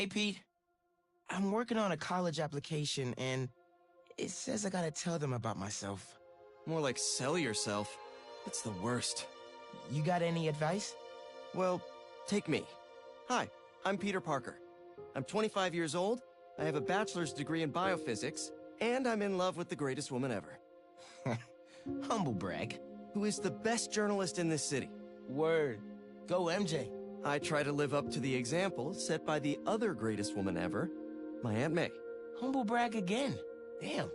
Hey, Pete. I'm working on a college application, and it says I gotta tell them about myself. More like sell yourself. It's the worst. You got any advice? Well, take me. Hi, I'm Peter Parker. I'm 25 years old, I have a bachelor's degree in biophysics, and I'm in love with the greatest woman ever. Humble brag. Who is the best journalist in this city. Word. Go, MJ. I try to live up to the example set by the other greatest woman ever, my Aunt May. Humble brag again. Damn.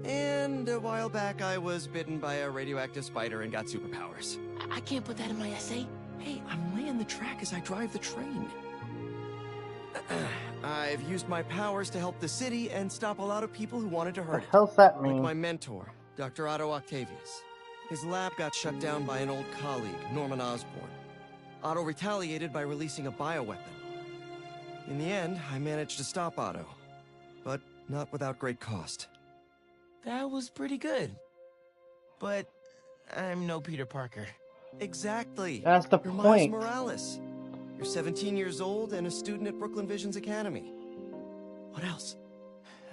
And a while back, I was bitten by a radioactive spider and got superpowers. I can't put that in my essay. Hey, I'm laying the track as I drive the train. I've used my powers to help the city and stop a lot of people who wanted to hurt it. What the hell's that mean? Like my mentor, Dr. Otto Octavius. His lab got shut down by an old colleague, Norman Osborn. Otto retaliated by releasing a bioweapon. In the end, I managed to stop Otto, but not without great cost. That was pretty good. But I'm no Peter Parker. Exactly. That's the You're point. Miles Morales. You're 17 years old and a student at Brooklyn Visions Academy. What else?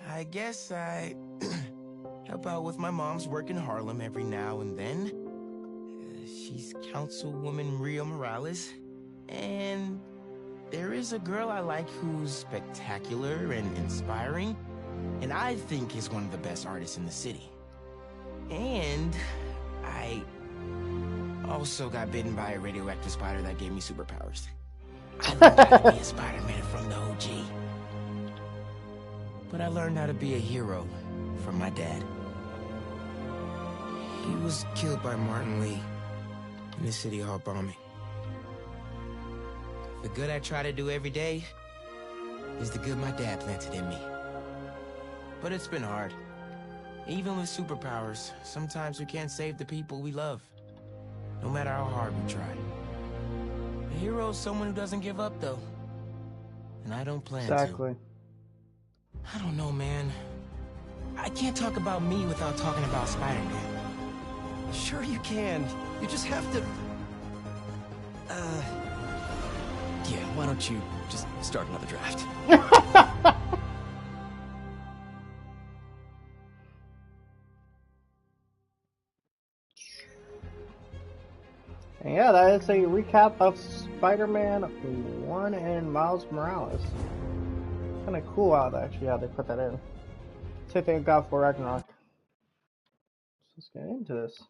I guess I help out with my mom's work in Harlem every now and then. She's Councilwoman Rio Morales. And there is a girl I like who's spectacular and inspiring, and I think is one of the best artists in the city. And I also got bitten by a radioactive spider that gave me superpowers. I learned how to be a Spider-Man from the OG. But I learned how to be a hero from my dad. He was killed by Martin Lee in the City Hall bombing. The good I try to do every day is the good my dad planted in me. But it's been hard. Even with superpowers, sometimes we can't save the people we love, no matter how hard we try. A hero is someone who doesn't give up, though. And I don't plan Exactly. to. I don't know, man. I can't talk about me without talking about Spider-Man. Sure you can. You just have to... Yeah, why don't you just start another draft? And yeah, that is a recap of Spider-Man 1 and Miles Morales. Kind of cool how they put that in. Same thing with God for Ragnarok. So let's get into this.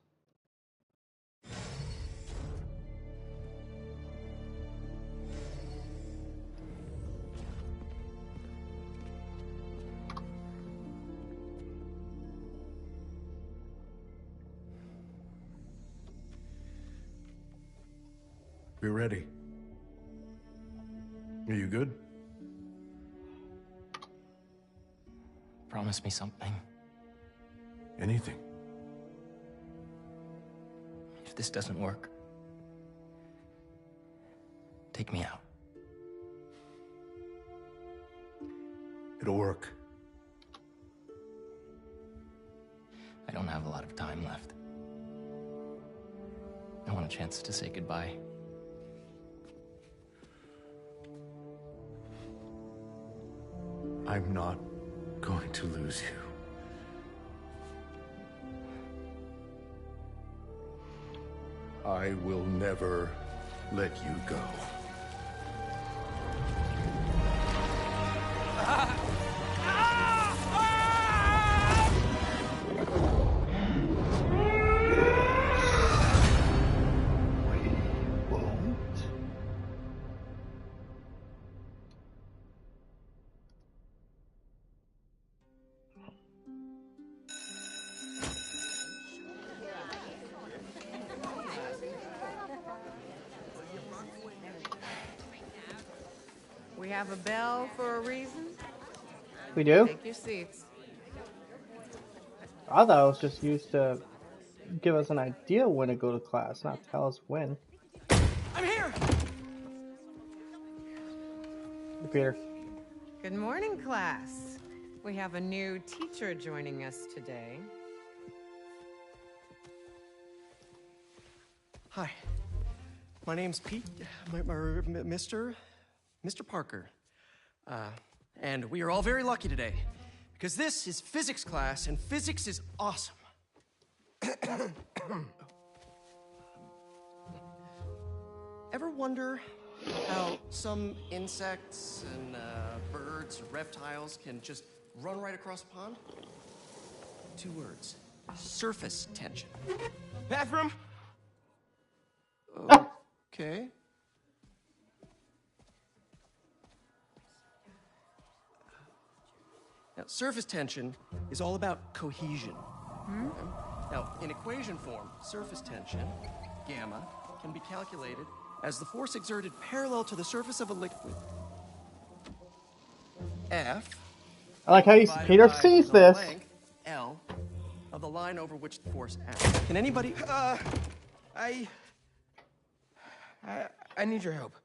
Be ready. Are you good? Promise me something. Anything. If this doesn't work, take me out. It'll work. I don't have a lot of time left. I want a chance to say goodbye. I'm not going to lose you. I will never let you go. We have a bell for a reason. We do? Take your seats. I thought it was just used to give us an idea when to go to class, not tell us when. I'm here! Hey, Peter. Good morning, class. We have a new teacher joining us today. Hi. My name's Pete. Mr. Parker. And we are all very lucky today, because this is physics class, and physics is awesome. Ever wonder how some insects and birds, reptiles can just run right across a pond? 2 words. Surface tension. Bathroom? Okay. Now, surface tension is all about cohesion. Okay? Now, in equation form, surface tension, gamma, can be calculated as the force exerted parallel to the surface of a liquid. F. I like how Peter sees the this. length, L, of the line over which the force acts. Can anybody... I need your help.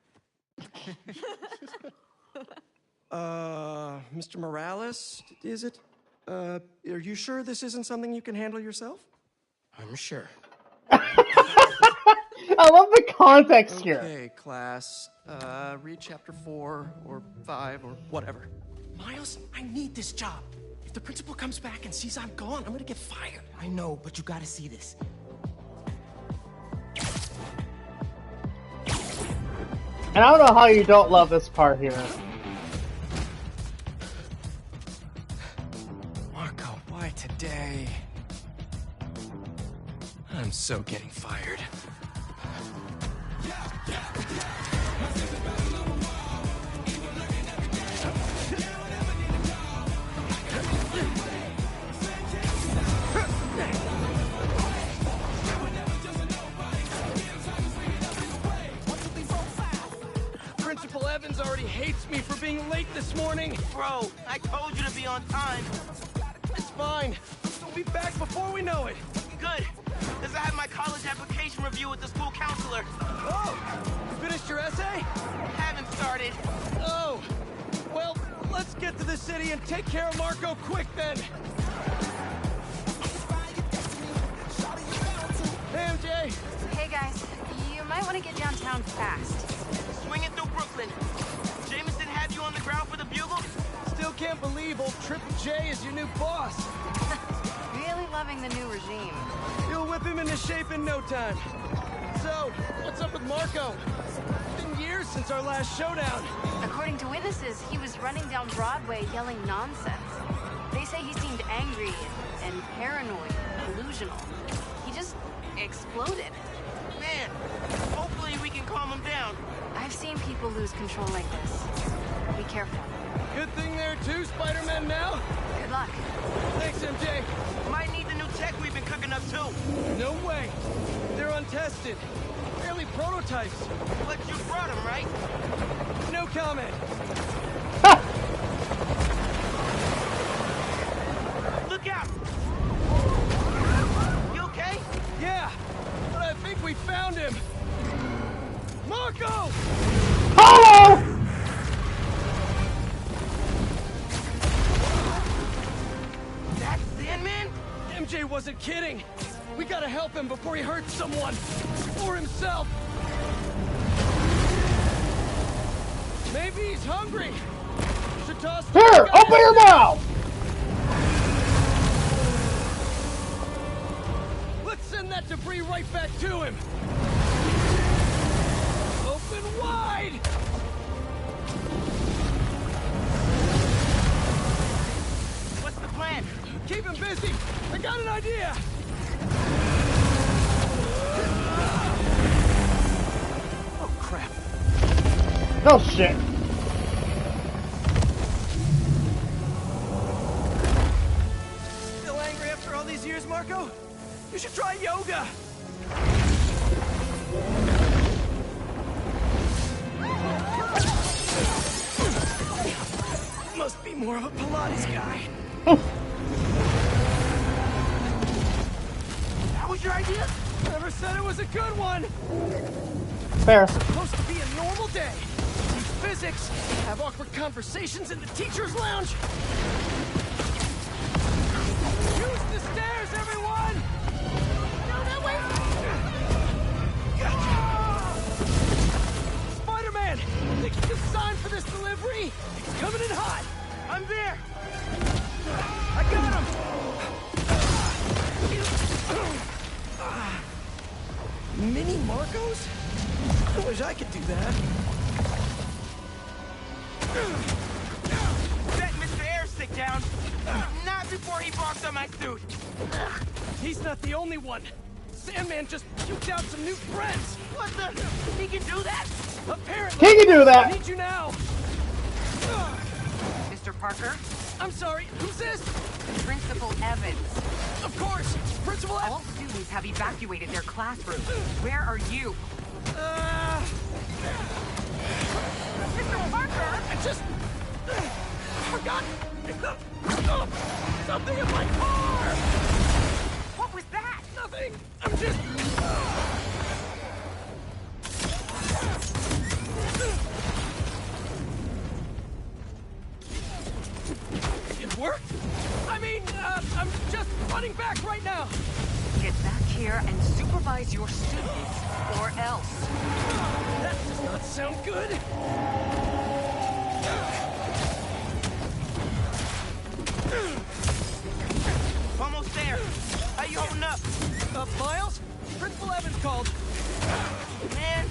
Mr. Morales, is it? Are you sure this isn't something you can handle yourself? I'm sure. I love the context here. Okay, class. Read chapter 4 or 5 or whatever. Miles, I need this job. If the principal comes back and sees I'm gone, I'm gonna get fired. I know, but you gotta see this. And I don't know how you don't love this part here. Marco, why today? I'm so getting fired. Principal Evans already hates me for being late this morning. Bro, I told you to be on time. It's fine. We'll be back before we know it. Good, because I had my college application review with the school counselor. Oh, you finished your essay? Haven't started. Oh, well, let's get to the city and take care of Marco quick then. Hey, MJ. Hey guys, you might want to get downtown fast. Swinging through Brooklyn. Jameson had you on the ground for the bugle? Still can't believe old Triple J is your new boss. Really loving the new regime. You'll whip him into shape in no time. So, what's up with Marco? It's been years since our last showdown. According to witnesses, he was running down Broadway yelling nonsense. They say he seemed angry and paranoid, delusional. He just exploded. Man, hopefully we can calm him down. I've seen people lose control like this. Be careful. Good thing there are 2 Spider-Men now. Good luck. Thanks, MJ. Might need the new tech we've been cooking up too. No way. They're untested. Barely prototypes. But you brought him, right? No comment. Look out! You okay? Yeah, but I think we found him. Marco! Hello! That's Sandman? MJ wasn't kidding. We gotta help him before he hurts someone. Or himself. Maybe he's hungry. Should toss the Here, guy open your mouth! Let's send that debris right back to him. Open wide! What's the plan? Keep him busy. I got an idea. Oh, crap. No shit. Still angry after all these years, Marco? You should try yoga. Must be more of a Pilates guy. That was your idea? Never said it was a good one. Fair. It's supposed to be a normal day. Teach physics, have awkward conversations in the teacher's lounge. Use the stairs, everyone! No, wait! Spider-Man! Think you can sign for this delivery? Come I wish I could do that. Set Mr. Airstick down. Not before he bonks on my suit. He's not the only one. Sandman just puked out some new friends. What the? He can do that? Apparently. He can do I that! need you now. Mr. Parker, I'm sorry. Who's this? Principal Evans. Of course, Principal All students have evacuated their classrooms. Where are you? Mr. Parker! I just forgot something in my car. What was that? Nothing. I'm just. It worked. I mean, I'm just running back right now. Get back here and supervise your students, or else. That does not sound good. Almost there. How you holding up? Miles? Principal Evans called. Man,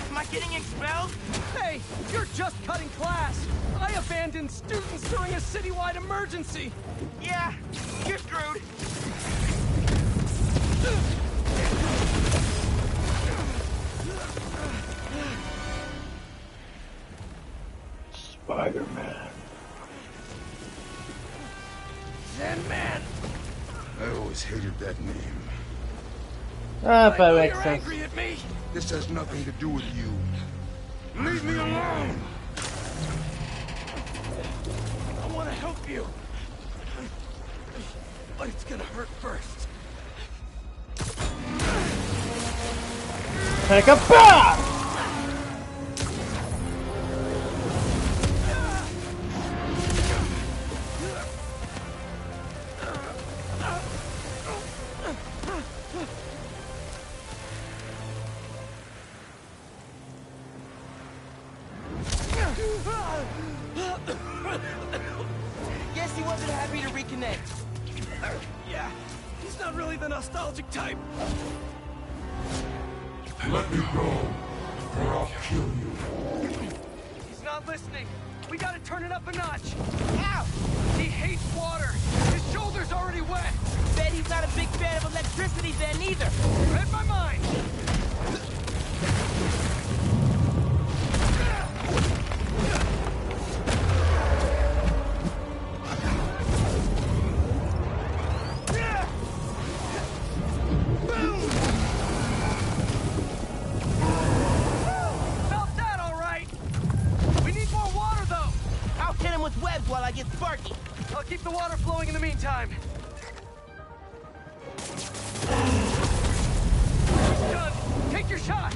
am I getting expelled? Hey, you're just cutting class. I abandoned students during a citywide emergency. Yeah, you're screwed. Spider-Man. Sandman. I always hated that name. Ah, I that know makes you're sense. angry at me. This has nothing to do with you. Leave me alone! I want to help you. But it's gonna hurt first. Take a bath! Guess he wasn't happy to reconnect. Yeah, he's not really the nostalgic type. Let me go, or I'll kill you. He's not listening. We gotta turn it up a notch. Ow! He hates water. His shoulder's already wet. Bet he's not a big fan of electricity then either. Read my mind. Felt that all right. We need more water though. I'll hit him with webs while I get Sparky. I'll keep the water flowing in the meantime. Done. Take your shot.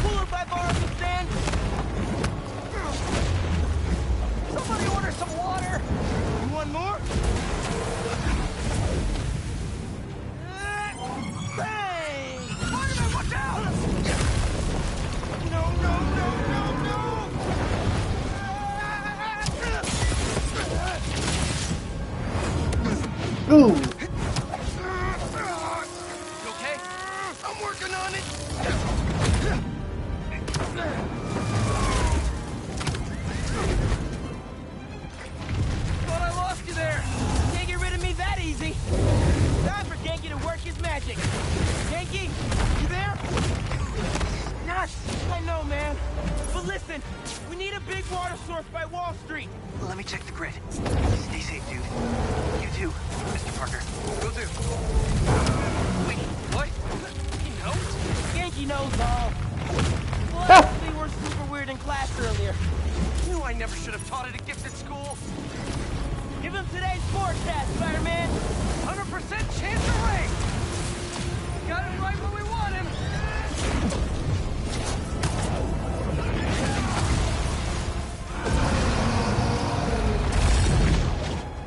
Cool if I borrow some sand. Somebody order some water. You want more? Bang! Spider-Man, watch out! No, no, no, no, no! Ooh! You okay? I'm working on it! Thought I lost you there. Can't get rid of me that easy. Time for Genki to work his magic. Genki, you there? Nuts! I know, man. But listen, we need a big water source by Wall Street. Let me check the grid. Stay safe, dude. You too, Mr. Parker. Will do. Wait, what? He knows? Genki knows all. Well, they were super weird in class earlier. Knew I never should have taught at a gifted school. Give him today's forecast, Spider-Man. 100% chance of rain. Got him right where we want him.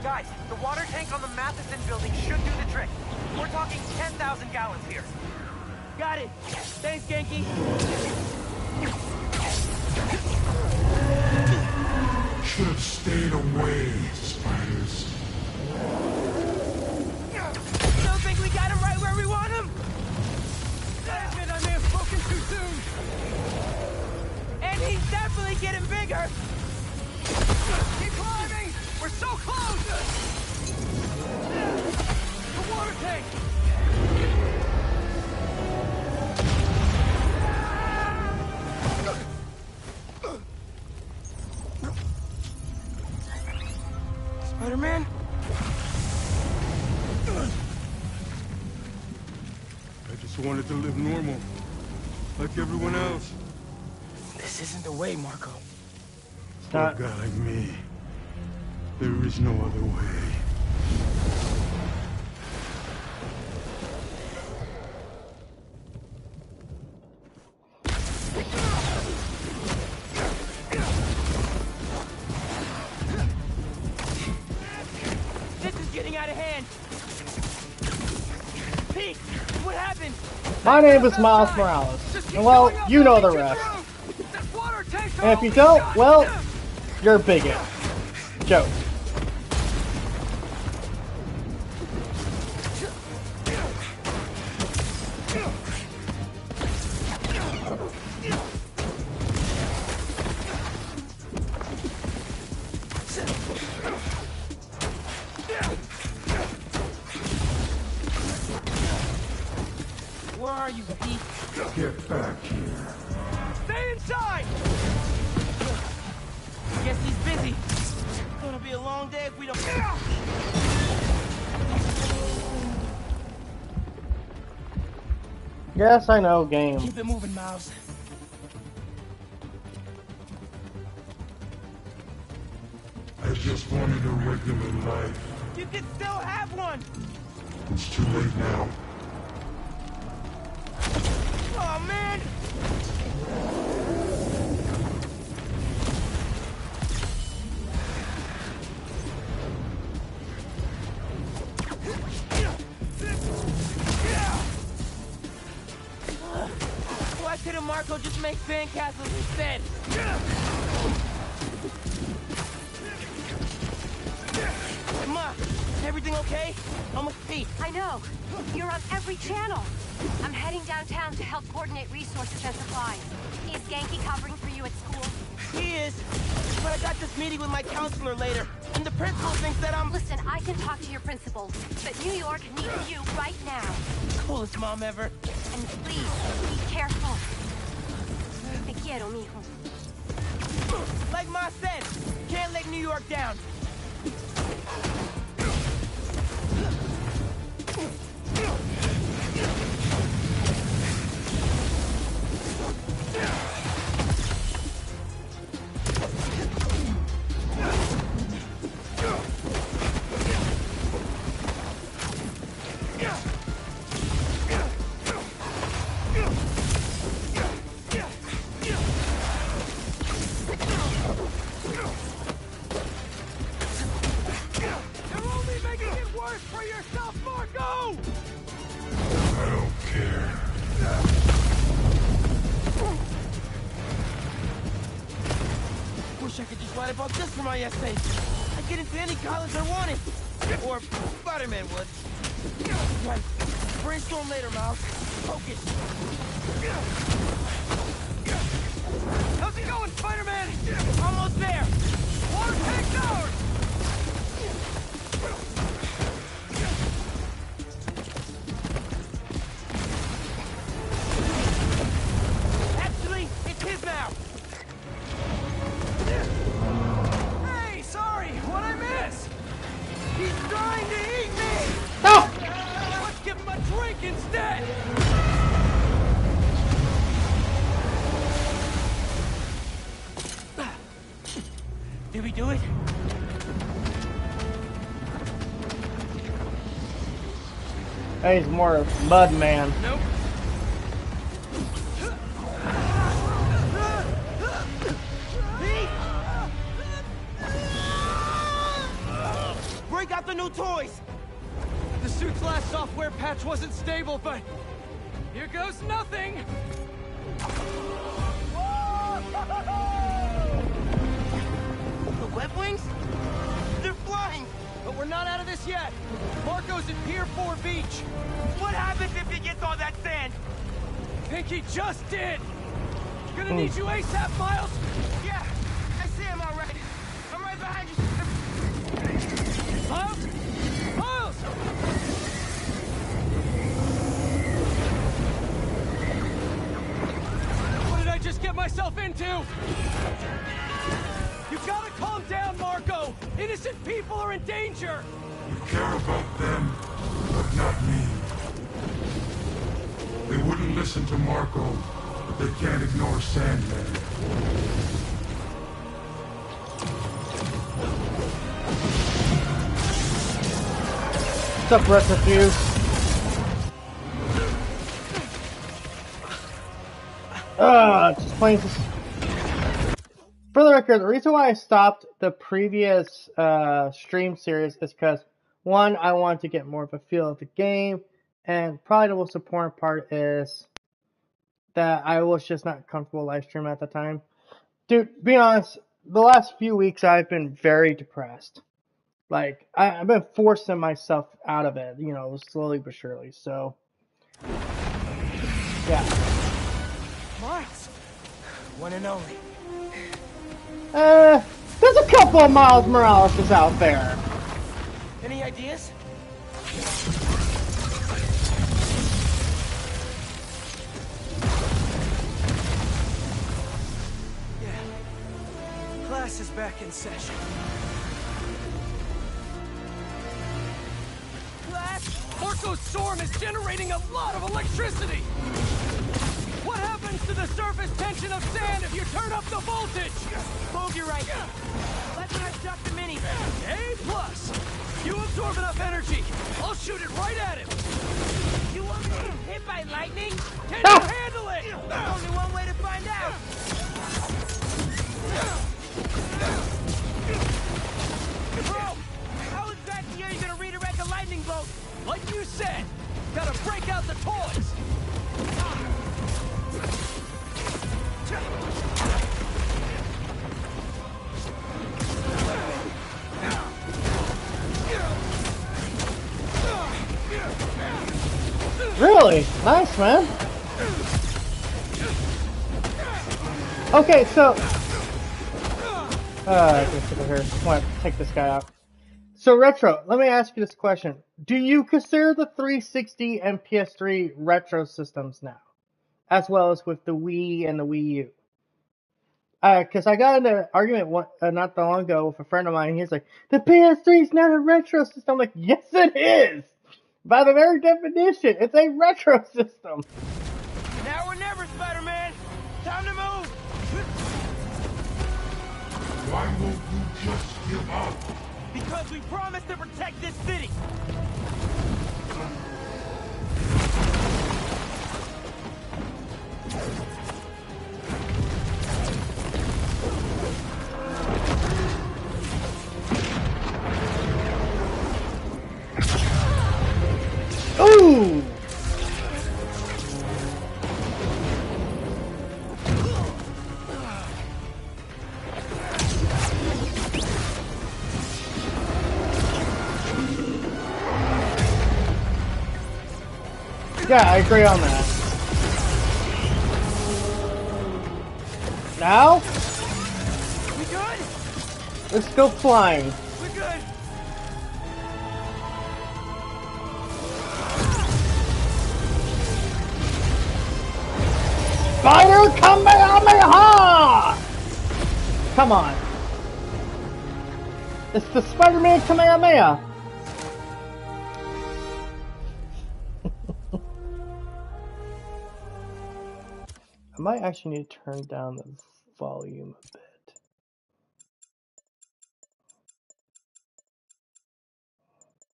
Guys, the water tank on the Matheson building should do the trick. We're talking 10,000 gallons here. Got it. Thanks, Genki. Should have stayed away, spiders. Don't think we got him right where we want him? only getting bigger! Keep climbing! We're so close! The water tank! Spider-Man? I just wanted to live normal, like everyone else. This isn't the way, Marco. For a guy like me, there is no other way. This is getting out of hand! Pete, what happened? My name is Miles Morales, and well, you know the rest. And if you don't, well, you're a bigot. Joke. Where are you, Pete? Get back here. Stay inside! Guess he's busy. It's gonna be a long day if we don't... Yes, I know, game. Keep it moving, Miles. I just wanted a regular life. You can still have one! It's too late now. Oh, man! Why couldn't Marco just make sandcastles instead? Ma, everything okay? I'm with Pete. I know. You're on every channel. I'm heading downtown to help coordinate resources and supplies. Is Genki covering for you at school? He is. But I got this meeting with my counselor later, and the principal thinks that I'm... Listen, I can talk to your principal, but New York needs you right now. Coolest mom ever. And please, be careful. Te quiero, mijo. Like Ma said, can't let New York down. Wish I could just write about this for my essay. I'd get into any college I wanted. Or Spider-Man would. Right. Brainstorm later, Miles. Focus. How's it going, Spider-Man? Almost there. Water tank's ours! Actually, it's his now. Hey, sorry, what'd I miss? He's trying to eat me! Oh! Let's give him a drink instead! Did we do it? Hey, he's more Mud Man. Nope. Break out the new toys! The suit's last software patch wasn't stable, but here goes nothing! The web wings? They're flying! But we're not out of this yet. Marco's at Pier 4 Beach. What happens if he gets all that sand? Think he just did. Gonna need you ASAP, Miles. Yeah, Miles? Miles! What did I just get myself into? You gotta calm down, Marco! Innocent people are in danger! We care about them, but not me. They wouldn't listen to Marco, but they can't ignore Sandman. What's up, Retrofuse? Just playing this. For the record, the reason why I stopped the previous stream series is because, one, I wanted to get more of a feel of the game, and probably the most important part is that I was just not comfortable live streaming at the time. Dude, be honest, the last few weeks I've been very depressed. Like, I've been forcing myself out of it, you know, slowly but surely, so. Yeah. Miles! One and only. There's a couple of Miles Morales out there. Any ideas? Yeah. Class is back in session. Marco's storm is generating a lot of electricity! What happens to the surface tension of sand if you turn up the voltage? Bogey right. That's when I shot the mini. A+. You absorb enough energy. I'll shoot it right at him. You want me to get hit by lightning? Can you handle it? There's only one way to find out. Bro, how exactly are you gonna redirect a lightning bolt? Like you said, gotta break out the toys. Really? Nice, man. Okay, so... get over here. I want to take this guy out. So, Retro, let me ask you this question. Do you consider the 360 and PS3 retro systems now? As well as with the Wii and the Wii U? Because I got into an argument not that long ago with a friend of mine. He's like, the PS3 is not a retro system. I'm like, yes it is! By the very definition, it's a retro system. Now or never, Spider-Man. Time to move. Why won't you just give up? Because we promised to protect this city. Ooh! Yeah, I agree on that. Now? We good? Let's go flying. We're good. Spider Kamehameha! Come on. It's the Spider-Man Kamehameha. I might actually need to turn down the volume a bit.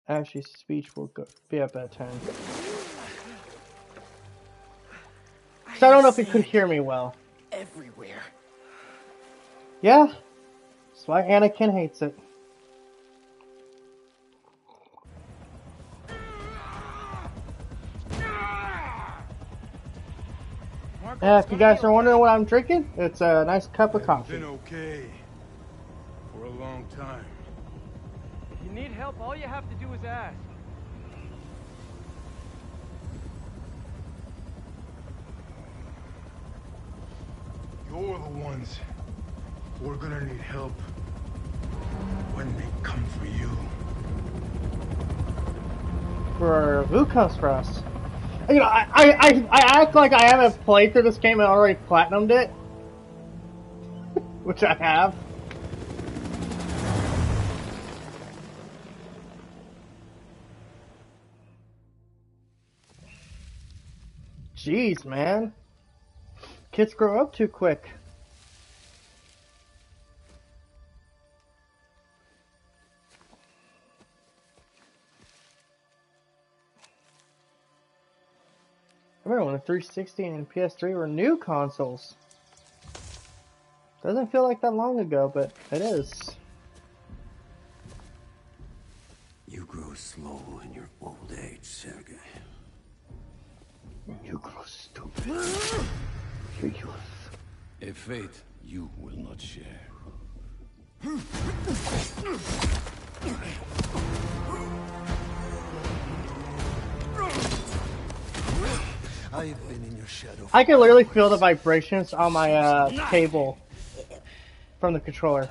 Actually, speech will be up at 10. So I don't know if you could hear me well. Everywhere. Yeah, that's why Anakin hates it. Yeah, if you guys are wondering what I'm drinking, it's a nice cup of coffee. Been okay for a long time. If you need help, all you have to do is ask. You're the ones who are gonna need help when they come for you. for who comes for us. You know, I act like I haven't played through this game and already platinumed it, which I have. Jeez, man. Kids grow up too quick. I remember when the 360 and PS3 were new consoles. Doesn't feel like that long ago, but it is. You grow slow in your old age, Sergei. You grow stupid. Your youth. A fate you will not share. I've been in your shadow. I can literally feel the vibrations on my table from the controller.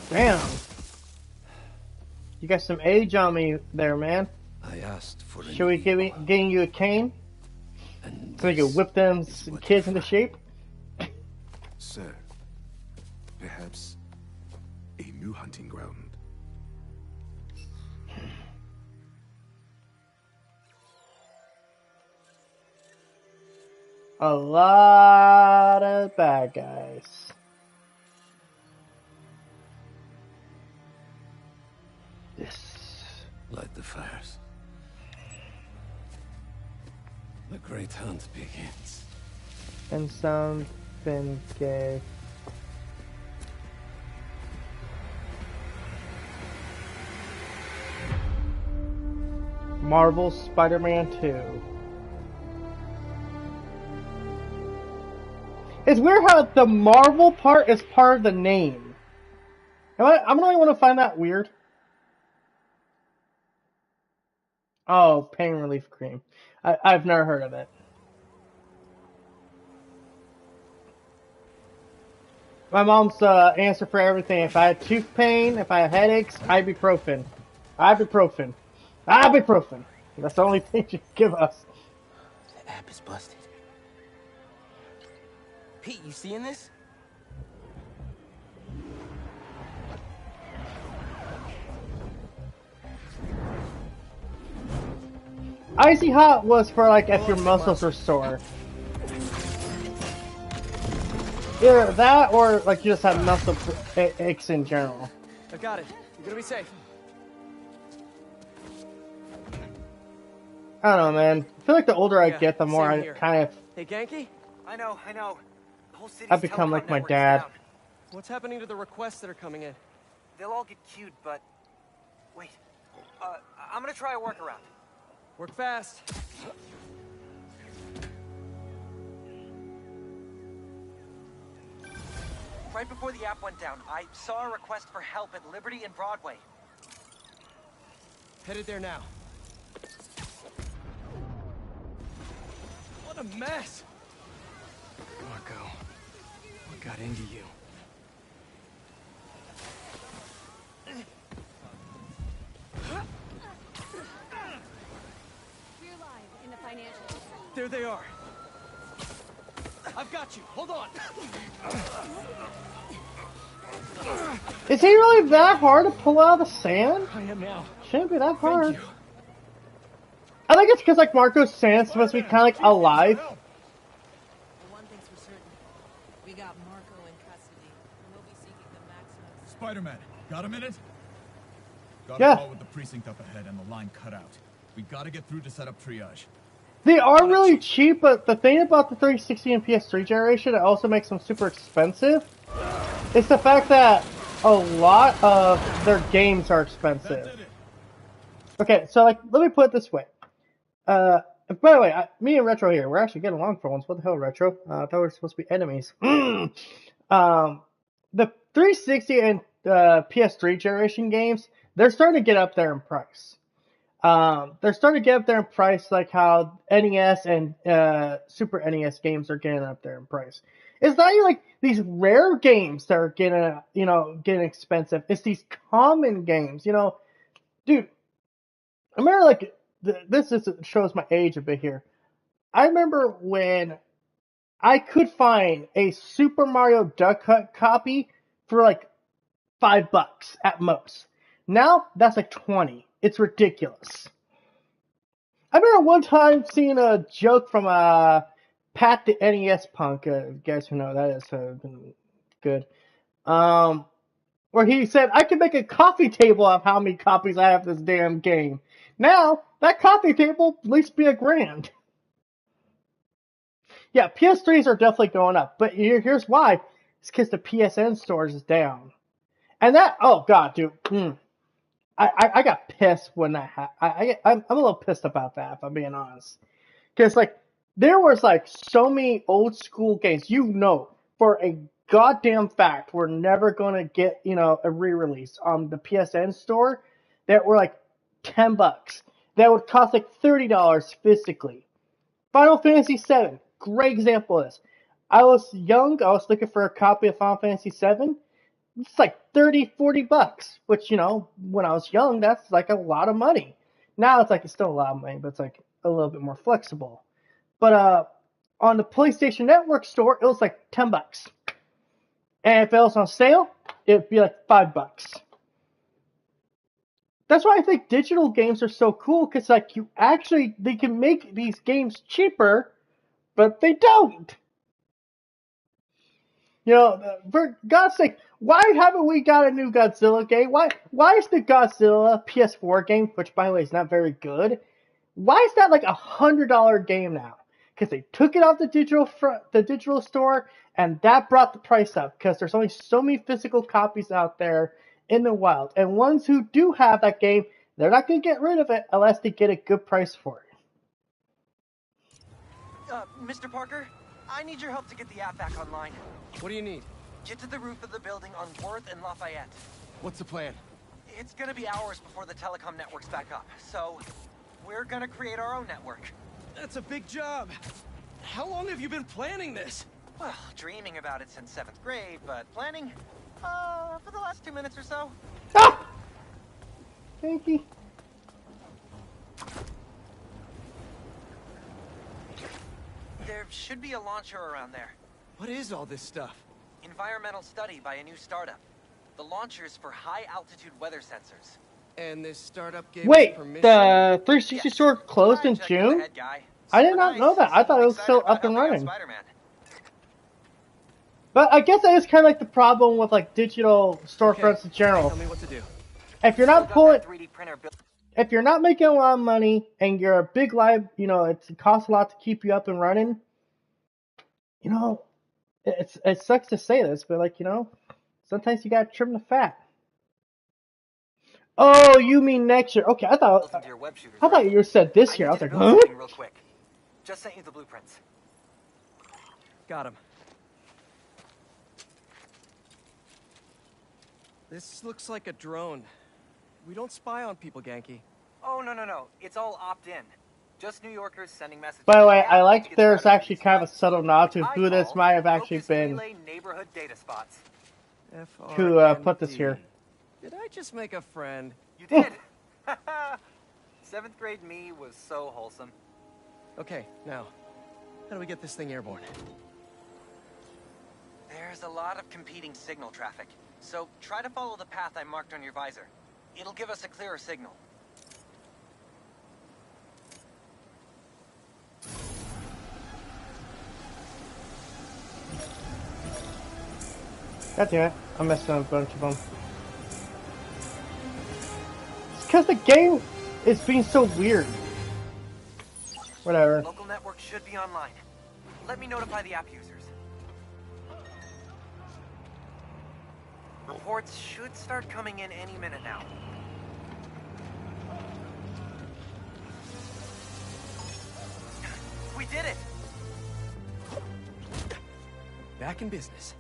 Damn. You got some age on me there, man. I asked for Should we getting you a cane? So we can whip them kids into shape? Sir, perhaps a new hunting ground. A lot of bad guys. Light the fires. The great hunt begins. And something gay. Marvel Spider-Man 2. It's weird how the Marvel part is part of the name. I'm the only one to find that weird. Oh, pain relief cream. I've never heard of it. My mom's answer for everything. If I had tooth pain, if I had headaches, ibuprofen. Ibuprofen. Ibuprofen. That's the only thing she give us. The app is busted. Pete, you seeing this? Icy Hot was for like if your muscles were sore. Either that or like you just have muscle aches in general. I got it. You're gonna be safe. I don't know, man. I feel like the older I get, the more I kind of... Hey, Ganke? I know. The whole city's I become like my dad. down. What's happening to the requests that are coming in? They'll all get queued, but... Wait. I'm gonna try a workaround. Work fast. Right before the app went down, I saw a request for help at Liberty and Broadway. Headed there now. What a mess! Marco, what got into you? We're live in the financial district. There they are. I've got you. Hold on. Is he really that hard to pull out of the sand? I am now. Shouldn't be that hard. I think it's because like Marco's sand's supposed to be kind of like alive. Well, one thing's for certain. We got Marco in custody. And we'll be seeking the maximum. Spider-Man, got a minute? Got Yeah. a call with the precinct up ahead and the line cut out. We gotta get through to set up triage. They are really cheap, but the thing about the 360 and PS3 generation that also makes them super expensive is the fact that a lot of their games are expensive. Okay, so like, let me put it this way. By the way, me and Retro here, we're actually getting along for once. What the hell, Retro? I thought we were supposed to be enemies. The 360 and PS3 generation games, they're starting to get up there in price. they're starting to get up there in price, like how NES and Super NES games are getting up there in price. It's not even like these rare games that are getting expensive. It's these common games, dude. I remember like this shows my age a bit here. I remember when I could find a Super Mario Duck Hunt copy for like $5 at most. Now that's like 20. It's ridiculous. I remember one time seeing a joke from Pat the NES Punk. You guys who know that is good. Where he said, I can make a coffee table of how many copies I have of this damn game. Now, that coffee table at least be $1,000. Yeah, PS3s are definitely going up. But here's why. It's because the PSN stores is down. And that, oh god, dude. I got pissed when that happened. I'm a little pissed about that, if I'm being honest. Because, like, there was, like, so many old school games, for a goddamn fact, we're never going to get, a re-release on the PSN store that were, like, $10. That would cost, like, $30 physically. Final Fantasy VII, great example of this. I was young, I was looking for a copy of Final Fantasy VII. It's like $30-$40, which, when I was young, that's like a lot of money. Now it's still a lot of money, but it's like a little bit more flexible. But on the PlayStation Network store, it was like $10. And if it was on sale, it'd be like $5. That's why I think digital games are so cool, because like they can make these games cheaper, but they don't. For God's sake, why haven't we got a new Godzilla game? Why is the Godzilla PS4 game, which by the way is not very good, why is that like $100 game now? Because they took it off the digital store, and that brought the price up. Because there's only so many physical copies out there in the wild, and ones who do have that game, they're not going to get rid of it unless they get a good price for it. Mr. Parker, I need your help to get the app back online. What do you need? Get to the roof of the building on Worth and Lafayette. What's the plan? It's gonna be hours before the telecom network's back up, so we're gonna create our own network. That's a big job. How long have you been planning this? Well, dreaming about it since 7th grade, but planning, for the last 2 minutes or so. Ah! Thank you. There should be a launcher around there. What is all this stuff? Environmental study by a new startup. The launcher's for high-altitude weather sensors. And this startup gave Wait, permission? the 360 store closed in June? I did not know that. I thought it was still up and running. But I guess that is kind of like the problem with like digital storefronts in general. Tell me what to do. If you're not making a lot of money and you're a big live, it costs a lot to keep you up and running. It sucks to say this, but like, sometimes you gotta trim the fat. Oh, you mean next year? Okay, I thought you said this year. I was like, huh? Real quick. Just sent you the blueprints. Got him. This looks like a drone. We don't spy on people, Genki. Oh, no. It's all opt-in. Just New Yorkers sending messages. By the way, I like there's actually kind of a subtle nod to who this might have actually been. Neighborhood data spots. Who put this here. Did I just make a friend? You did. 7th grade me was so wholesome. Okay, now, how do we get this thing airborne? There's a lot of competing signal traffic, so try to follow the path I marked on your visor. It'll give us a clearer signal. God damn it, I'm messing up a bunch of them. It's because the game is being so weird. Whatever. Local network should be online. Let me notify the app users. Reports should start coming in any minute now. We did it! Back in business.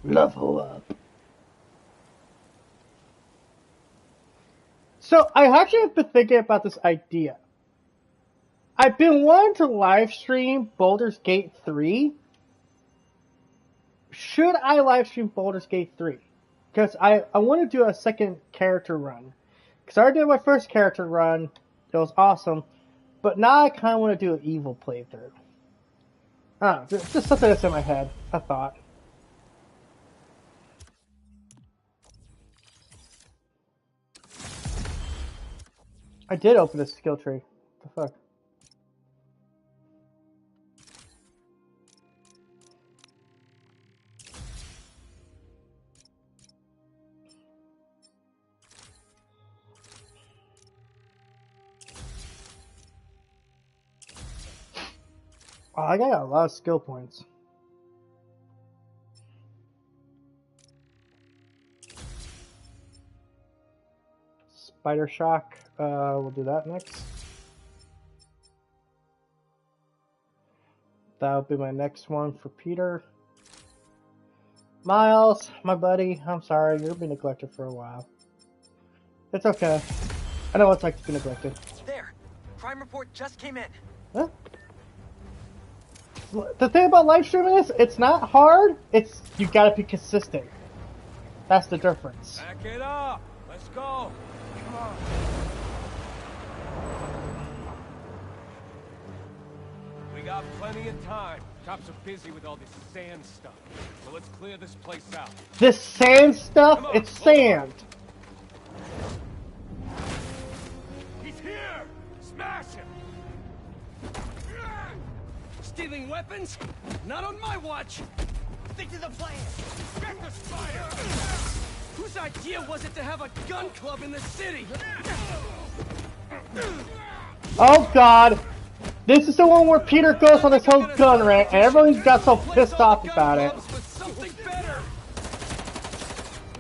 Level up. So I actually have been thinking about this idea. I've been wanting to live stream Baldur's Gate 3. Should I live stream Baldur's Gate 3? Because I want to do a second character run. Because I already did my first character run. It was awesome. But now I kind of want to do an evil playthrough. I don't know, just something that's in my head. I thought. I did open this skill tree. What the fuck? Oh, I got a lot of skill points. Spider Shock, we'll do that next. That'll be my next one for Peter. Miles, my buddy, I'm sorry, you're being neglected for a while. It's okay. I know what it's like to be neglected. There! Crime report just came in. Huh? The thing about live streaming is, it's not hard, it's, you gotta be consistent. That's the difference. Back it up! Let's go! Come on. We got plenty of time. Cops are busy with all this sand stuff. So let's clear this place out. This sand stuff? It's sand. He's here! Smash him! Stealing weapons? Not on my watch! Stick to the plan! Get the spider! Whose idea was it to have a gun club in the city? Oh god! This is the one where Peter goes on this whole gun rant and everyone got so pissed off about it. Something better!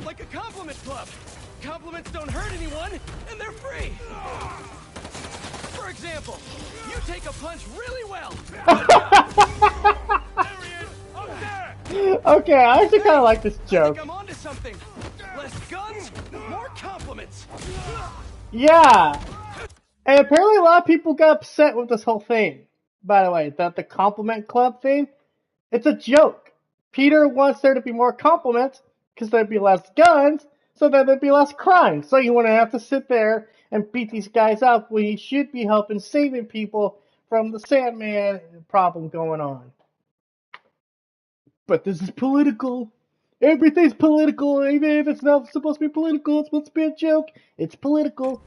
Like a compliment club. Compliments don't hurt anyone, and they're free! For example, you take a punch really well. Okay, I actually kind of like this joke. I'm onto something. Less guns, more compliments. Yeah. And apparently a lot of people got upset with this whole thing. By the way, the compliment club thing, it's a joke. Peter wants there to be more compliments because there'd be less guns, so that there'd be less crime. So you wouldn't have to sit there and beat these guys up when you should be helping saving people from the Sandman problem going on. But this is political. Everything's political, even if it's not supposed to be political, it's supposed to be a joke. It's political.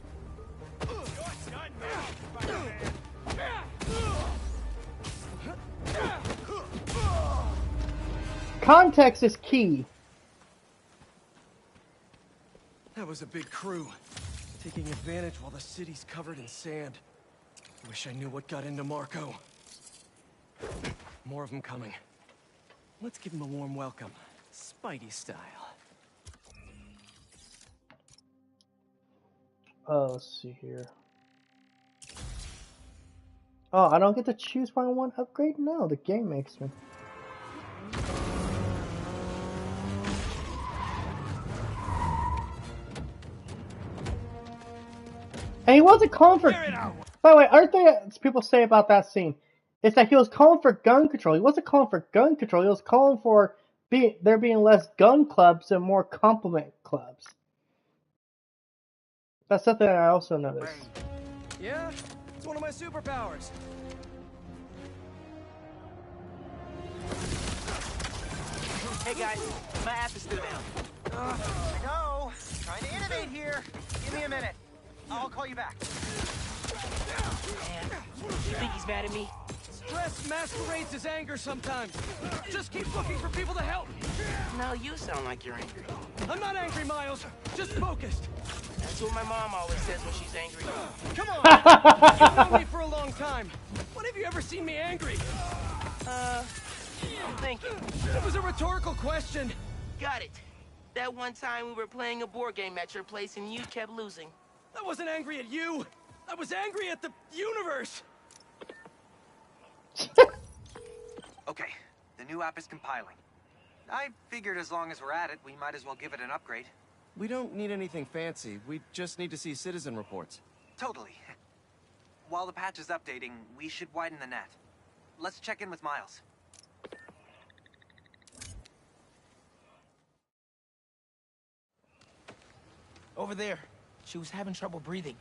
Context is key. That was a big crew, taking advantage while the city's covered in sand. Wish I knew what got into Marco. More of them coming. Let's give him a warm welcome, Spidey style. Let's see here. Oh, I don't get to choose my one upgrade? No, the game makes me. And he wasn't calling for... By the way, aren't there people say about that scene? It's that he was calling for gun control. He wasn't calling for gun control. He was calling for there being less gun clubs and more compliment clubs. That's something I also noticed. Yeah, it's one of my superpowers. Hey guys, my app is still down. I know. Trying to innovate here. Give me a minute. I'll call you back. Man, you think he's mad at me? Stress masquerades as anger sometimes. Just keep looking for people to help. No, you sound like you're angry. I'm not angry, Miles. Just focused. That's what my mom always says when she's angry. Come on. You've known me for a long time. When have you ever seen me angry? I'm thinking. It was a rhetorical question. Got it. That one time we were playing a board game at your place and you kept losing. I wasn't angry at you. I was angry at the universe. Okay, the new app is compiling. I figured as long as we're at it, we might as well give it an upgrade. We don't need anything fancy. We just need to see citizen reports. Totally. While the patch is updating, we should widen the net. Let's check in with Miles. Over there. She was having trouble breathing.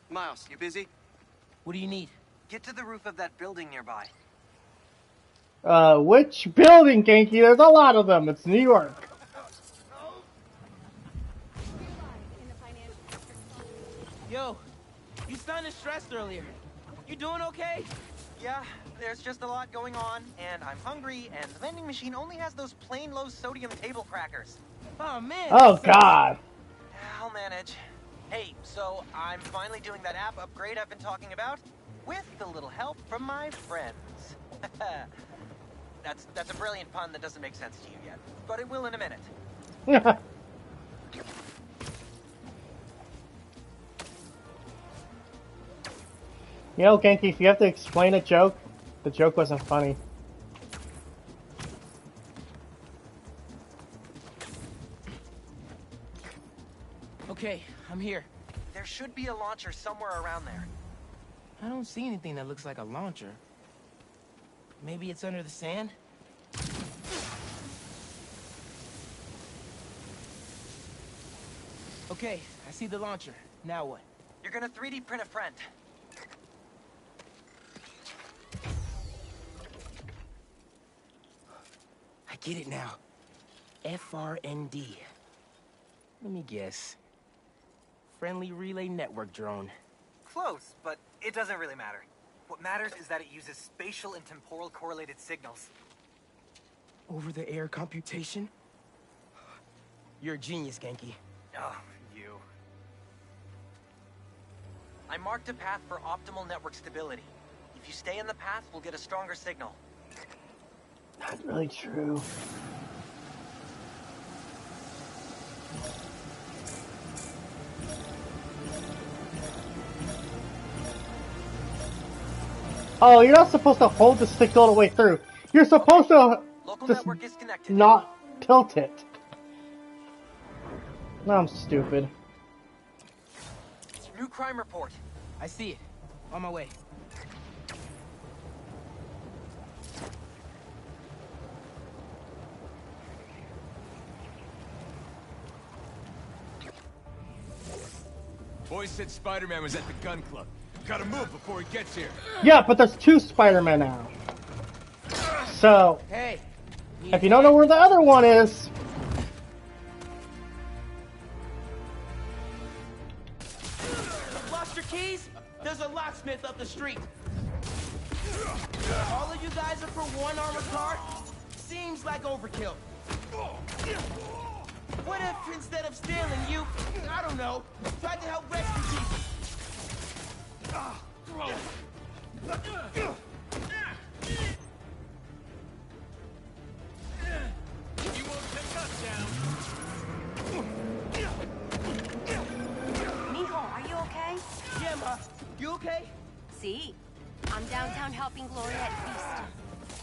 Miles, you busy? What do you need? Get to the roof of that building nearby. Which building, Genki? There's a lot of them. It's New York. Yo, you sounded stressed earlier. You doing okay? Yeah, there's just a lot going on, and I'm hungry, and the vending machine only has those plain low-sodium table crackers. Oh, man. Oh, God. I'll manage. Hey, so I'm finally doing that app upgrade I've been talking about, with a little help from my friends. That's a brilliant pun that doesn't make sense to you yet, but it will in a minute. You know, Genki, if you have to explain a joke, the joke wasn't funny. Okay, I'm here. There should be a launcher somewhere around there. I don't see anything that looks like a launcher. Maybe it's under the sand? Okay, I see the launcher. Now what? You're gonna 3D print a friend. I get it now. FRND. Let me guess. Friendly Relay Network drone. Close, but it doesn't really matter. What matters is that it uses spatial and temporal correlated signals. Over-the-air computation? You're a genius, Genki. Oh, you. I marked a path for optimal network stability. If you stay in the path, we'll get a stronger signal. Not really true. Oh, you're not supposed to hold the stick all the way through. You're supposed to just not tilt it. No, I'm stupid. New crime report. I see it. On my way. Boys said Spider-Man was at the gun club. Gotta move before he gets here. Yeah, but there's 2 Spider-Men now. So, hey, if you don't know where the other one is... Lost your keys? There's a locksmith up the street. All of you guys are for one armored car? Seems like overkill. What if, instead of stealing, you, I don't know, tried to help rescue people? You won't take us down. Mijo, are you okay? Yeah, Ma. You okay? See, I'm downtown helping Gloria at Feast.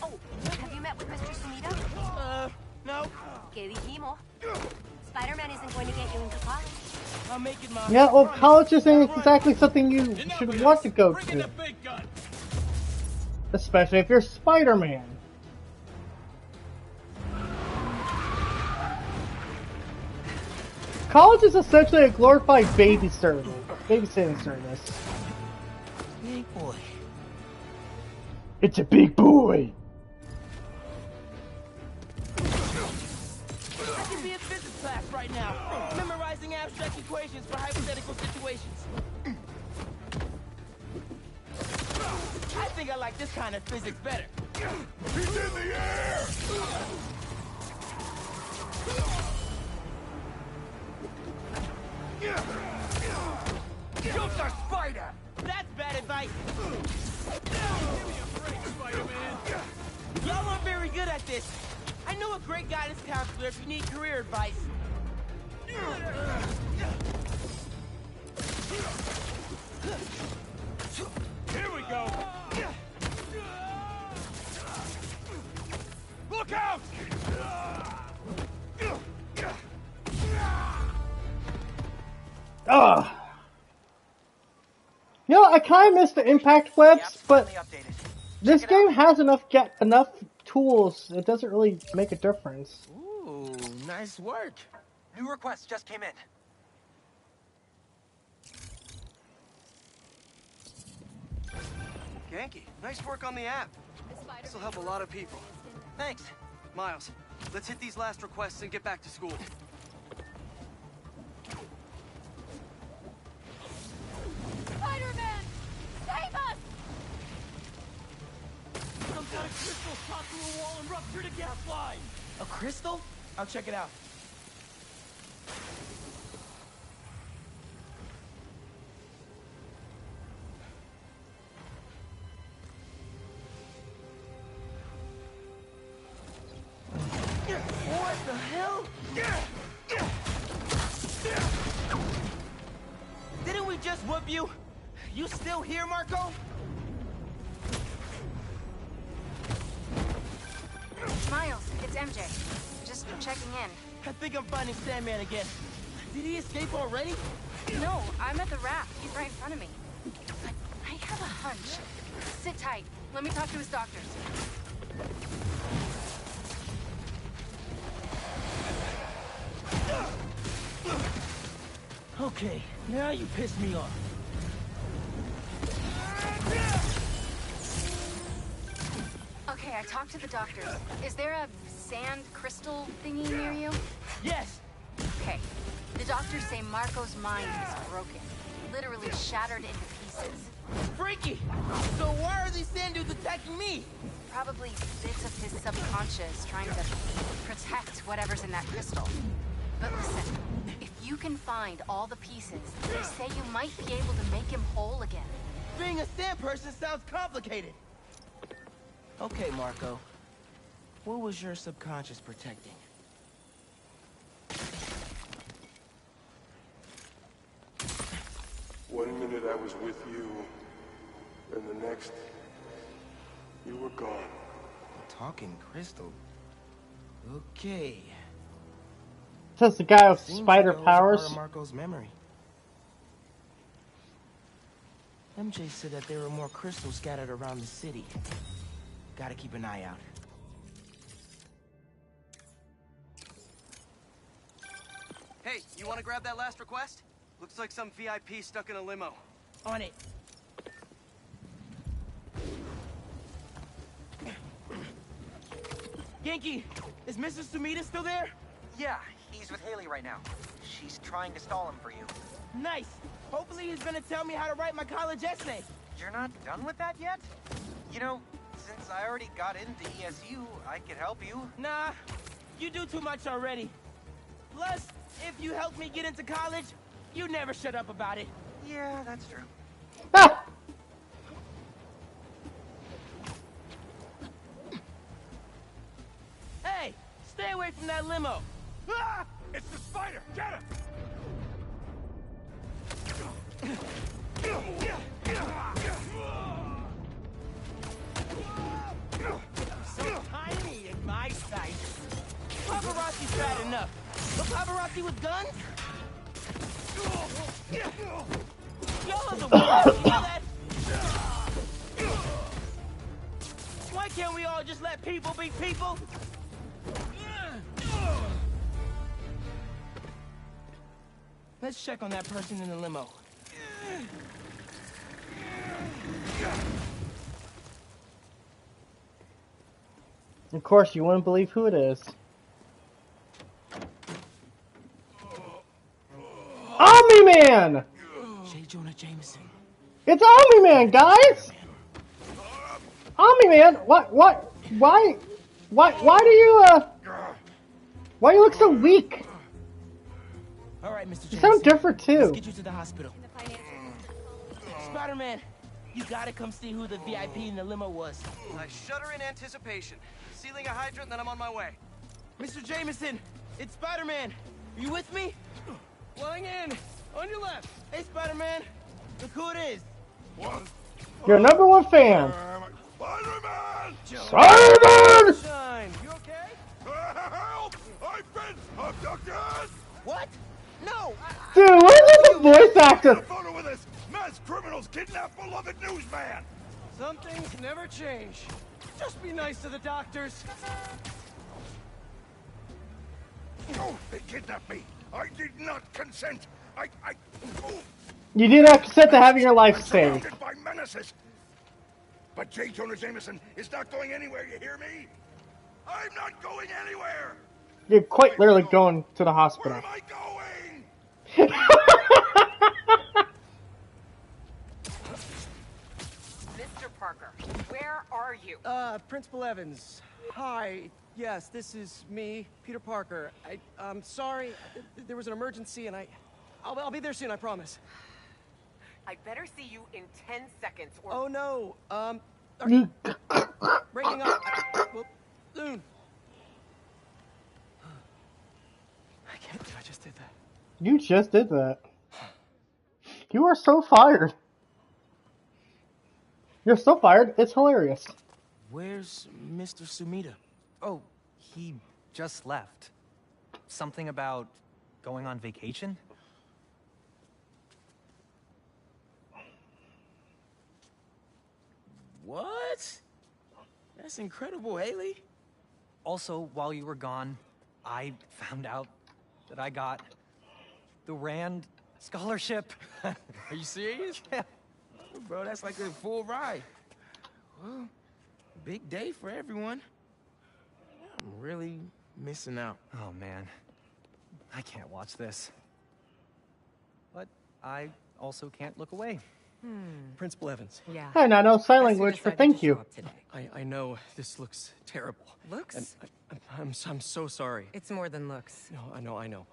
Oh, have you met with Mr. Sumida? No. ¿Qué dijimos? Spider-Man isn't going to get you into college. I'll make it, Ma. Yeah, well, college isn't exactly something you should want to go to. Especially if you're Spider-Man. College is essentially a glorified babysitting service. Big boy. It's a big boy. I could be in physics class right now, memorizing abstract equations for hypothetical situations. I think I like this kind of physics better. He's in the air! Shoot the spider! That's bad advice. Give me a break, Spider-Man. Y'all aren't very good at this. I know a great guidance counselor if you need career advice. Here we go. Look out! I kind of miss the impact webs, but this game has enough tools. It doesn't really make a difference. Ooh, nice work. New requests just came in. Genki, nice work on the app. This'll help a lot of people. Thanks. Miles, let's hit these last requests and get back to school. Spider-Man! Save us! Some kind of crystal shot through a wall and ruptured a gas line! A crystal? I'll check it out. What the hell? Didn't we just whoop you? You still here, Marco? Miles, it's MJ. Just checking in. I think I'm finding Sandman again. Did he escape already? No, I'm at the raft. He's right in front of me. But I have a hunch. Sit tight. Let me talk to his doctors. Okay, now you piss me off. Okay, I talked to the doctors. Is there a sand crystal thingy near you? Yes. Okay. The doctors say Marco's mind is broken. Literally shattered into pieces. Freaky! So why are these sand dudes attacking me? Probably bits of his subconscious trying to protect whatever's in that crystal. But listen, if you can find all the pieces, they say you might be able to make him whole again. Being a sand person sounds complicated. Okay, Marco. What was your subconscious protecting? One minute I was with you, and the next, you were gone. A talking crystal? Okay. Says the guy with Seems spider like that was a powers. part of Marco's memory. MJ said that there were more crystals scattered around the city. Gotta keep an eye out. Hey, you want to grab that last request? Looks like some VIP stuck in a limo. On it. Genki, is Mrs. Sumida still there? Yeah, he's with Haley right now. She's trying to stall him for you. Nice. Hopefully he's gonna tell me how to write my college essay. You're not done with that yet? You know, since I already got into ESU, I could help you. Nah, you do too much already. Plus, if you help me get into college, you never shut up about it. Yeah, that's true. Ah! Hey, stay away from that limo. Ah! It's the spider! Get him! So tiny in my sight. Paparazzi's bad enough. But paparazzi with guns? Y'all are the worst, you know that? Why can't we all just let people be people? Let's check on that person in the limo. Of course, you wouldn't believe who it is. Omni-Man! J. Jonah Jameson. It's Omni-Man, guys! Omni-Man, why do you, why you look so weak? All right, Mr. You Jameson. sound different, too. Let's get you to the hospital. Spider-Man, you gotta come see who the VIP in the limo was. I shudder in anticipation. Sealing a hydrant, then I'm on my way. Mr. Jameson, it's Spider-Man. Are you with me? Flying in. On your left. Hey, Spider-Man. Look who it is. What? Your number one fan. Spider-Man! Spider-Man! Shine. You okay? Help! I've been abducted! What? No! Dude, what is the voice actor? Get a photo with us! Mass criminals kidnap beloved newsman! Some things never change. Just be nice to the doctors. Oh, they kidnapped me! I did not consent! Oh. You did not consent to having your life saved. Surrounded by menaces! But J. Jonah Jameson is not going anywhere, you hear me? I'm not going anywhere! You're quite literally going to the hospital. Where am I going? Mr. Parker, where are you? Principal Evans. Hi. Yes, this is me, Peter Parker. I'm sorry. There was an emergency, and I'll be there soon, I promise. I better see you in 10 seconds or... Oh, no. Breaking up. Well, soon. I can't believe I just did that. You just did that. You are so fired. You're so fired, it's hilarious. Where's Mr. Sumida? Oh, he just left. Something about going on vacation? What? That's incredible, Haley. Also, while you were gone, I found out that I got the Rand scholarship. Are you serious? Yeah. Bro, that's like a full ride. Well, big day for everyone. I'm really missing out. Oh, man. I can't watch this. But I also can't look away. Principal Evans. Yeah. Hey, now no sign language for thank you. I know this looks terrible. Looks? And I'm so sorry. It's more than looks. No, I know.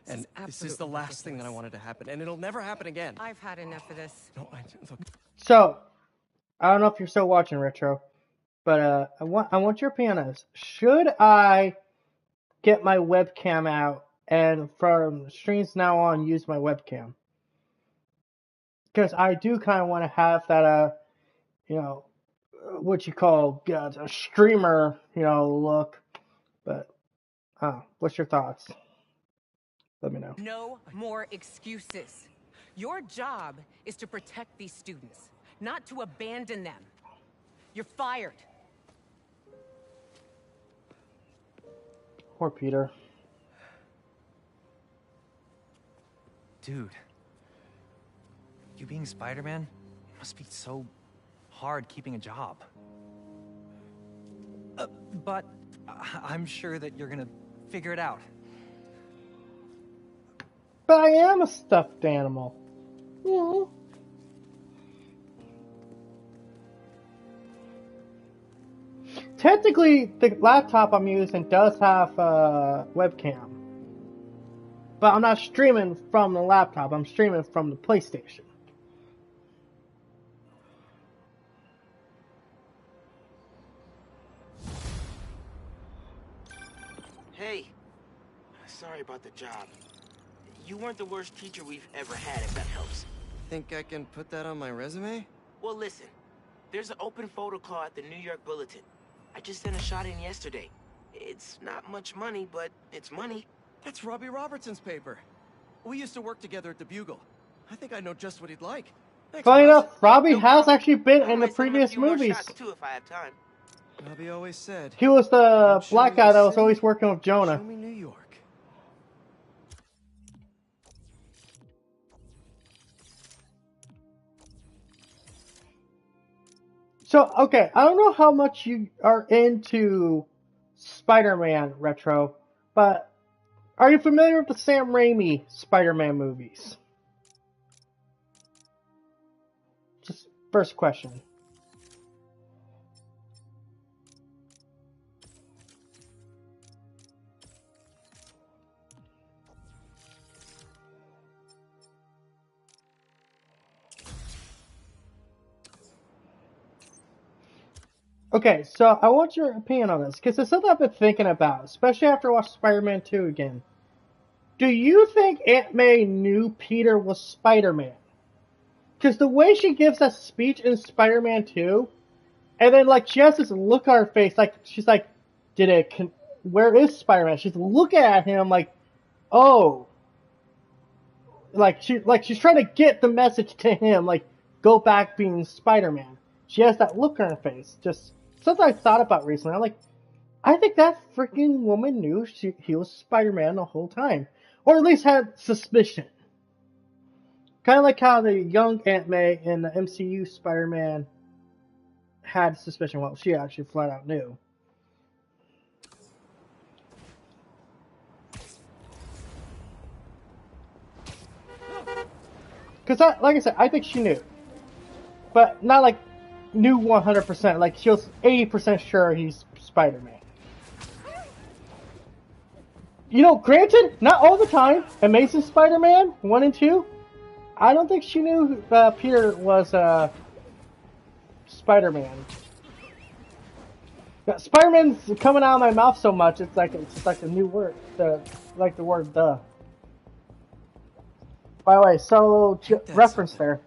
This And is this is the absolutely last thing that I wanted to happen, and it'll never happen again. I've had enough of this. No, look. So, I don't know if you're still watching Retro, but I want your opinion on this. Should I get my webcam out and from streams now on use my webcam? Because I do kind of want to have that, what you call a streamer, look. But, what's your thoughts? Let me know. No more excuses. Your job is to protect these students, not to abandon them. You're fired. Poor Peter. Dude. You being Spider-Man must be so hard keeping a job. But I'm sure that you're gonna figure it out. But I am a stuffed animal. Yeah. Technically, the laptop I'm using does have a webcam. But I'm not streaming from the laptop, I'm streaming from the PlayStation. Hey, sorry about the job. You weren't the worst teacher we've ever had, if that helps. Think I can put that on my resume? Well, listen. There's an open photo call at the New York Bulletin. I just sent a shot in yesterday. It's not much money, but it's money. That's Robbie Robertson's paper. We used to work together at the Bugle. I think I know just what he'd like. Thanks, Funny boss. enough, Robbie has actually been in the previous movies. Too, if I have time. Robbie always said, He was the black guy that was always working with Jonah. "Show me New York." So, okay, I don't know how much you are into Spider-Man Retro, but are you familiar with the Sam Raimi Spider-Man movies? Just first question. Okay, so I want your opinion on this, because it's something I've been thinking about, especially after I watched Spider-Man 2 again. Do you think Aunt May knew Peter was Spider-Man? Because the way she gives that speech in Spider-Man 2, and then, like, she has this look on her face, like, she's like, where is Spider-Man? She's looking at him like, oh. Like, she's trying to get the message to him, like, go back being Spider-Man. She has that look on her face. Just something I thought about recently. I'm like, I think that freaking woman knew he was Spider-Man the whole time. Or at least had suspicion. Kind of like how the young Aunt May in the MCU Spider-Man had suspicion. Well, she actually flat out knew. Because, like I said, I think she knew. But not like knew 100%. Like, she was 80% sure he's Spider-Man. You know, granted, not all the time. Amazing Spider-Man 1 and 2, I don't think she knew Peter was Spider-Man. Spider-Man's coming out of my mouth so much, it's like a new word. Like the word "duh." By the way, solo reference there.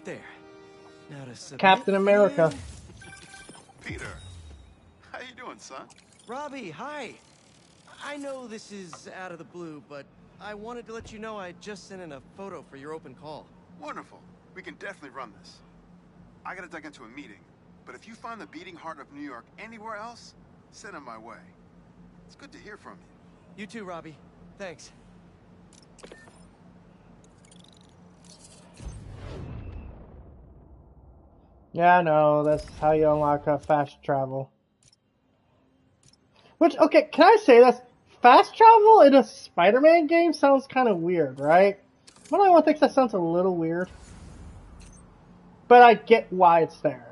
There. Now to submit. Captain America. Peter, how you doing, son? Robbie, hi. I know this is out of the blue, but I wanted to let you know I just sent in a photo for your open call. Wonderful. We can definitely run this. I gotta duck into a meeting, but if you find the beating heart of New York anywhere else, send him my way. It's good to hear from you. You too, Robbie. Thanks. Yeah, I know. That's how you unlock fast travel. Which, okay, can I say this? Fast travel in a Spider-Man game sounds kind of weird, right? One of thinks that sounds a little weird. But I get why it's there.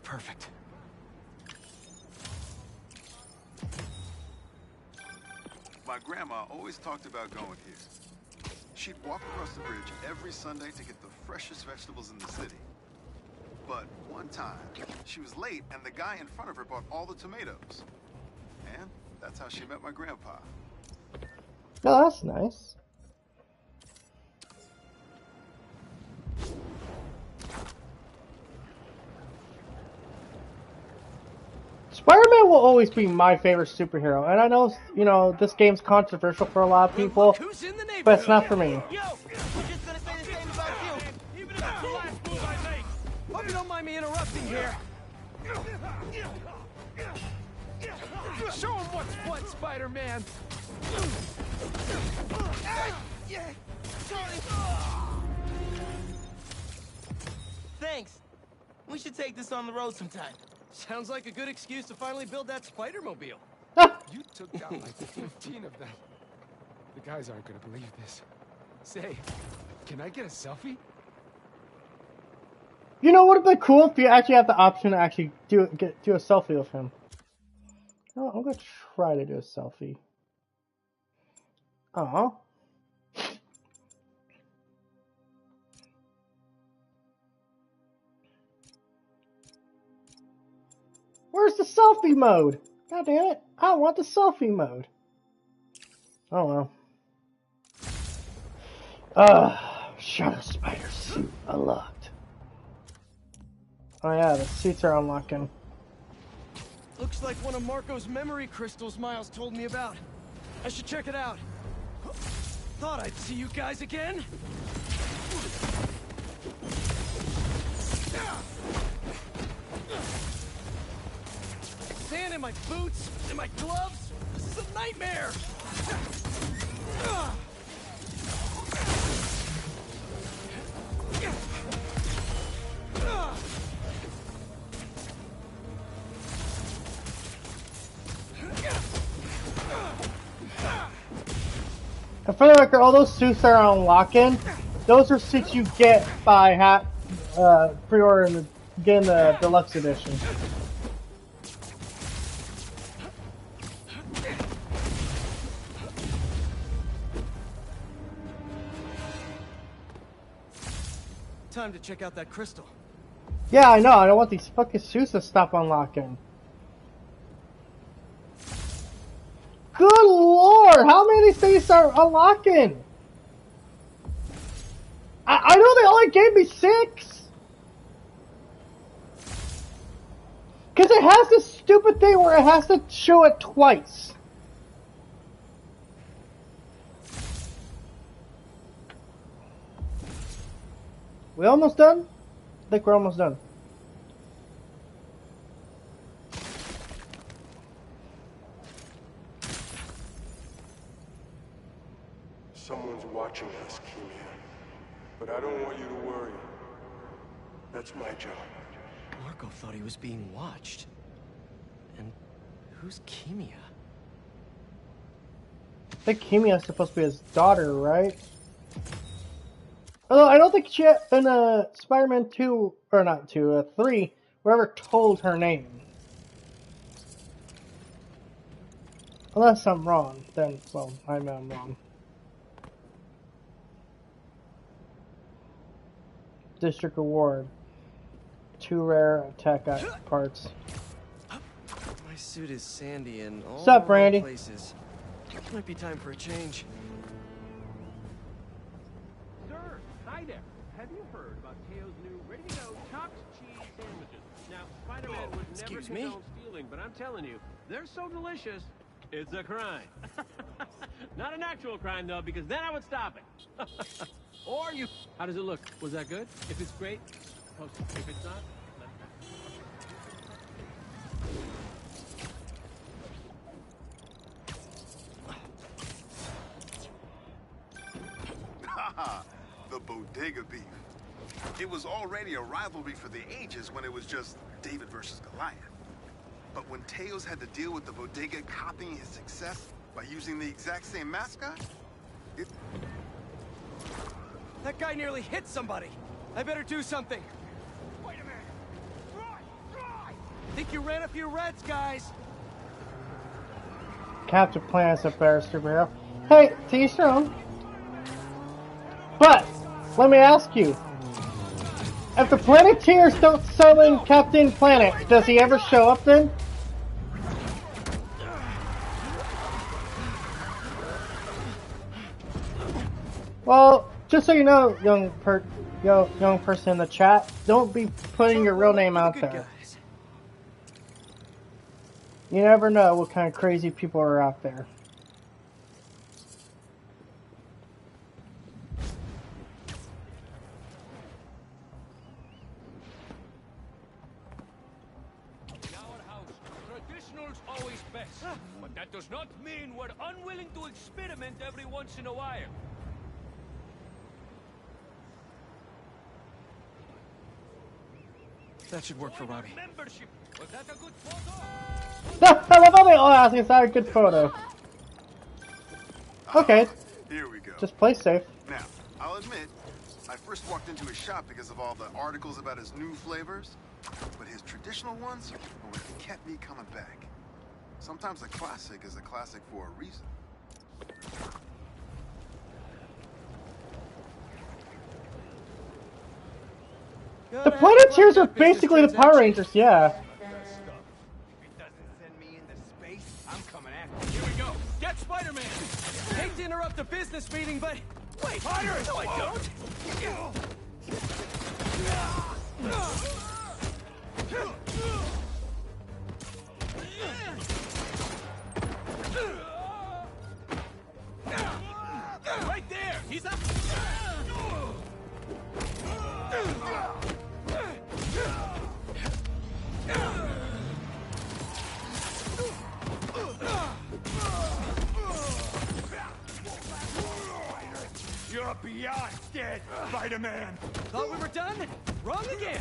Perfect. My grandma always talked about going here. She'd walk across the bridge every Sunday to get the freshest vegetables in the city. But one time, she was late and the guy in front of her bought all the tomatoes. And that's how she met my grandpa. Oh, that's nice. Spider-Man will always be my favorite superhero, and I know, you know, this game's controversial for a lot of people, but it's not for me. Yo, we're just gonna say the same about you. Even if it's the last move I make. Hope you don't mind me interrupting here. Show him what's what, Spider-Man. Thanks. We should take this on the road sometime. Sounds like a good excuse to finally build that Spider-Mobile. You took down like 15 of them. The guys aren't gonna believe this. Say, can I get a selfie? You know what would have been cool if you actually have the option to actually do a selfie with him. Oh, I'm gonna try to do a selfie. Oh. Where's the selfie mode? God damn it. I want the selfie mode. Oh well. Shadow Spider suit unlocked. Oh yeah, the suits are unlocking. Looks like one of Marco's memory crystals Miles told me about. I should check it out. Thought I'd see you guys again. Sand in my boots, in my gloves. This is a nightmare. And for the record, all those suits that are unlocking, those are suits you get by pre-ordering and getting the deluxe edition. Time to check out that crystal. Yeah, I know. I don't want these fucking suits to stop unlocking. Good lord! How many of these things are unlocking? I know they only gave me 6! Because it has this stupid thing where it has to show it twice. We almost done? I think we're almost done. Someone's watching us, Kimia. But I don't want you to worry. That's my job. Marco thought he was being watched. And who's Kimia? I think Kimia is supposed to be his daughter, right? Although I don't think she in Spider-Man 2, or not 2, 3, whoever told her name. Unless I'm wrong, then, well, I know I'm wrong. District Award. 2 rare attack parts. My suit is sandy in all What's up, the Brandy? places. Might be time for a change. Sir, hi there. Have you heard about Teo's new ready-to-go chopped cheese sandwiches? Now, Spider-Man would never excuse me? condone stealing, but I'm telling you, they're so delicious, it's a crime. Not an actual crime, though, because then I would stop it. Or you... How does it look? Was that good? If it's great, post it. If it's not, let me Haha, the bodega beef. It was already a rivalry for the ages when it was just David versus Goliath. But when Teos had to deal with the bodega copying his success by using the exact same mascot, it... That guy nearly hit somebody. I better do something. Wait a minute. Think you ran a few reds, guys. Captain Planet's a better superhero. Hey, to each their own. But, let me ask you. If the Planeteers don't summon Captain Planet, does he ever show up then? Well, just so you know, young person in the chat, don't be putting your real name out there. You never know what kind of crazy people are out there. Traditional's always best, but that does not mean we're unwilling to experiment every once in a while. That should work for Robbie. Membership. Was that a good photo? I love how they all ask is that a good photo. Okay. Here we go. Just play safe. Now, I'll admit, I first walked into his shop because of all the articles about his new flavors, but his traditional ones are what kept me coming back. Sometimes a classic is a classic for a reason. The Planeteers are basically the Power Rangers, yeah. I'm coming after you. Here we go. Get Spider-Man! Hate to interrupt the business meeting, but... Wait, Spider! No, I don't! Right there! He's up! You're beyond dead, Spider-Man! Thought we were done? Wrong again!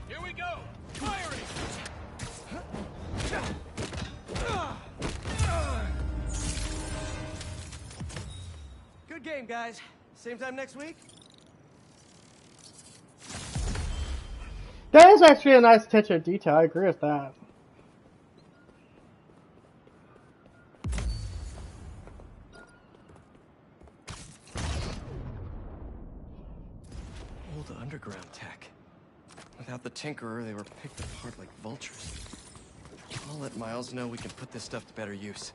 Here we go! Firing! Good game, guys. Same time next week? That is actually a nice attention to detail. I agree with that. tech. Without the Tinkerer, they were picked apart like vultures. I'll let Miles know we can put this stuff to better use.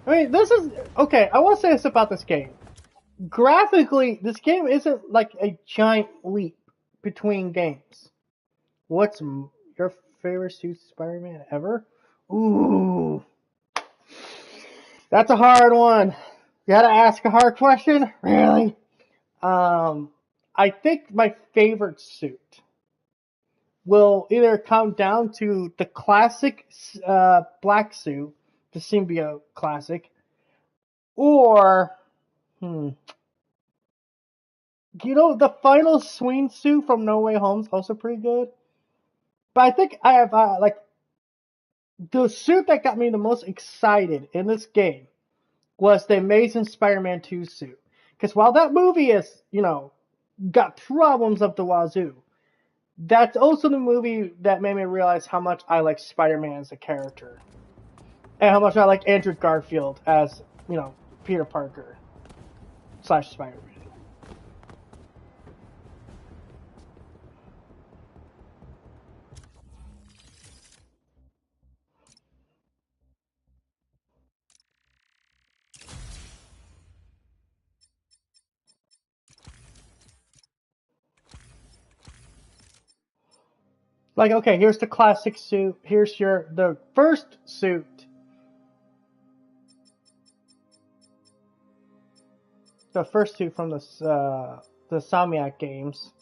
I mean, this is... Okay, I want to say this about this game. Graphically, this game isn't like a giant leap between games. What's your favorite suit Spider-Man ever? Ooh. That's a hard one. You gotta ask a hard question? Really? I think my favorite suit will either come down to the classic black suit, the symbiote classic, or the final swing suit from No Way Home is also pretty good. But I think I have the suit that got me the most excited in this game was the Amazing Spider-Man 2 suit. Because while that movie is, got problems up the wazoo, that's also the movie that made me realize how much I like Spider-Man as a character. And how much I like Andrew Garfield as, Peter Parker / Spider-Man. Like, okay, here's the classic suit. Here's the first suit. The first suit from the Insomniac games.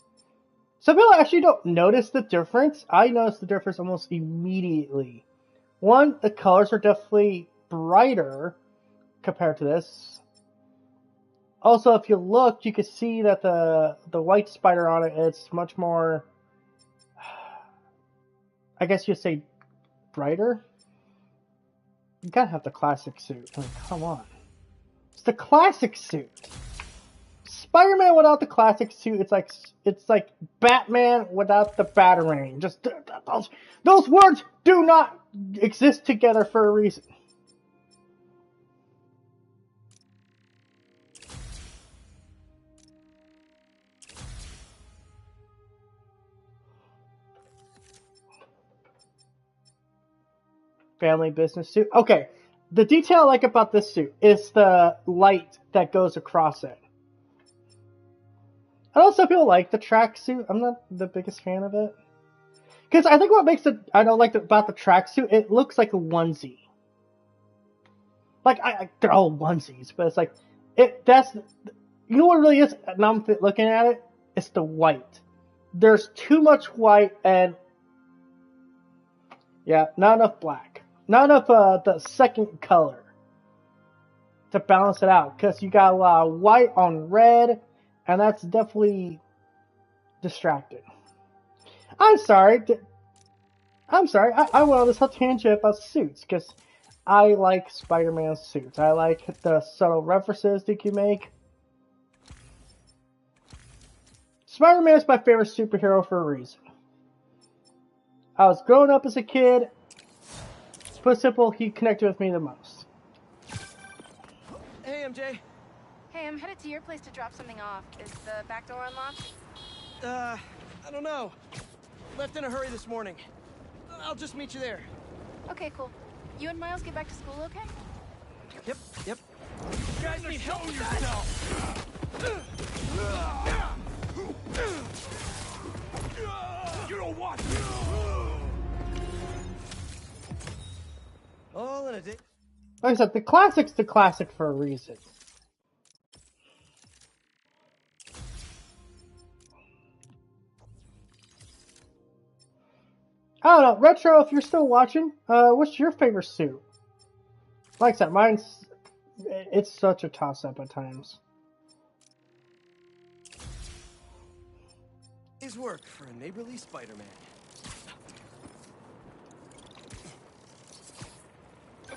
Some people actually don't notice the difference. I noticed the difference almost immediately. One, the colors are definitely brighter compared to this. Also, if you look, you can see that the white spider on it is much more, I guess you'd say, brighter. You gotta have the classic suit. I mean, come on. It's the classic suit. Spider-Man without the classic suit, it's like Batman without the Batarang. Just those words do not exist together for a reason. Family business suit. Okay, the detail I like about this suit is the light that goes across it. I know some people like the tracksuit. I'm not the biggest fan of it. Because I think what makes it, I don't like about the tracksuit, it looks like a onesie. Like, they're all onesies, but it's like, you know what it really is? Now I'm looking at it, it's the white. There's too much white and, yeah, not enough black. Not enough the second color to balance it out. Because you got a lot of white on red, and that's definitely distracting. I'm sorry. I went on this whole tangent about suits because I like Spider-Man suits. I like the subtle references that you make. Spider-Man is my favorite superhero for a reason. I was growing up as a kid. To put it simple, he connected with me the most. Hey, MJ. Hey, I'm headed to your place to drop something off. Is the back door unlocked? I don't know. Left in a hurry this morning. I'll just meet you there. Okay, cool. You and Miles get back to school, okay? Yep. You guys need help with yourself. You don't want to. All in a day. Like I said, the classic's the classic for a reason. I don't know, Retro, if you're still watching, what's your favorite suit? Like I said, it's such a toss-up at times. His work for a neighborly Spider-Man.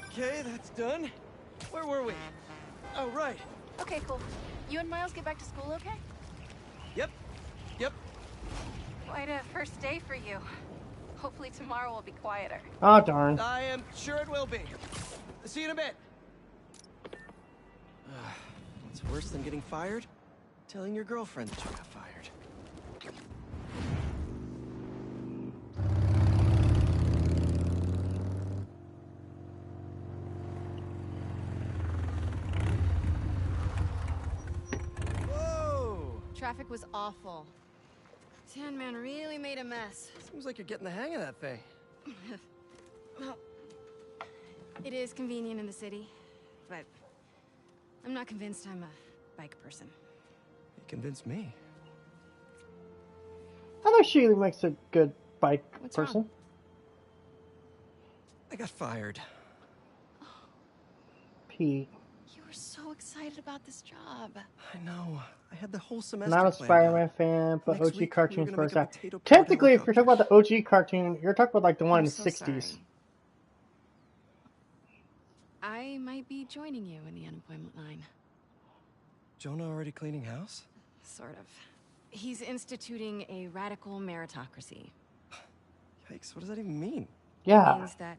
Okay, that's done. Where were we? Oh, right. Okay, cool. You and Miles get back to school, okay? Yep. Quite a first day for you. Hopefully tomorrow will be quieter. Oh, darn. I am sure it will be. See you in a bit. What's worse than getting fired? Telling your girlfriend that you got fired. Whoa! Traffic was awful. Tan Man really made a mess. Seems like you're getting the hang of that thing. Well, it is convenient in the city, but I'm not convinced I'm a bike person. You convinced me. I think she makes a good bike person. Wrong? I got fired. Pete. You were so excited about this job. I know. I had the whole semester Not a planned Spider-Man out. fan, but Next OG week, cartoons we're gonna first make a half. potato peanut Technically, if butter you're talking about the OG cartoon, you're talking about like the one in the 60s. Sorry. I might be joining you in the unemployment line. Jonah already cleaning house? Sort of. He's instituting a radical meritocracy. Yikes, what does that even mean? Yeah. It means that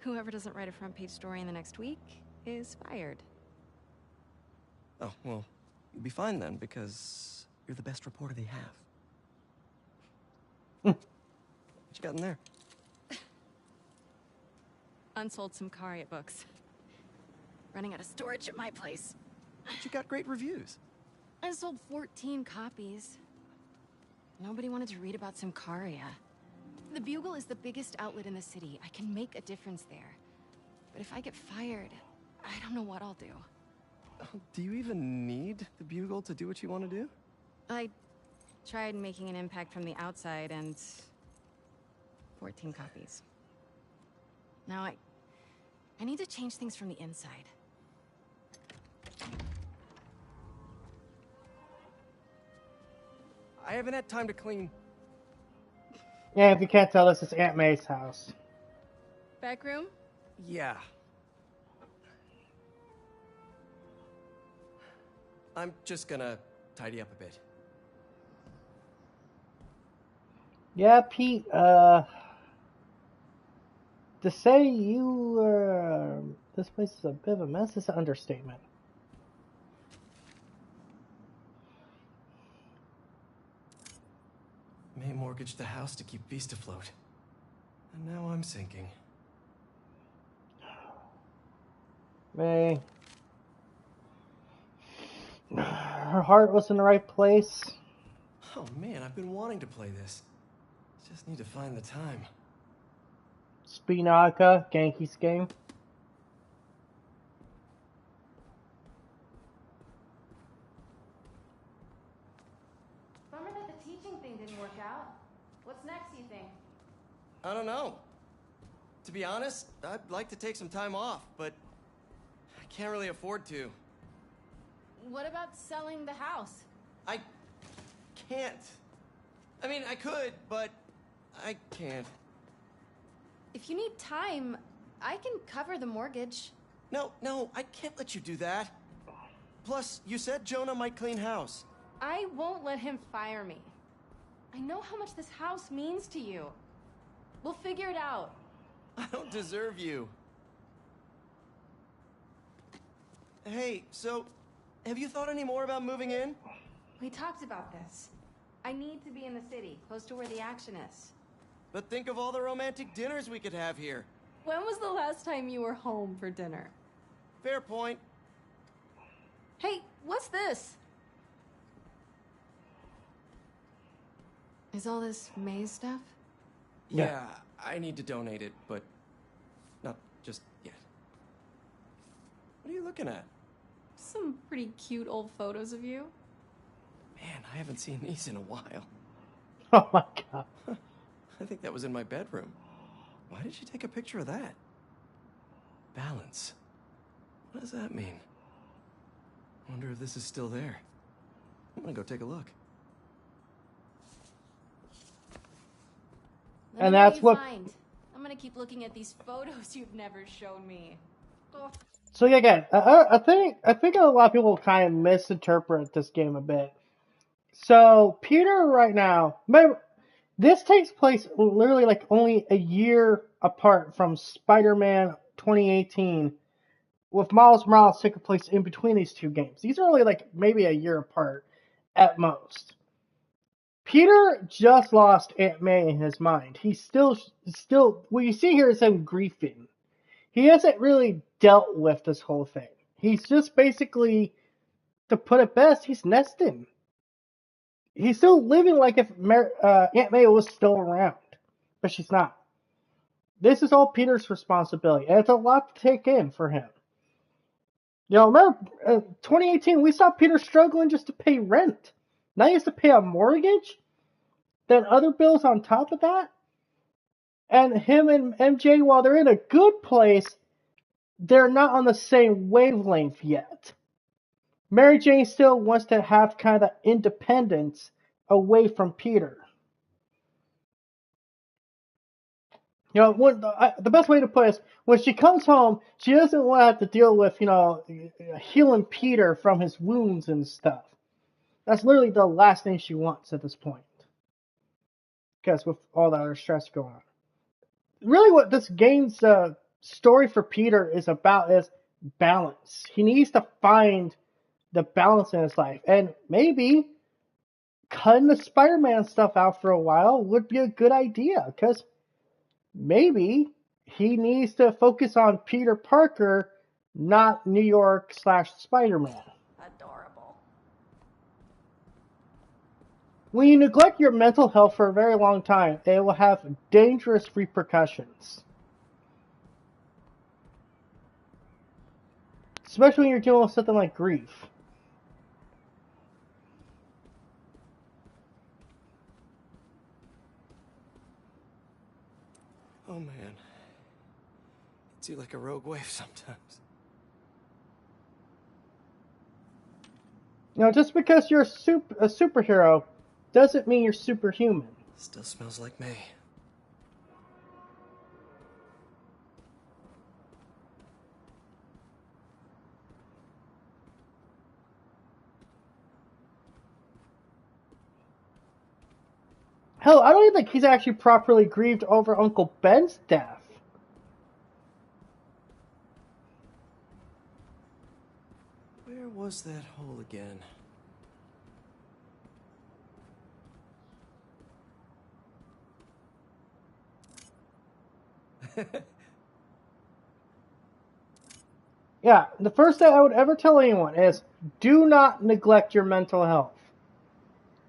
whoever doesn't write a front page story in the next week is fired. Oh, well, you'll be fine then, because you're the best reporter they have. What you got in there? Unsold Symkaria books. Running out of storage at my place. But you got great reviews. I sold 14 copies. Nobody wanted to read about Symkaria. The Bugle is the biggest outlet in the city. I can make a difference there. But if I get fired, I don't know what I'll do. Do you even need the Bugle to do what you want to do? I tried making an impact from the outside and 14 copies. Now I need to change things from the inside. I haven't had time to clean. Yeah, if you can't tell, this is Aunt May's house. Back room? Yeah. I'm just gonna tidy up a bit. Yeah, Pete, to say you, this place is a bit of a mess is an understatement. May mortgaged the house to keep Beast afloat. And now I'm sinking. May. Her heart was in the right place. Oh man, I've been wanting to play this. Just need to find the time. Spinaka, Genki's game. Bummer that the teaching thing didn't work out. What's next, you think? I don't know. To be honest, I'd like to take some time off, but I can't really afford to. What about selling the house? I can't. I mean, I could, but I can't. If you need time, I can cover the mortgage. No, I can't let you do that. Plus, you said Jonah might clean house. I won't let him fire me. I know how much this house means to you. We'll figure it out. I don't deserve you. Hey, so, have you thought any more about moving in? We talked about this. I need to be in the city, close to where the action is. But think of all the romantic dinners we could have here. When was the last time you were home for dinner? Fair point. Hey, what's this? Is all this May's stuff? Yeah, I need to donate it, but not just yet. What are you looking at? Some pretty cute old photos of you. Man, I haven't seen these in a while. Oh my god. I think that was in my bedroom. Why did you take a picture of that? Balance. What does that mean? Wonder if this is still there. I'm gonna go take a look. And that's what. Find. I'm gonna keep looking at these photos you've never shown me. Oh. So yeah, again, I think a lot of people kind of misinterpret this game a bit. So Peter right now, remember, This takes place literally like only a year apart from Spider-Man 2018, with Miles Morales taking place in between these two games. These are only like maybe a year apart at most. Peter just lost Aunt May in his mind. He's still, what you see here is him grieving. He hasn't really dealt with this whole thing. He's just basically, to put it best, he's nesting. He's still living like if Aunt May was still around, but she's not. This is all Peter's responsibility, and it's a lot to take in for him. You know, remember, 2018, we saw Peter struggling just to pay rent. Now he has to pay a mortgage, then other bills on top of that. And him and MJ, while they're in a good place, they're not on the same wavelength yet. Mary Jane still wants to have kind of independence away from Peter. You know, the best way to put it is, when she comes home, she doesn't want to have to deal with, you know, healing Peter from his wounds and stuff. That's literally the last thing she wants at this point. Because with all that other stress going on. Really what this game's story for Peter is about is balance. He needs to find the balance in his life. And maybe cutting the Spider-Man stuff out for a while would be a good idea. Because maybe he needs to focus on Peter Parker, not New York / Spider-Man. Adorable. When you neglect your mental health for a very long time, it will have dangerous repercussions. Especially when you're dealing with something like grief. Oh man. It's like a rogue wave sometimes. You know, just because you're a superhero doesn't mean you're superhuman. Still smells like May. Hell, I don't even think he's actually properly grieved over Uncle Ben's death. Where was that hole again? Yeah, the first thing I would ever tell anyone is, do not neglect your mental health.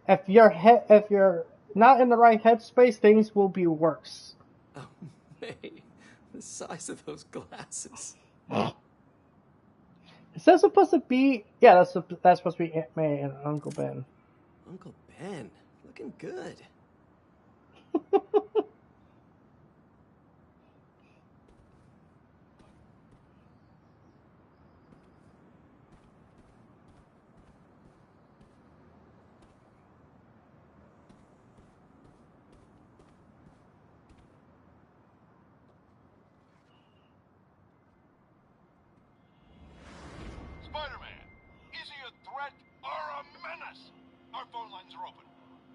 If you're not in the right headspace, things will be worse. Oh, May. The size of those glasses. Is that supposed to be... Yeah, that's supposed to be Aunt May and Uncle Ben. Uncle Ben, looking good. Spider-Man, is he a threat or a menace? Our phone lines are open.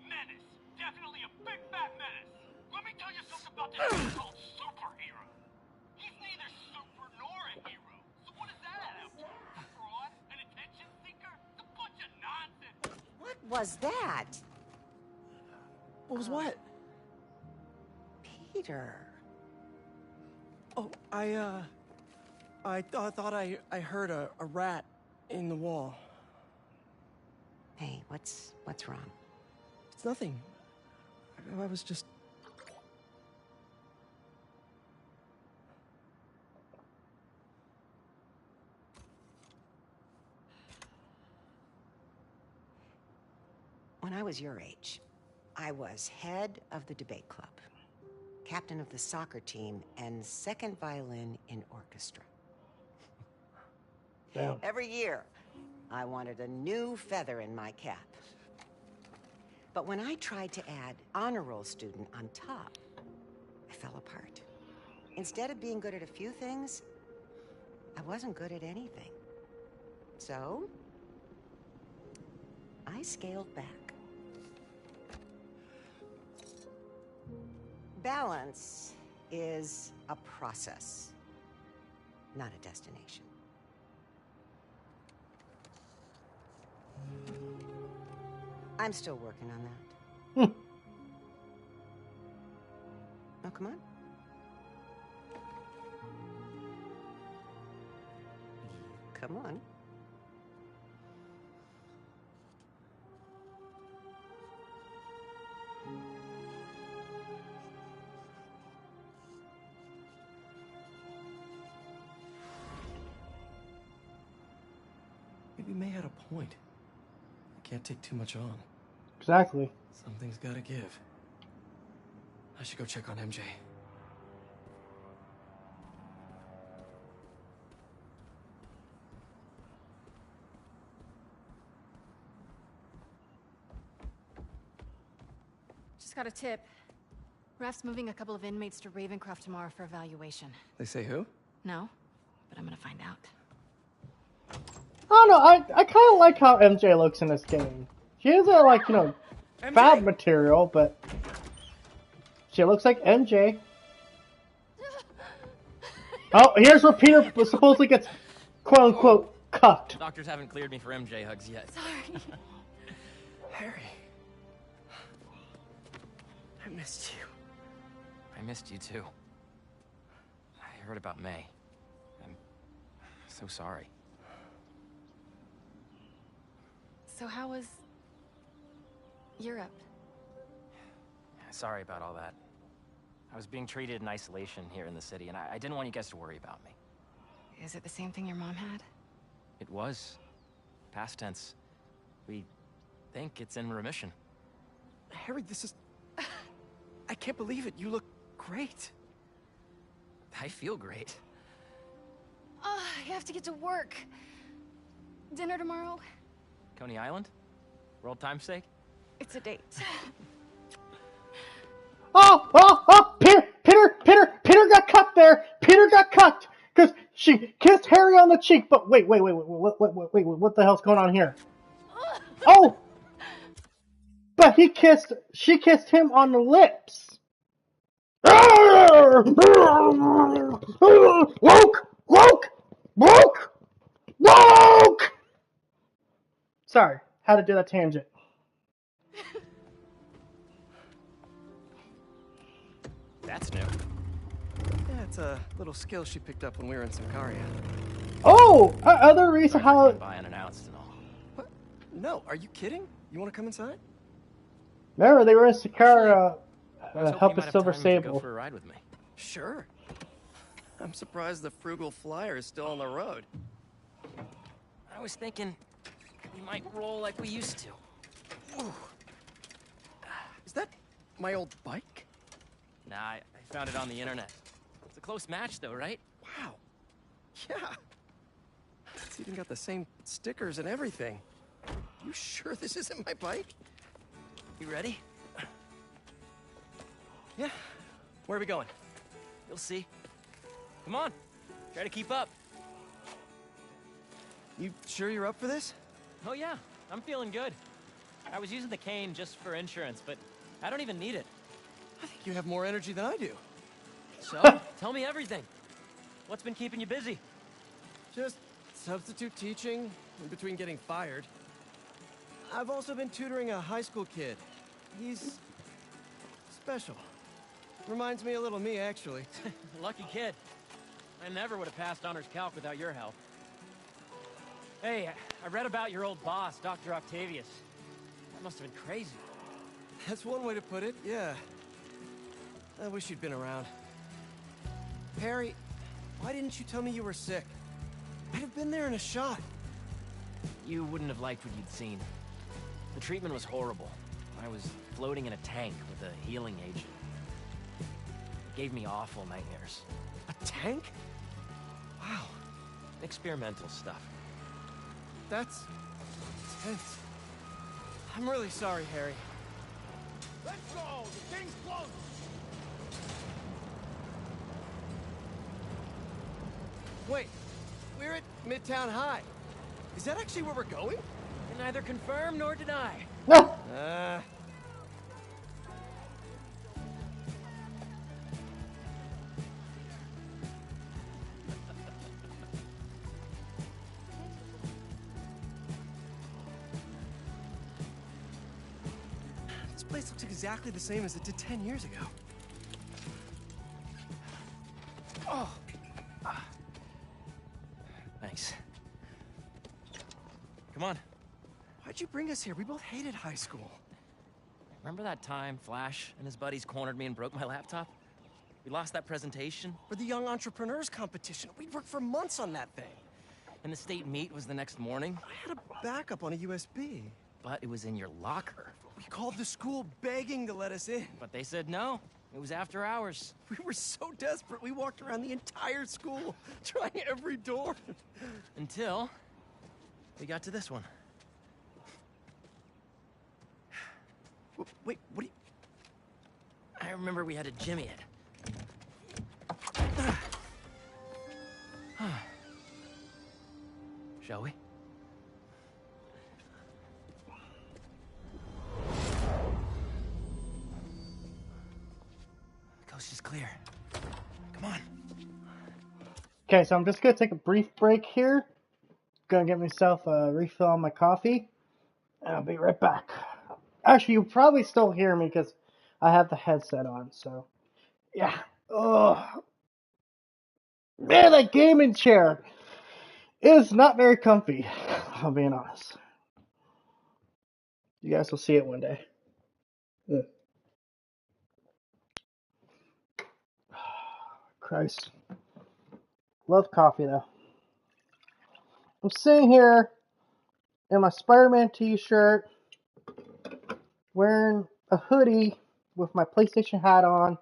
Menace. Definitely a big fat menace. Let me tell you something about this thing called superhero. He's neither super nor a hero. So what does that add up to? A fraud? An attention seeker? It's a bunch of nonsense. What was that? What was what? Peter. Oh, I thought I heard a rat in the wall. Hey, what's wrong? It's nothing. I was just... When I was your age, I was head of the debate club, captain of the soccer team, and second violin in orchestra. Damn. Every year, I wanted a new feather in my cap. But when I tried to add honor roll student on top, I fell apart. Instead of being good at a few things, I wasn't good at anything. So, I scaled back. Balance is a process, not a destination. I'm still working on that. Oh, come on. Come on. Maybe May had a point. I can't take too much on. Exactly. Something's gotta give. I should go check on MJ. Just got a tip. Raph's moving a couple of inmates to Ravencroft tomorrow for evaluation. They say who? No, but I'm gonna find out. I don't know, I kind of like how MJ looks in this game. She isn't like, you know, fab material, but she looks like MJ. Oh, here's where Peter supposedly gets quote-unquote cut. Doctors haven't cleared me for MJ hugs yet. Sorry. Harry. I missed you. I missed you too. I heard about May. I'm so sorry. So how was Europe? Sorry about all that. I was being treated in isolation here in the city, and I didn't want you guys to worry about me. Is it the same thing your mom had? It was. Past tense. We think it's in remission. Harry, this is... I can't believe it. You look great. I feel great. Oh, I have to get to work. Dinner tomorrow? Coney Island? For old time's sake? It's a date. Peter got cut there. Peter got cut because she kissed Harry on the cheek. But wait, what the hell's going on here? Oh, but she kissed him on the lips. Woke. Sorry, had to do that tangent. That's new. Yeah, it's a little skill she picked up when we were in Symkaria. Oh, other reason how... By unannounced and all. What? No, are you kidding? You want to come inside? Remember, they were in Symkaria helping Silver Go Sable. for a ride with me. Sure. I'm surprised the frugal flyer is still on the road. I was thinking we might roll like we used to. Ooh. Is that my old bike? Nah, I found it on the internet. It's a close match though, right? Wow. Yeah. It's even got the same stickers and everything. You sure this isn't my bike? You ready? Yeah. Where are we going? You'll see. Come on. Try to keep up. You sure you're up for this? Oh yeah, I'm feeling good. I was using the cane just for insurance, but I don't even need it. I think you have more energy than I do. So, tell me everything. What's been keeping you busy? Just substitute teaching in between getting fired. I've also been tutoring a high school kid. He's special. Reminds me a little of me, actually. Lucky kid. I never would have passed honors calc without your help. Hey, I read about your old boss, Dr. Octavius. That must have been crazy. That's one way to put it, yeah. I wish you'd been around. Harry, why didn't you tell me you were sick? I'd have been there in a shot. You wouldn't have liked what you'd seen. The treatment was horrible. I was floating in a tank with a healing agent. It gave me awful nightmares. A tank? Wow. Experimental stuff. That's intense. I'm really sorry, Harry. Let's go! The thing's close! Wait, we're at Midtown High. Is that actually where we're going? Can neither confirm nor deny. place looks exactly the same as it did 10 years ago. Oh. Thanks. Come on. Why'd you bring us here? We both hated high school. Remember that time Flash and his buddies cornered me and broke my laptop? We lost that presentation. For the Young Entrepreneurs Competition. We'd worked for months on that thing. And the state meet was the next morning. I had a backup on a USB. But it was in your locker. We called the school begging to let us in. But they said no. It was after hours. We were so desperate, we walked around the entire school, trying every door. Until we got to this one. Wait, what do you... I remember we had to jimmy it. Shall we? The coast is clear. Come on. Okay, so I'm just gonna take a brief break here. Gonna get myself a refill on my coffee. And I'll be right back. Actually, you'll probably still hear me because I have the headset on, so yeah. Oh man, that gaming chair is not very comfy, if I'm being honest. You guys will see it one day. Ugh. Christ. Love coffee though. I'm sitting here in my Spider-Man t-shirt, wearing a hoodie with my PlayStation hat on,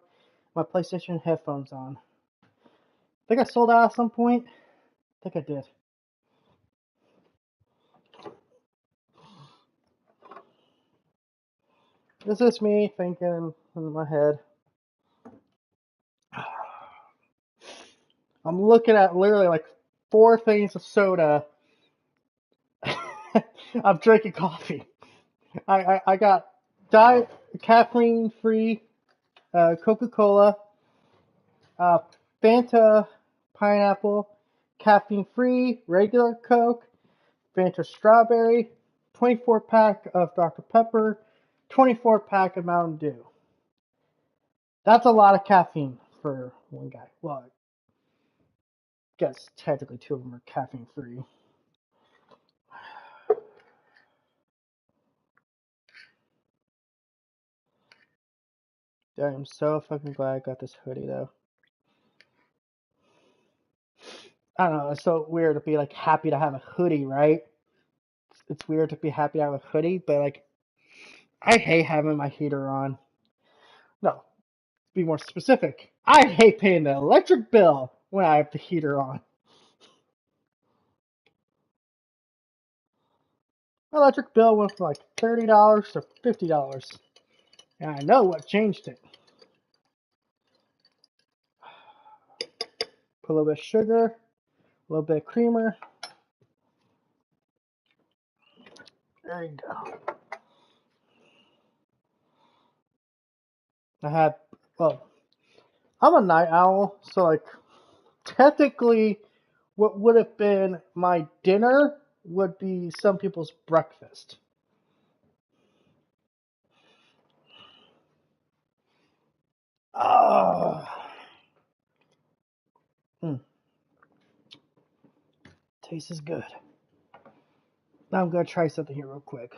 my PlayStation headphones on. I think I sold out at some point. I think I did. This is me thinking in my head. I'm looking at literally like 4 things of soda. I'm drinking coffee. I got diet caffeine-free Coca-Cola, Fanta pineapple, caffeine-free regular Coke, Fanta strawberry, 24-pack of Dr. Pepper, 24-pack of Mountain Dew. That's a lot of caffeine for one guy. Well, I guess technically 2 of them are caffeine-free. I am so fucking glad I got this hoodie though. I don't know, it's so weird to be like happy to have a hoodie, right? It's weird to be happy to have a hoodie, but like I hate having my heater on. No, to be more specific, I hate paying the electric bill when I have the heater on. My electric bill went from like $30 to $50. And I know what changed it. Put a little bit of sugar, a little bit of creamer. There you go. I'm a night owl, so like technically what would have been my dinner would be some people's breakfast. Tastes is good. Now I'm gonna try something here real quick.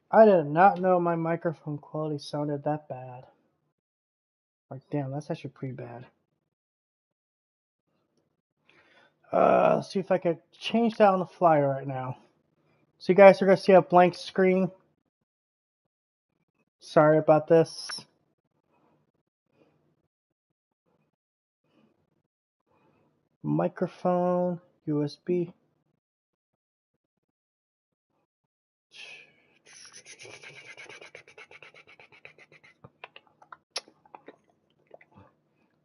I did not know my microphone quality sounded that bad. Like, damn, that's actually pretty bad. Let's see if I could change that on the fly right now. So you guys are gonna see a blank screen. Sorry about this. Microphone, USB.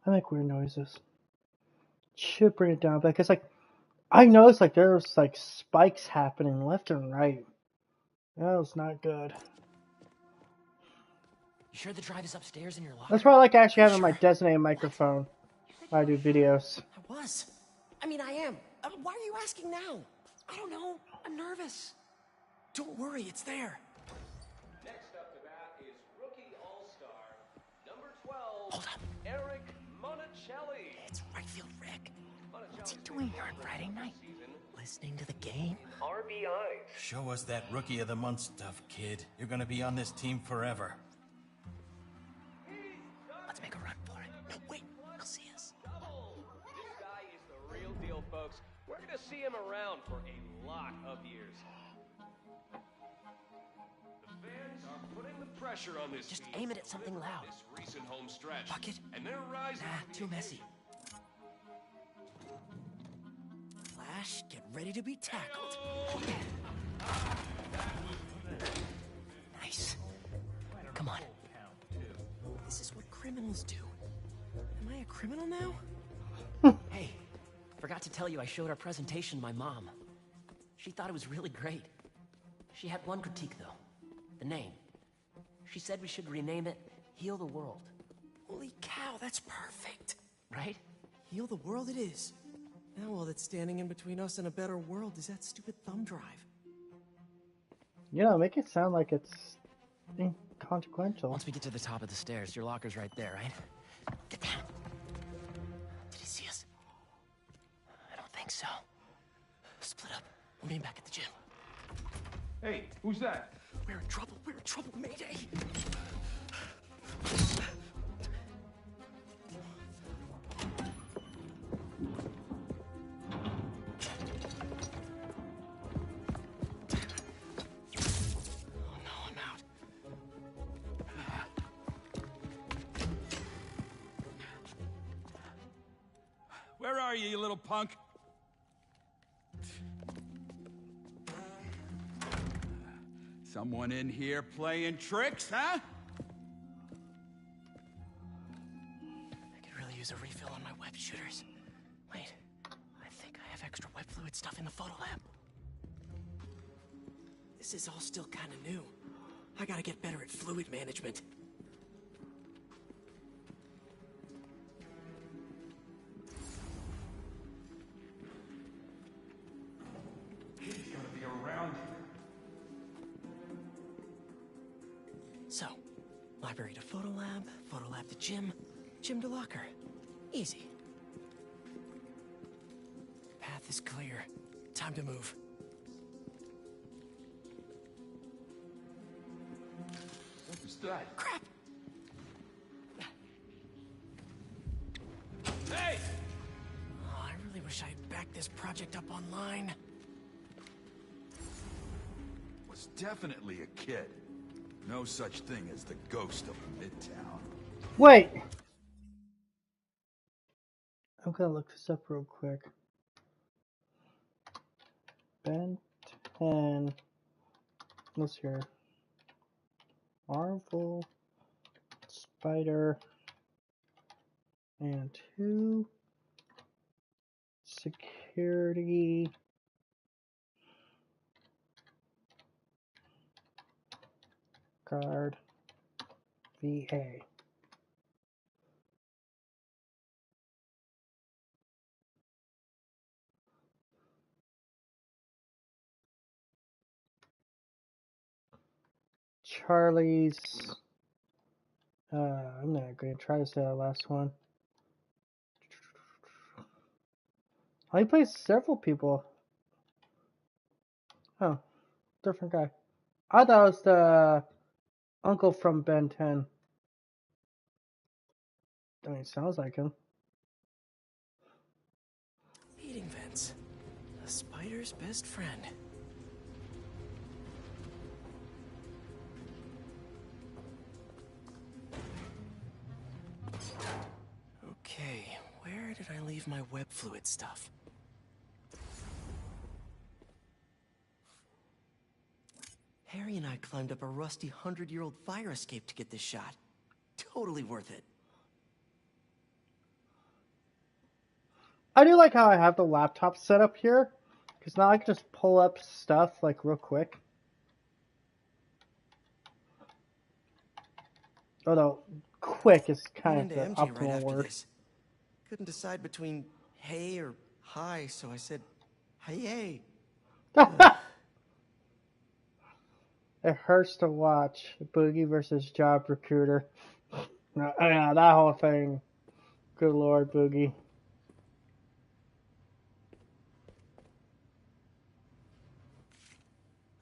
I make weird noises. Should bring it down, because like I noticed like there's like spikes happening left and right. That was not good. You sure the drive is upstairs in your locker? That's why I like actually having my designated microphone when I do videos. I was. I mean, I am. Why are you asking now? I don't know. I'm nervous. Don't worry, it's there. Next up to bat is rookie all-star, number 12, Hold up. Eric Monticelli. It's right field Rick. What's he doing here on Friday night? Listening to the game? RBI. Show us that Rookie of the Month stuff, kid. You're gonna be on this team forever. Let's make a run for it. No, wait. He'll see us. This guy is the real deal, folks. We're gonna see him around for a lot of years. The fans are putting the pressure on this Just team aim it at something loud. This recent home stretch. Bucket? And they're rising. Nah, too messy. Flash, get ready to be tackled. Nice. Come on. This is what criminals do. Am I a criminal now? Hey, forgot to tell you I showed our presentation to my mom. She thought it was really great. She had one critique, though. The name. She said we should rename it Heal the World. Holy cow, that's perfect. Right? Heal the world it is. Now all that's standing in between us and a better world is that stupid thumb drive. You know, make it sound like it's inconsequential. Once we get to the top of the stairs, your locker's right there, right? Get down. Did he see us? I don't think so. Split up. We'll meet back at the gym. Hey, who's that? We're in trouble. We're in trouble. Mayday. Where are you, you little punk? Someone in here playing tricks, huh? I could really use a refill on my web shooters. Wait, I think I have extra web fluid stuff in the photo lab. This is all still kind of new. I gotta get better at fluid management. He's gonna be around. So, library to photo lab to gym, gym to locker. Easy. Path is clear. Time to move. What was that? Crap! Hey! Oh, I really wish I'd backed this project up online. Was definitely a kid. No such thing as the ghost of Midtown. Wait! I'm gonna look this up real quick. Ben 10. Let's hear. Marvel, Spider, and 2. Security. Guard. VA. Charlie's. I'm not going to try to say that last one. Oh, he plays several people. Oh, different guy. I thought it was the uncle from Ben 10. I mean, sounds like him. Heating vents. A spider's best friend. did I leave my web fluid stuff? Harry and I climbed up a rusty 100-year-old fire escape to get this shot. Totally worth it. I do like how I have the laptop set up here, because now I can just pull up stuff like real quick. Although quick is kind of the MJ right optimal after word. this. Couldn't decide between hey or hi, so I said hey. It hurts to watch Boogie versus Job Recruiter. Yeah, that whole thing. Good Lord, Boogie.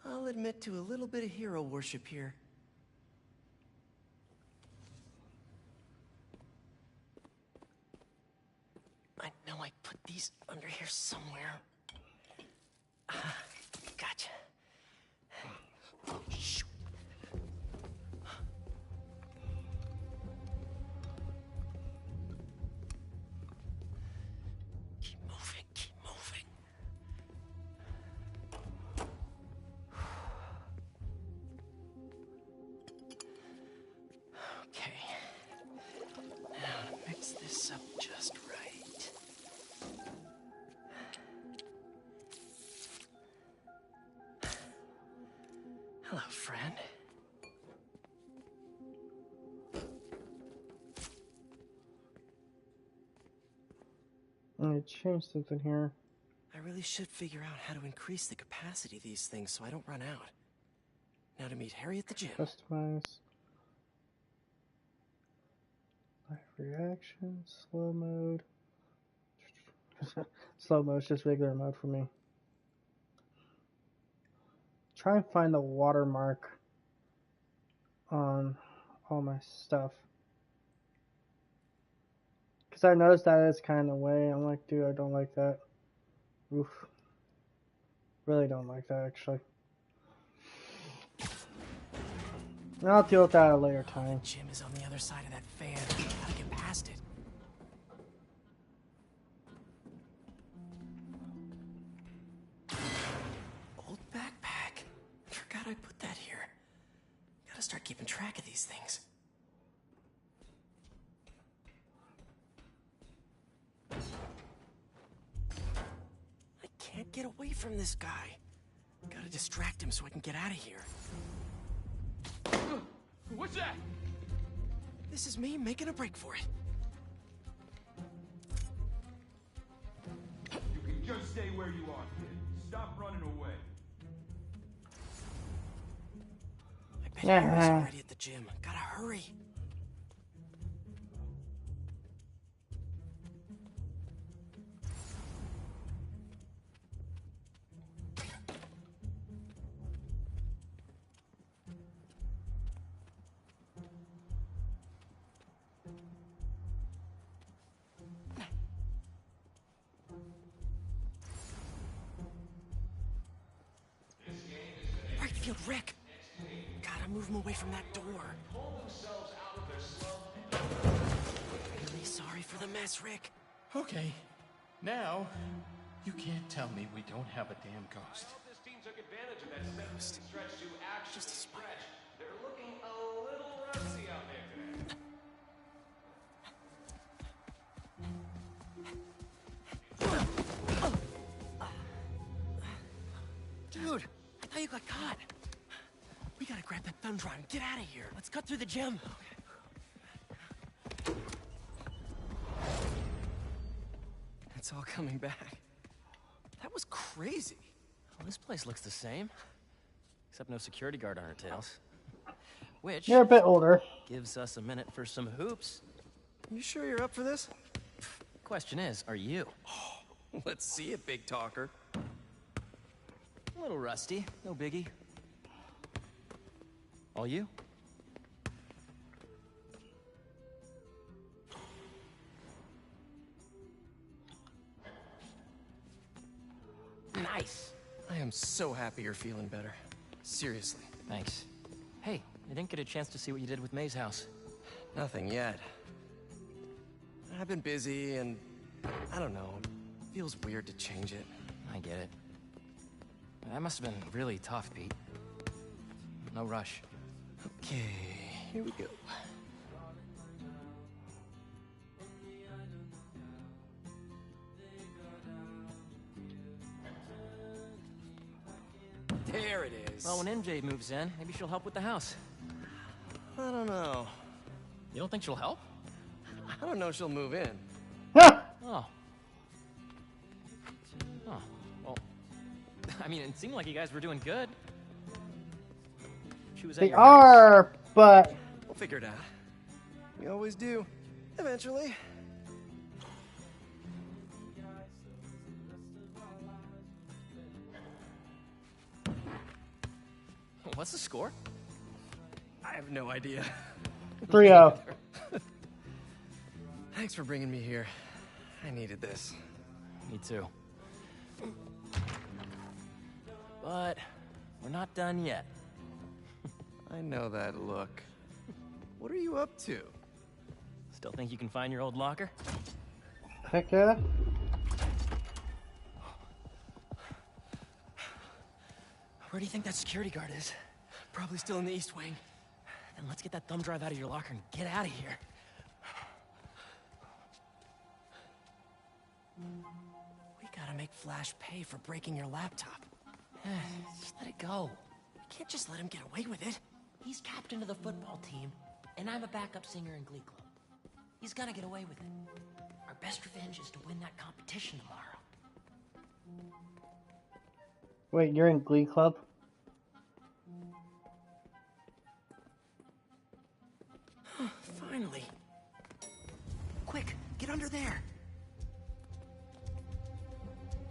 I'll admit to a little bit of hero worship here. I know I put these under here somewhere. Gotcha. Oh, shoot. Keep moving, keep moving. Okay. Now to mix this up just right. Hello, friend. Let me change something here. I really should figure out how to increase the capacity of these things so I don't run out. Now to meet Harry at the gym. Customize. Live reaction, slow mode. Slow mode is just regular mode for me. Try and find the watermark on all my stuff. Because I noticed that is kind of way. I'm like, dude, I don't like that. Oof. Really don't like that, actually. I'll deal with that at a later time. The gym is on the other side of that fan. I gotta get past it. Old backpack. Forgot I put that here. Gotta start keeping track of these things. I can't get away from this guy. Gotta distract him so I can get out of here. What's that? This is me making a break for it. You can just stay where you are, kid. Stop running away. I bet Harry's already at the gym. Gotta hurry. Right field, Rick. Gotta move him away from that door. Really sorry for the mess, Rick. Okay. Now, you can't tell me we don't have a damn ghost. This team took advantage of that 7-minute stretch to actually stretch. They're looking a little rusty out there today. Dude, I thought you got caught. We gotta grab that thumb drive and get out of here. Let's cut through the gym. It's all coming back. That was crazy. Well, this place looks the same. Except no security guard on our tails. Which... You're a bit older. ...gives us a minute for some hoops. You sure you're up for this? Question is, are you? Let's see it, big talker. A little rusty, no biggie. All you? Nice. I am so happy you're feeling better. Seriously. Thanks. Hey, I didn't get a chance to see what you did with May's house. Nothing yet. I've been busy, and I don't know. Feels weird to change it. I get it. That must have been really tough, Pete. No rush. Okay, here we go. There it is. Well, when MJ moves in, maybe she'll help with the house. I don't know. You don't think she'll help? I don't know if she'll move in. Oh. Oh. Well, I mean, it seemed like you guys were doing good. She was at They your are, but We'll figure it out. We always do. Eventually. What's the score? I have no idea. 3-0. Thanks for bringing me here. I needed this. Me too. But we're not done yet. I know that look. What are you up to? Still think you can find your old locker? Heck yeah. Where do you think that security guard is? Probably still in the East Wing. Then let's get that thumb drive out of your locker and get out of here. We gotta make Flash pay for breaking your laptop. Just let it go. We can't just let him get away with it. He's captain of the football team, and I'm a backup singer in Glee Club. He's gonna get away with it. Our best revenge is to win that competition tomorrow. Wait, you're in Glee Club? Finally. Quick, get under there.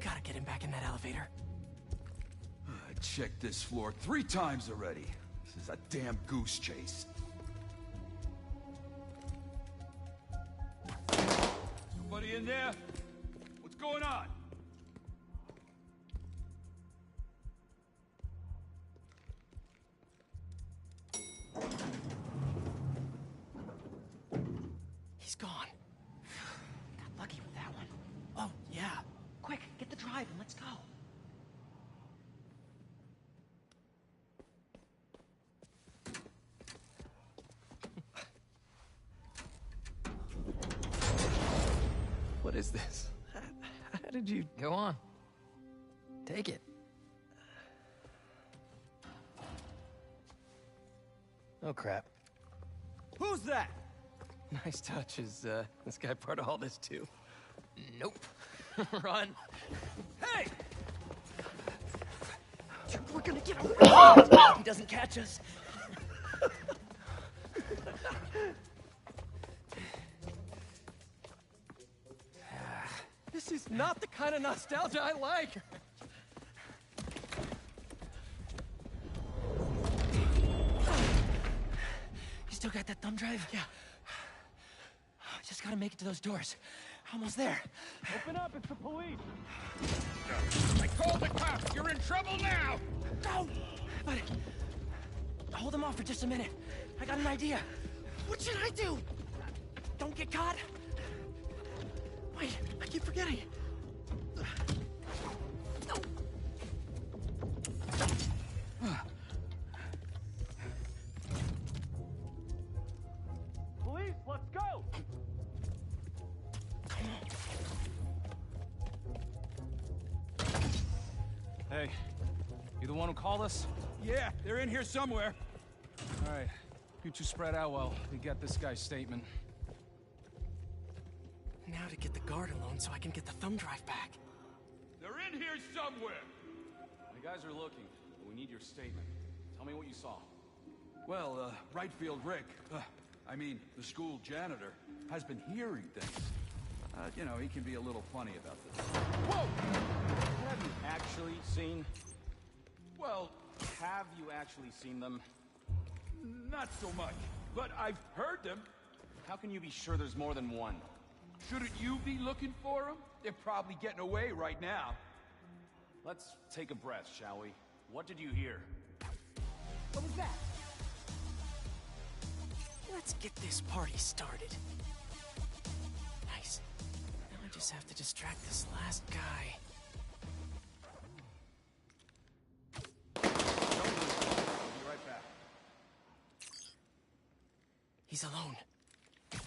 Gotta get him back in that elevator. I checked this floor 3 times already. This is a damn goose chase. Somebody in there? What's going on? He's gone. Got lucky with that one. Oh, yeah. Quick, get the drive and let's go. What is this? How did you... Go on. Take it. Oh, crap. Who's that? Nice touch. Is this guy part of all this too? Nope. Run. Hey! We're gonna get away if he doesn't catch us. This is not the kind of nostalgia I like. You still got that thumb drive? Yeah. Just gotta make it to those doors. Almost there. Open up, it's the police. I called the cops. You're in trouble now. No! But hold them off for just a minute. I got an idea. What should I do? Don't get caught. Wait, I keep forgetting. No. Police, let's go! Hey, you the one who called us? Yeah, they're in here somewhere. All right, you two spread out while we get this guy's statement. Now to get the guard alone so I can get the thumb drive back. They're in here somewhere. The guys are looking. We need your statement. Tell me what you saw. Well, right field Rick, I mean, the school janitor, has been hearing things. You know, he can be a little funny about this. Whoa! Have you actually seen? Well, have you actually seen them? Not so much, but I've heard them. How can you be sure there's more than one? Shouldn't you be looking for them? They're probably getting away right now. Let's take a breath, shall we? What did you hear? What was that? Let's get this party started. Nice. Now I just have to distract this last guy. Be right back. He's alone.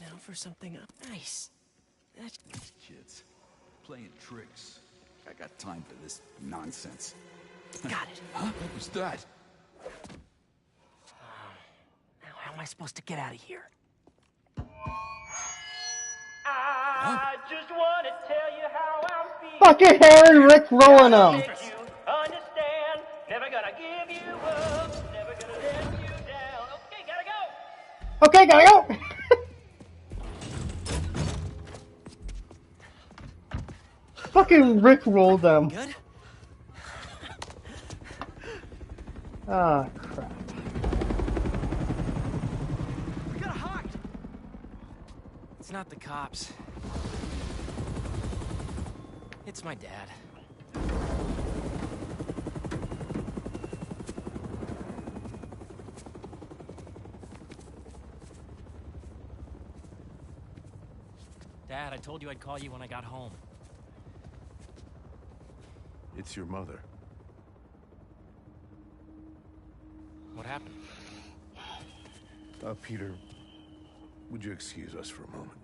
Now for something nice. That's... Kids, playing tricks. I got time for this nonsense. Got it. Huh? What was that? Now how am I supposed to get out of here? I just want to tell you how I'm feeling. Fucking Harry Rick rolling them. Make you understand. Never gonna give you up. Never gonna let you down. Okay, gotta go. Okay, gotta go. Fucking Rick rolled them. Good? Ah, crap. We got hot. It's not the cops. It's my dad. Dad, I told you I'd call you when I got home. It's your mother. What happened? Peter, would you excuse us for a moment?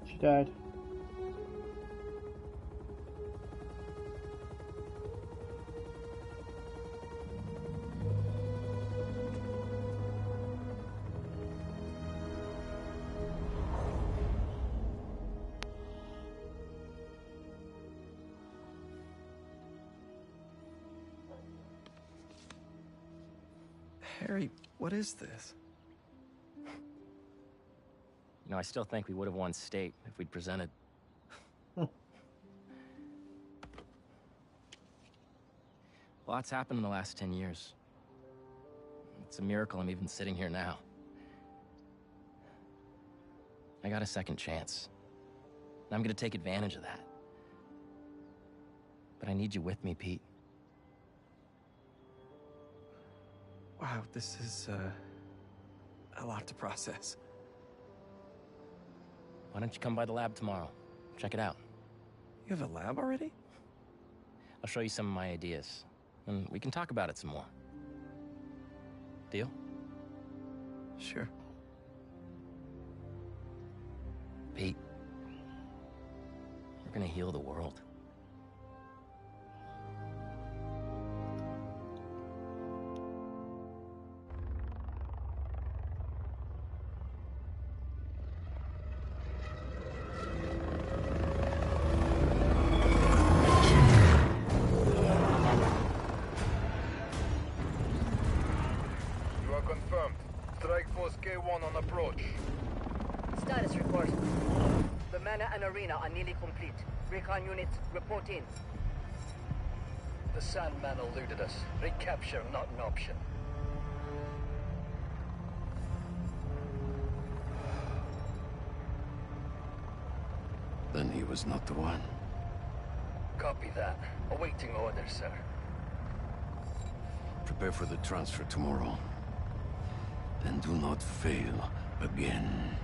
She died. Harry, what is this? You know, I still think we would have won state if we'd presented. Lots happened in the last 10 years. It's a miracle I'm even sitting here now. I got a second chance. And I'm gonna take advantage of that. But I need you with me, Pete. Wow, this is, a lot to process. Why don't you come by the lab tomorrow? Check it out. You have a lab already? I'll show you some of my ideas, and we can talk about it some more. Deal? Sure. Pete, we're gonna heal the world. You are confirmed. Strike Force K1 on approach. Status report. The Mana and Arena are nearly complete. Recon units, report in. The Sandman eluded us. Recapture not an option. Then he was not the one. Copy that. Awaiting orders, sir. Prepare for the transfer tomorrow. And do not fail again.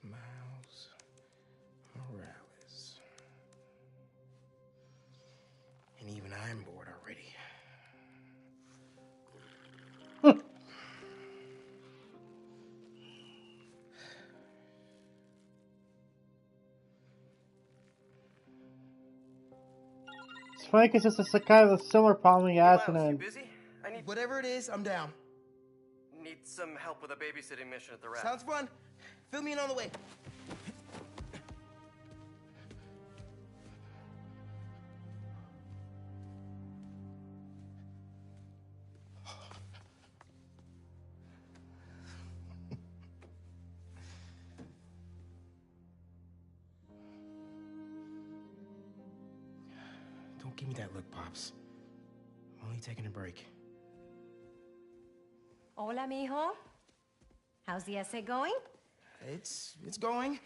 Miles Morales. And even I'm bored already. It's funny because it's a guy with a similar problem he has in Miles, it. you busy? I need... Whatever it is, I'm down. Need some help with a babysitting mission at the Rap. Sounds fun. Fill me in on the way. Don't give me that look, Pops. I'm only taking a break. Hola, mijo. How's the essay going? It's going.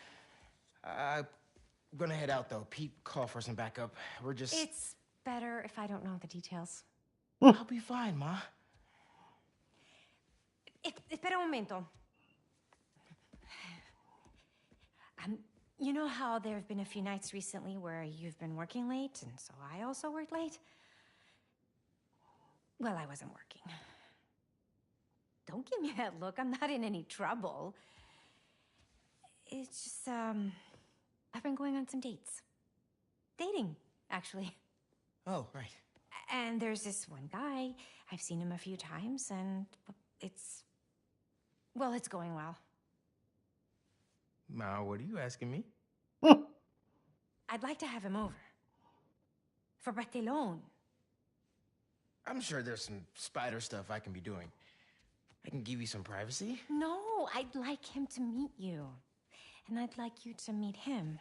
I'm gonna head out, though. Pete called for some backup. We're just... It's better if I don't know the details. I'll be fine, Ma. Espera un momento. You know how there have been a few nights recently where you've been working late, and so I also worked late? Well, I wasn't working. Don't give me that look. I'm not in any trouble. It's just, I've been going on some dates. Dating, actually. Oh, right. And there's this one guy. I've seen him a few times, and it's going well. Ma, what are you asking me? I'd like to have him over. For Bartelone. I'm sure there's some spider stuff I can be doing. I can give you some privacy. No, I'd like him to meet you. And I'd like you to meet him.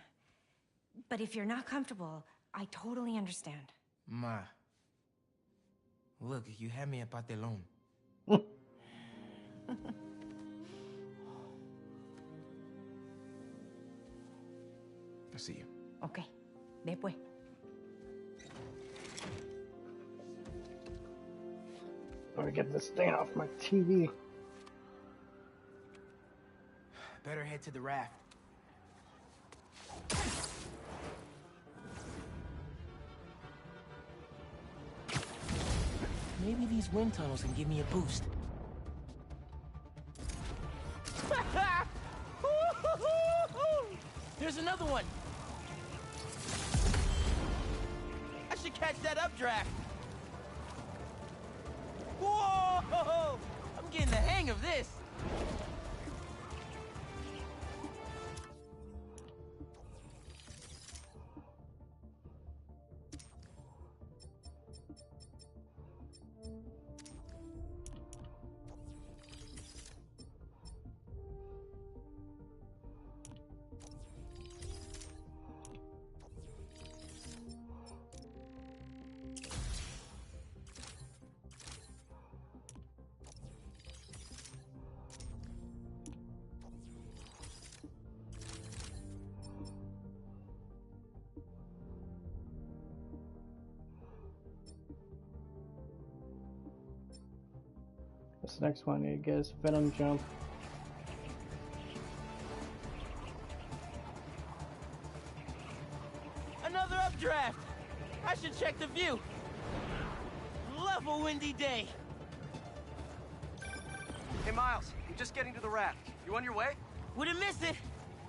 But if you're not comfortable, I totally understand. Ma. Look, you had me at Bartelone. I'll see you. Okay. Después. Let me get this thing off my TV. Better head to the raft. Maybe these wind tunnels can give me a boost. Here's another one. I should catch that updraft. Whoa! I'm getting the hang of this. This next one, you guys, Venom Jump. Another updraft. I should check the view. Love a windy day. Hey, Miles, I'm just getting to the raft. You on your way? Wouldn't miss it.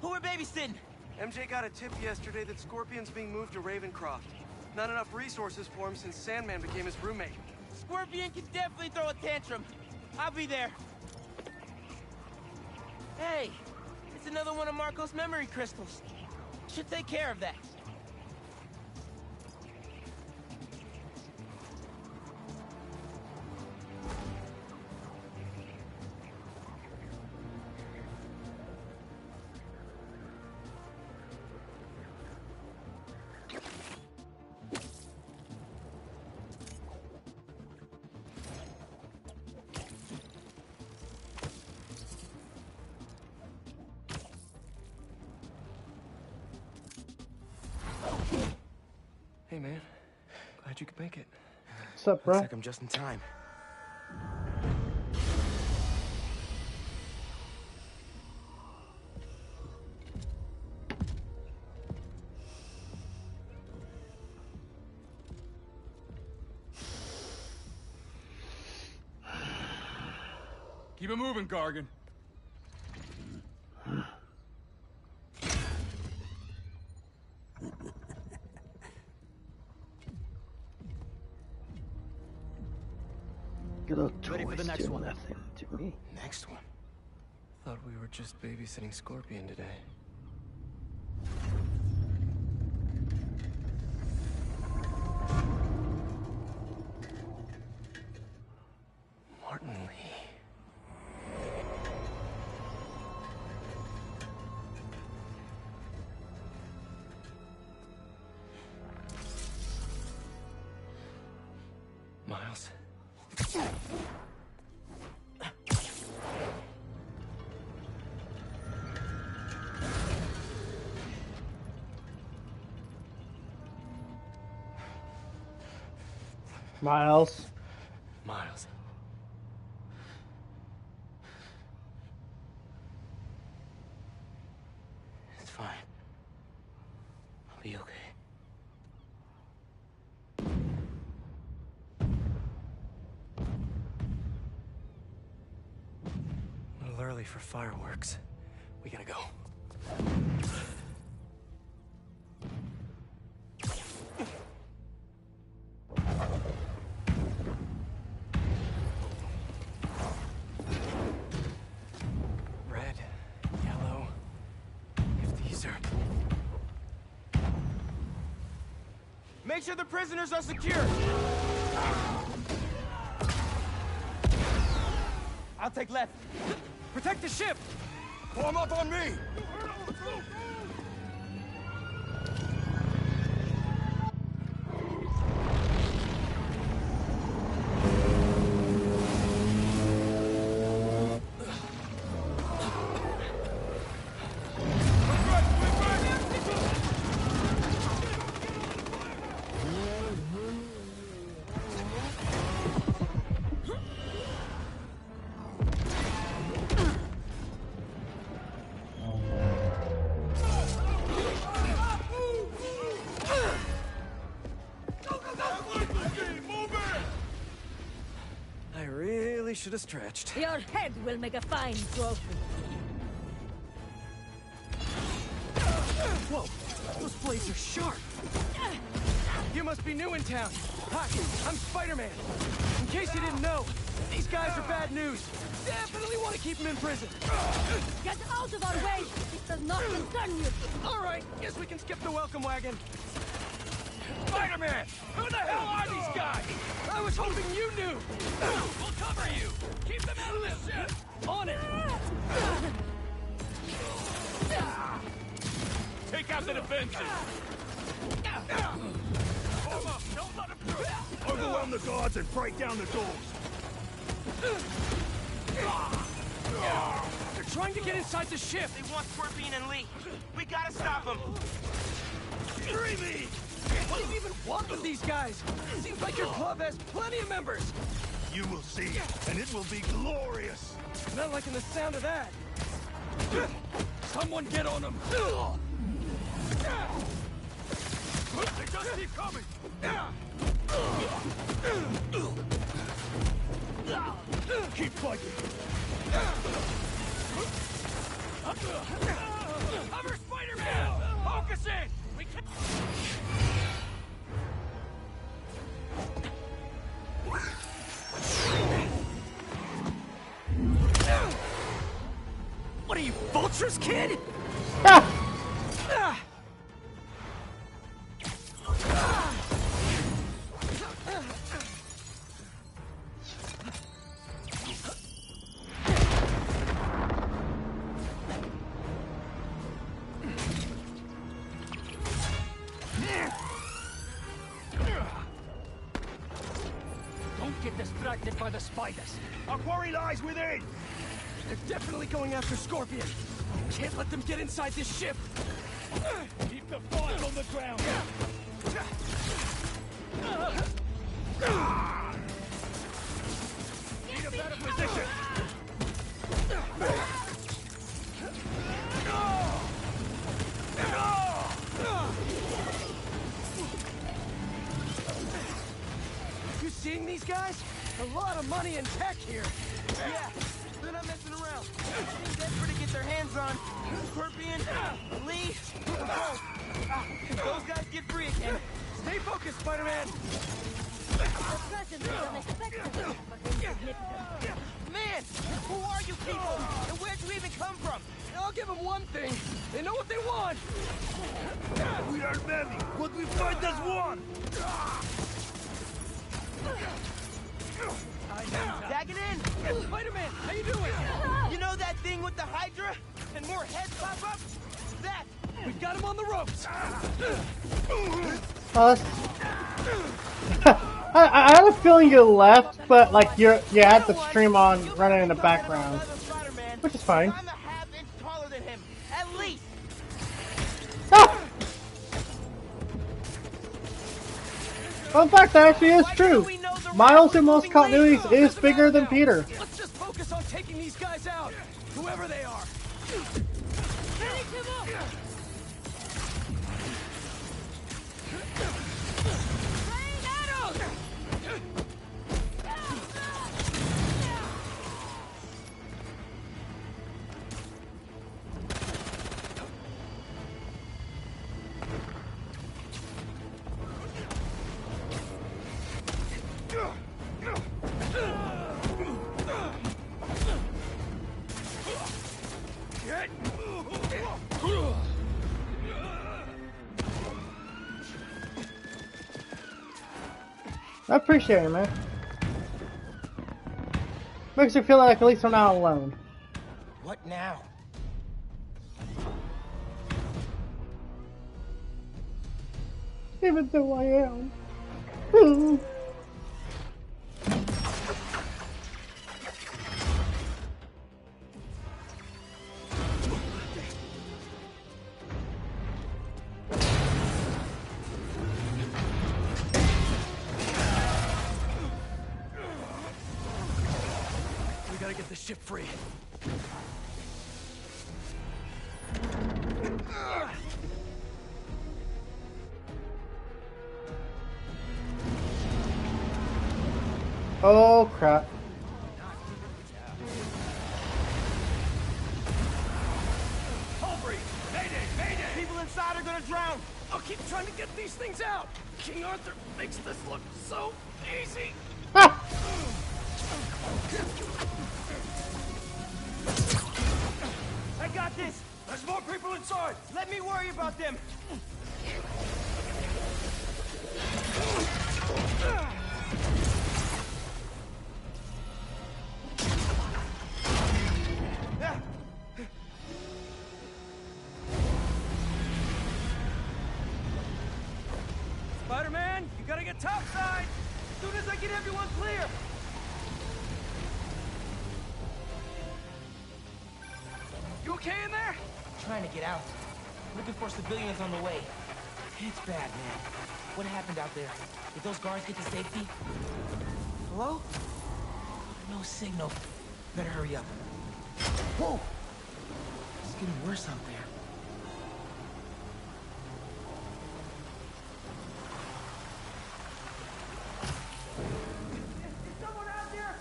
Who are babysitting? MJ got a tip yesterday that Scorpion's being moved to Ravencroft. Not enough resources for him since Sandman became his roommate. Scorpion can definitely throw a tantrum. I'll be there. Hey, it's another one of Marco's memory crystals. Should take care of that. Hey, man. Glad you could make it. What's up, bro? Looks like I'm just in time. Keep it moving, Gargan. Little Ready for the toys next do one. nothing to me. Next one. Thought we were just babysitting Scorpion today. Martin Lee. Miles. Miles. Miles. It's fine. I'll be okay. A little early for fireworks. We gotta go. Red, yellow. If these are... Make sure the prisoners are secure. I'll take left. Protect the ship! Form up on me! I really should have stretched. Your head will make a fine trophy. Whoa! Those blades are sharp! You must be new in town. Hi, I'm Spider-Man. In case you didn't know, these guys are bad news. Definitely want to keep them in prison. Get out of our way! It does not concern you! All right, guess we can skip the welcome wagon. Spider-Man! Who the hell are these guys? I was hoping you knew! We'll cover you! Keep them out of this ship! On it! Take out the defenses! Hold up! Don't let him through! Overwhelm the guards and break down the doors! They're trying to get inside the ship! They want Scorpion and Lee. We gotta stop them! Dreamy! What do you even want with these guys? Seems like your club has plenty of members! You will see, and it will be glorious! Not liking the sound of that! Someone get on them! They just keep coming! Keep fighting! Cover Spider-Man! Focus in! We can... What are you, Vulture's kid? Don't get distracted by the spiders. Our quarry lies within! They're definitely going after Scorpion. Can't let them get inside this ship. Keep the fire on the ground. Need a better position! You seeing these guys? A lot of money and tech here. Yeah, they're not messing around. They're desperate to get their hands on Scorpion, Lee, both. If those guys get free again, stay focused, Spider-Man. Your presence is unexpected, but insignificant. Man, who are you people? And where'd you even come from? I'll give them one thing. They know what they want. We are many, but we fight as one! Tag it in! Spider-Man, how you doing? You know that thing with the Hydra? And more heads pop up? That! We got him on the ropes! Oh, I had a feeling you left, but like you had the stream on running in the background, which is fine. I'm a half-inch taller than him, at least. Fun fact, that actually is true. Miles in most continuities is bigger than Peter. Let's just focus on taking these guys out, whoever they are. I appreciate it, man. Makes me feel like at least I'm not alone. What now? Even though I am. We gotta get the ship free. Oh crap. Hulbury! Mayday! Mayday! People inside are gonna drown! I'll keep trying to get these things out! King Arthur makes this look so easy! I got this! There's more people inside! Let me worry about them! Spider-Man, you gotta get topside! As soon as I get everyone clear! You okay in there? Trying to get out. Looking for civilians on the way. It's bad, man. What happened out there? Did those guards get to safety? Hello? No signal. Better hurry up. Whoa! It's getting worse out there. Someone out there!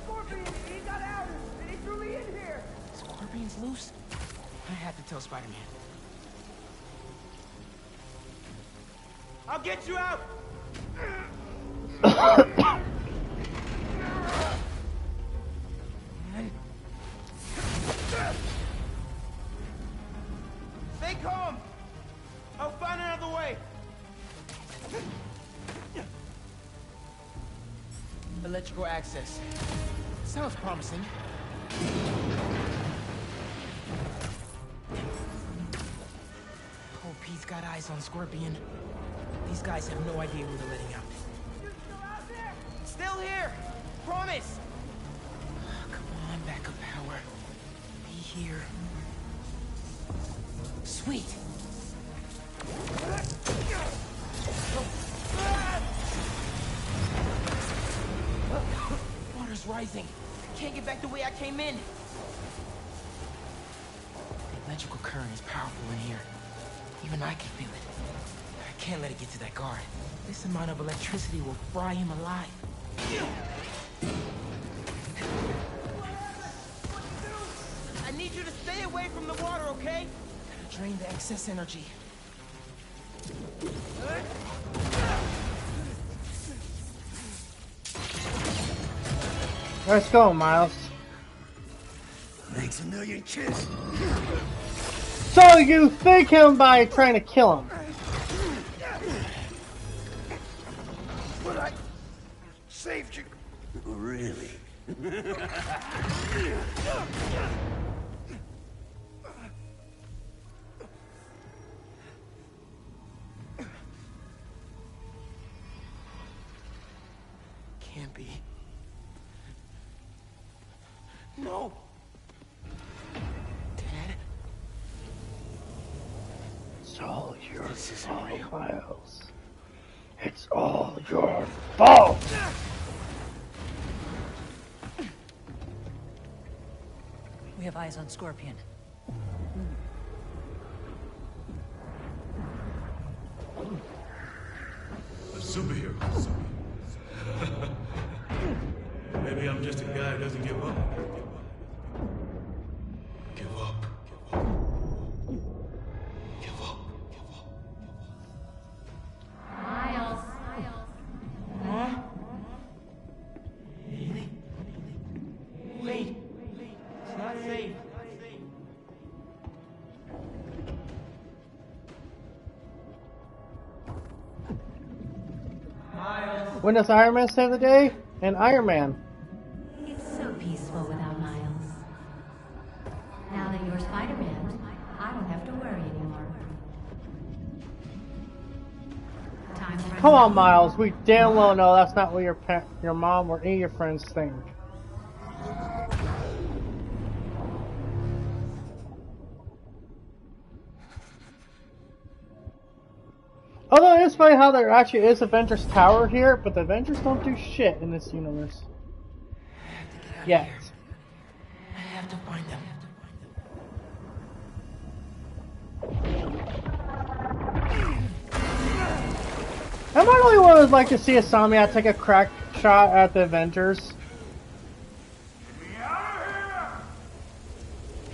Scorpion! He got out! And he threw me in here! Scorpion's loose? I have to tell Spider-Man. I'll get you out! Stay calm! I'll find another way! Electrical access. Sounds promising. Hope he's got eyes on Scorpion. These guys have no idea who they're letting out. Still here! Promise! Come on, backup power. Be here. Sweet! Water's rising. Can't get back the way I came in. The electrical current is powerful in here. Even I can feel it. I can't let it get to that guard. This amount of electricity will fry him alive. I need you to stay away from the water, okay? Gotta drain the excess energy. Let's go, Miles. Thanks a million, kid. So you thank him by trying to kill him. But I saved you. Really? can't be. No. Dad? It's all your fault, Miles. It's all your fault! We have eyes on Scorpion. A superhero. Maybe I'm just a guy who doesn't give up. Give up. Give up. Miles. Huh? Really? Wait. It's not safe. When does Iron Man save the day? And Iron Man. It's so peaceful without Miles. Now that you're Spider-Man, I don't have to worry anymore. Time to Come on, Miles. We damn well know that's not what your mom or any of your friends think. Although it's funny how there actually is Avengers Tower here, but the Avengers don't do shit in this universe. Yet. I have to find them. Am I the only one who'd like to see Insomniac take a crack shot at the Avengers?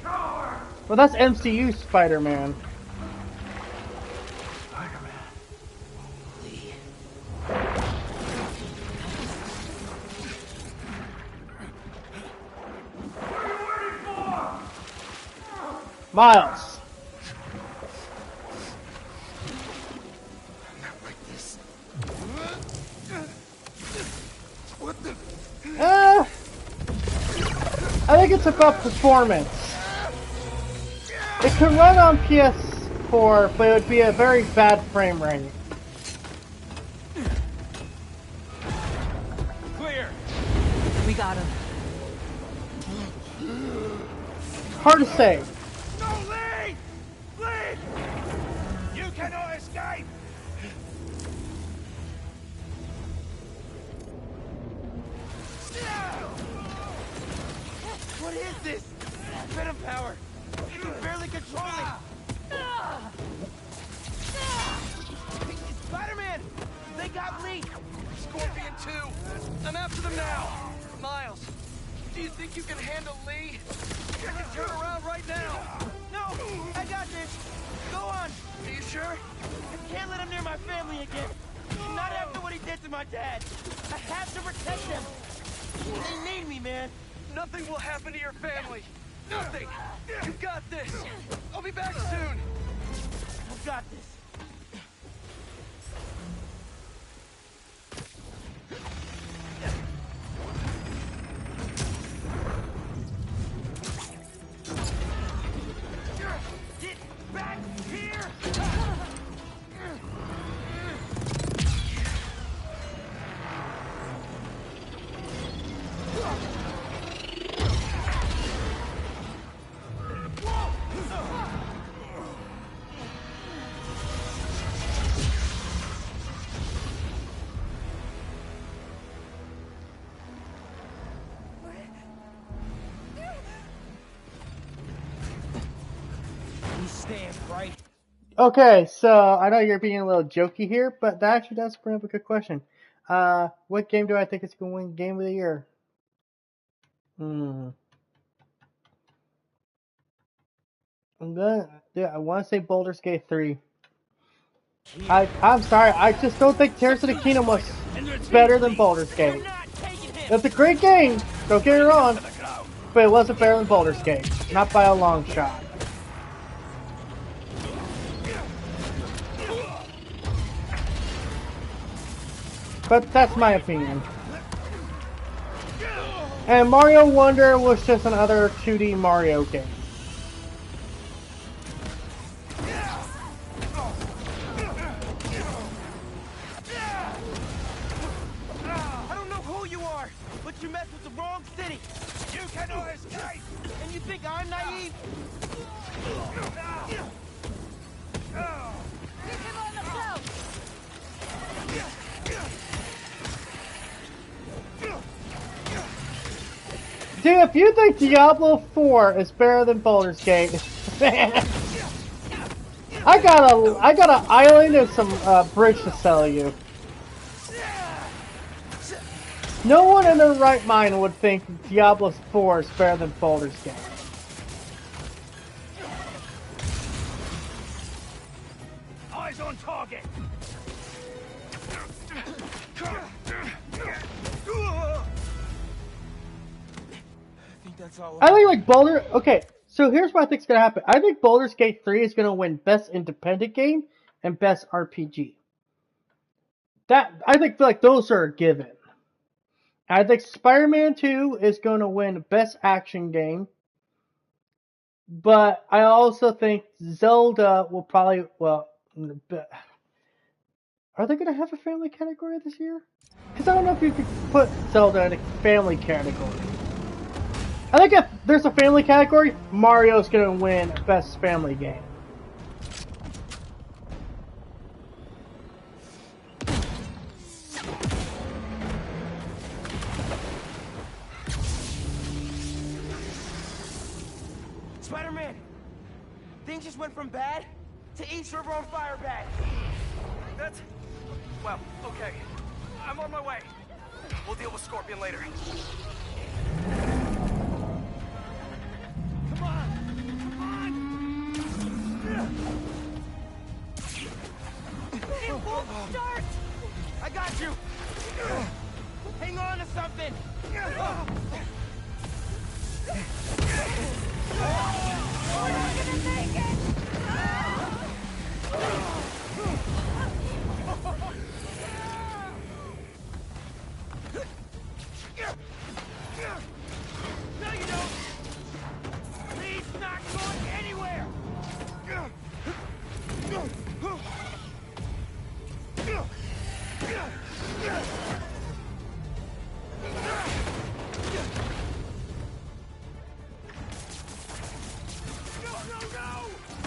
Well, that's MCU Spider-Man. Miles. Not like this. What the? I think it's about performance. It could run on PS4, but it would be a very bad frame rate. Clear. We got him. Hard to say. No, Lee! Lee! You cannot escape! What is this? Venom power. You can barely control it. Spider-Man! They got Lee! Scorpion 2! I'm after them now! Miles, do you think you can handle Lee? I can turn around right now! No! I got this! Go on! Are you sure? I can't let him near my family again! Not after what he did to my dad! I have to protect them! They need me, man! Nothing will happen to your family! Nothing! You got this! I'll be back soon! I've got this! Get back here! Stand right. Okay, so I know you're being a little jokey here, but that actually does bring up a good question. What game do I think is going to win Game of the Year? I want to say Baldur's Gate 3. I'm sorry, I just don't think Tears of the Kingdom was better than Baldur's Gate. It's a great game, don't get me wrong, but it wasn't better than Baldur's Gate. Not by a long shot. But that's my opinion. And Mario Wonder was just another 2D Mario game. I don't know who you See, if you think Diablo 4 is better than Baldur's Gate, man, I got an island and some bridge to sell you. No one in their right mind would think Diablo 4 is better than Baldur's Gate. Eyes on target. I think like Baldur. Okay, so here's what I think is gonna happen. I think Baldur's Gate 3 is gonna win Best Independent Game and Best RPG. That I think like those are a given. I think Spider-Man 2 is gonna win Best Action Game, but I also think Zelda will probably are they gonna have a family category this year? Because I don't know if you could put Zelda in a family category. I think if there's a family category, Mario's gonna win Best Family Game. Spider-Man! Things just went from bad to East River on fire bad. That's... well, okay. I'm on my way. We'll deal with Scorpion later. Come on! Come on! It won't start! I got you! Hang on to something! We're not gonna make it! No, you don't! He's not going anywhere!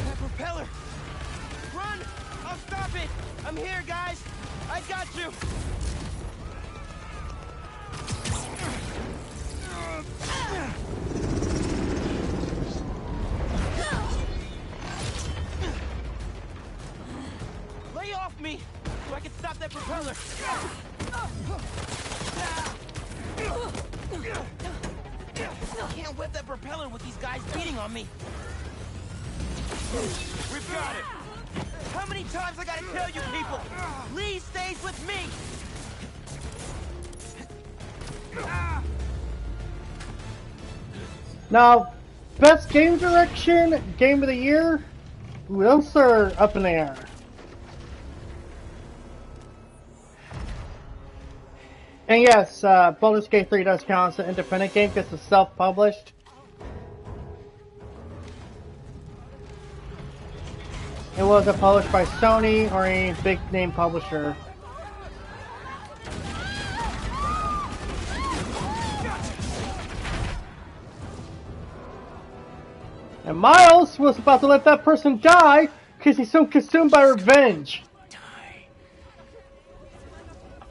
That propeller! Run! I'll stop it! I'm here, guys! I got you! Lay off me so I can stop that propeller! I can't whip that propeller with these guys beating on me! We've got it! How many times I gotta tell you people? Lee stays with me! Now, Best Game Direction, Game of the Year, those are up in the air. And yes, Baldur's Gate 3 does count as an independent game because it's self-published. It wasn't published by Sony or any big name publisher. And Miles was about to let that person die because he's so consumed by revenge.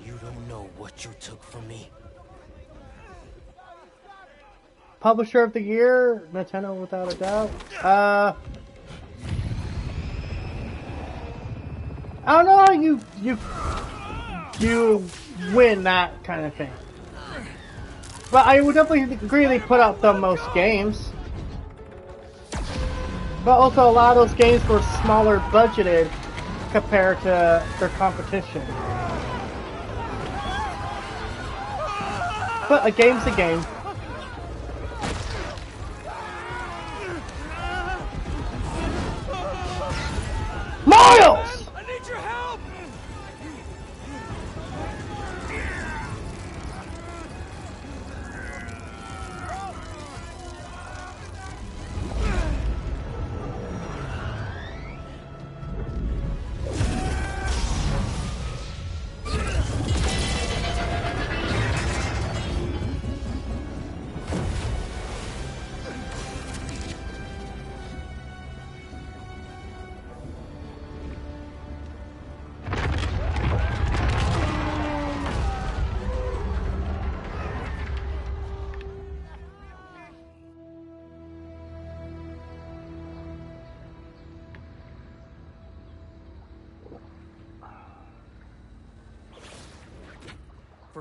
You don't know what you took from me. Publisher of the Year, Nintendo without a doubt. I don't know how you win that kind of thing. But I would definitely agree they put out the most games. But also a lot of those games were smaller budgeted compared to their competition. But a game's a game. Miles! I need your help!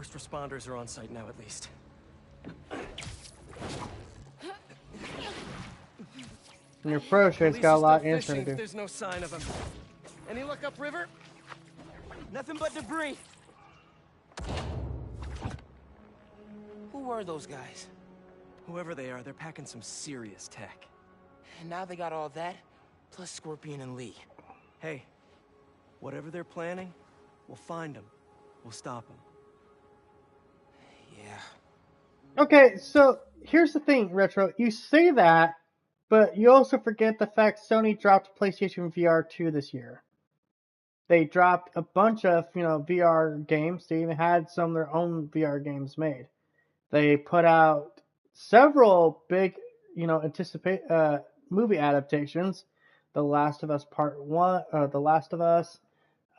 first responders are on site now, at least. And your pro shade's got a lot of answering to do. There's no sign of him. Any look upriver? Nothing but debris. Who were those guys? Whoever they are, they're packing some serious tech. And now they got all that, plus Scorpion and Lee. Hey, whatever they're planning, we'll find them. We'll stop them. Yeah. Okay, so here's the thing, Retro. You say that, but you also forget the fact Sony dropped PlayStation VR 2 this year. They dropped a bunch of, VR games. They even had some of their own VR games made. They put out several big, movie adaptations. The Last of Us Part 1, The Last of Us,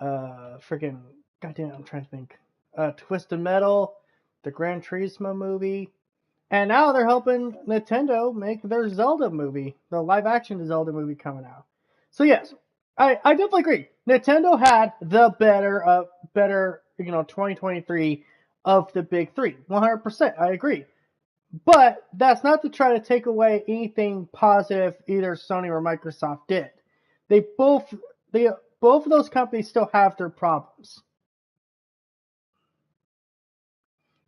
goddamn, I'm trying to think. Twisted Metal, the Gran Turismo movie. And now they're helping Nintendo make their Zelda movie, the live-action Zelda movie coming out. So yes, I definitely agree. Nintendo had the better 2023 of the big three. 100%, I agree. But that's not to try to take away anything positive either Sony or Microsoft did. Both of those companies still have their problems.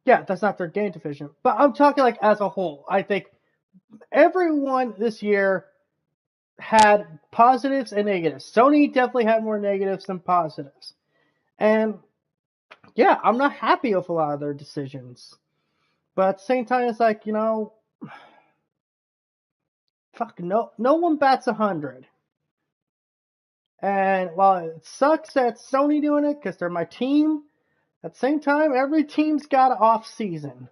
Yeah, that's not their game division. But I'm talking like as a whole. I think everyone this year had positives and negatives. Sony definitely had more negatives than positives. And yeah, I'm not happy with a lot of their decisions. But at the same time, it's like, fuck, no one bats 100. And while it sucks that Sony doing it because they're my team, at the same time, every team's got an off season.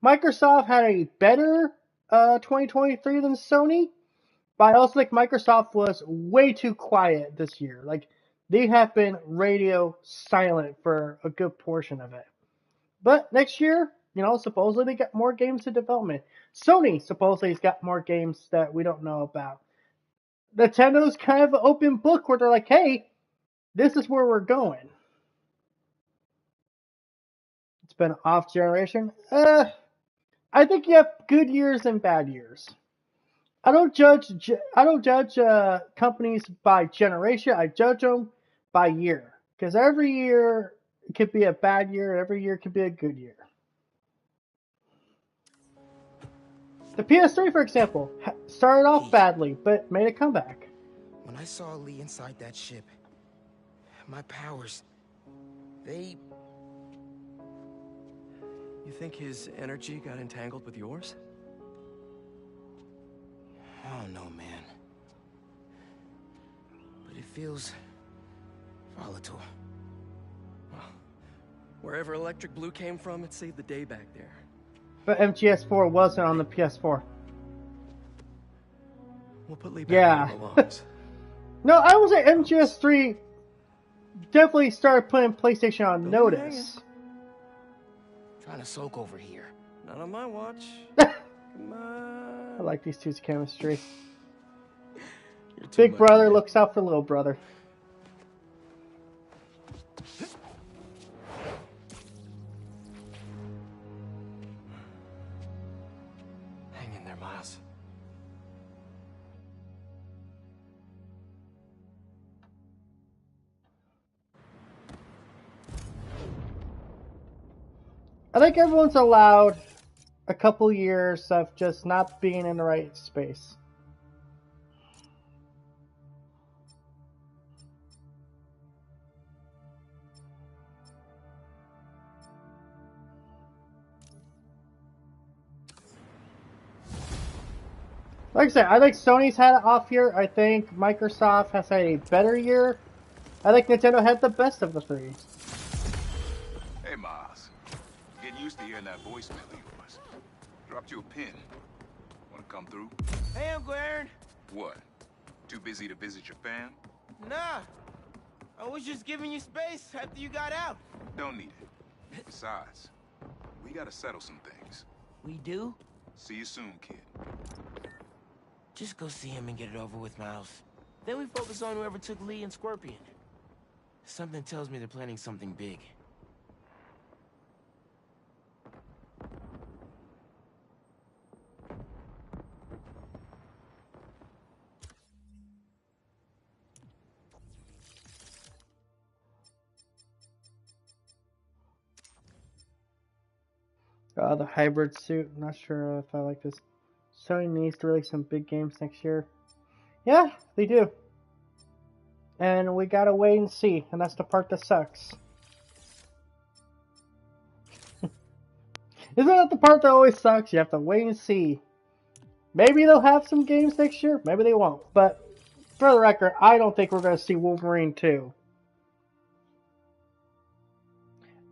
Microsoft had a better 2023 than Sony, but I also think Microsoft was way too quiet this year. Like, they have been radio silent for a good portion of it. But next year, supposedly they got more games in development. Sony supposedly has got more games that we don't know about. Nintendo's kind of an open book where they're like, hey, this is where we're going. It's been an off generation. I think you have good years and bad years. I don't judge companies by generation. I judge them by year, because every year could be a bad year. Every year could be a good year. The PS3, for example, started off badly, but made a comeback. When I saw Lee inside that ship, my powers, they... You think his energy got entangled with yours? I don't know, man. But it feels volatile. Well, wherever Electric Blue came from, it saved the day back there. But MGS4 wasn't on the PS4. We'll put Lee back where he belongs. No, I would say MGS3 definitely started putting PlayStation on notice. Trying to soak over here. Not on my watch. Come on. I like these two's chemistry. Big brother looks out for little brother. Hang in there, Miles. I think everyone's allowed a couple years of just not being in the right space. Like I said, I think Sony's had an off year. I think Microsoft has had a better year. I think Nintendo had the best of the three. Hey, Miles. Getting used to hearing that voicemail of yours. Dropped you a pin. Wanna come through? Hey, Uncle Aaron. What? Too busy to visit your fam? Nah. I was just giving you space after you got out. Don't need it. Besides, we gotta settle some things. We do? See you soon, kid. Just go see him and get it over with, Miles. Then we focus on whoever took Lee and Scorpion. Something tells me they're planning something big. The hybrid suit. I'm not sure if I like this. Sony needs to release some big games next year. Yeah, they do. And we gotta wait and see, and that's the part that sucks. Isn't that the part that always sucks? You have to wait and see. Maybe they'll have some games next year, maybe they won't. But for the record, I don't think we're gonna see Wolverine 2.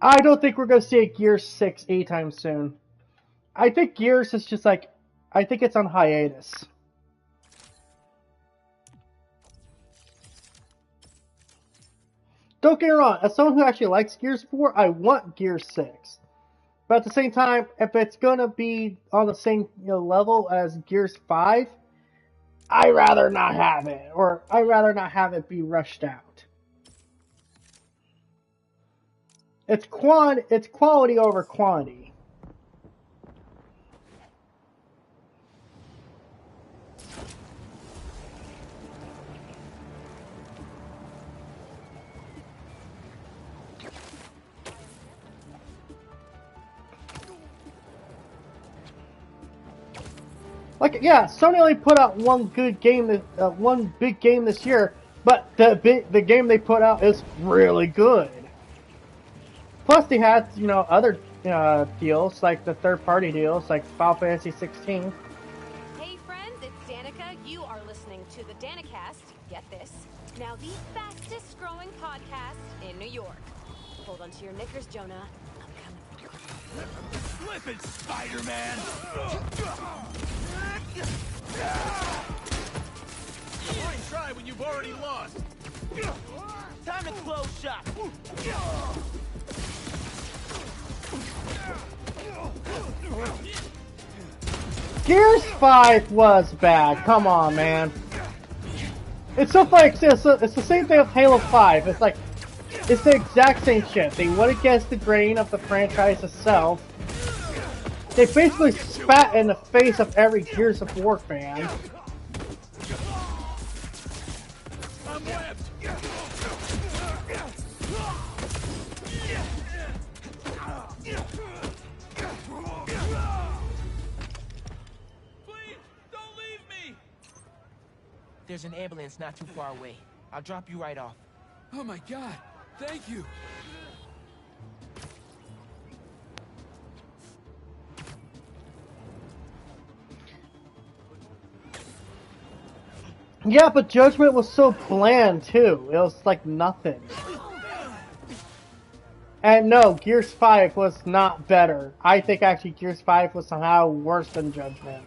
I don't think we're gonna see a Gears 6 anytime soon. I think Gears is just like, I think it's on hiatus. Don't get me wrong, as someone who actually likes Gears 4, I want Gears 6. But at the same time, if it's gonna be on the same level as Gears 5, I'd rather not have it, or I'd rather not have it be rushed out. It's quality over quantity. Like, yeah, Sony only put out one good game, one big game this year, but the game they put out is really good. Plus, they had other deals, like the third-party deals, like Final Fantasy 16. Hey friends, it's Danica. You are listening to the Danicast. Get this. Now the fastest growing podcast in New York. Hold on to your knickers, Jonah. I'm coming. Flip it, Spider-Man! Why try when you've already lost? Time to close shop. Gears 5 was bad. Come on, man. It's so funny. It's the same thing with Halo 5. It's like, it's the exact same shit. They went against the grain of the franchise itself. They basically spat in the face of every Gears of War fan. I'm webbed. Please, don't leave me. There's an ambulance not too far away. I'll drop you right off. Oh my God! Thank you. Yeah, but Judgment was so bland too. It was like nothing. And no, Gears 5 was not better. I think actually Gears 5 was somehow worse than Judgment.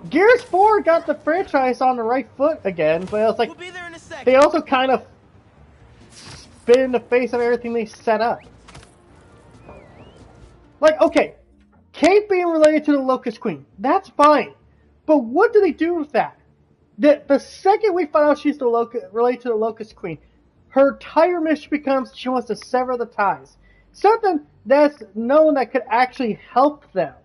Gears 4 got the franchise on the right foot again, but it was like, we'll be there in a second. They also kind of spit in the face of everything they set up. Like, okay, Kate being related to the Locust Queen, that's fine. But what do they do with that? The second we find out she's related to the Locust Queen, her entire mission becomes she wants to sever the ties. Something that's known that could actually help them.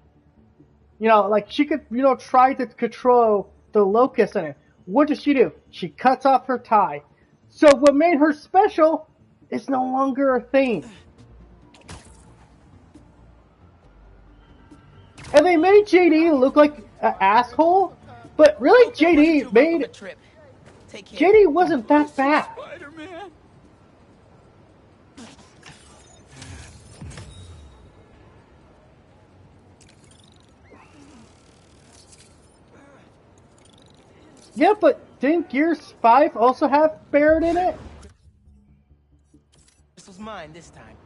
Like she could, try to control the Locust in it. What does she do? She cuts off her tie. So what made her special is no longer a thing. And they made JD look like an asshole. But really, JD wasn't that bad. Spider-Man. Yeah, but didn't Gears 5 also have Barrett in it? This was mine this time.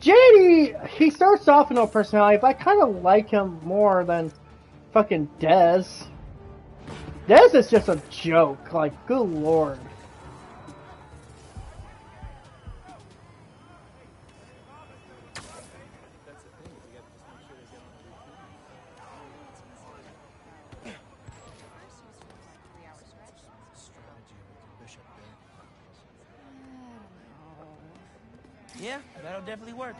JD, he starts off with no personality, but I kind of like him more than fucking Dez. Dez is just a joke, like, good lord. Yeah, that'll definitely work.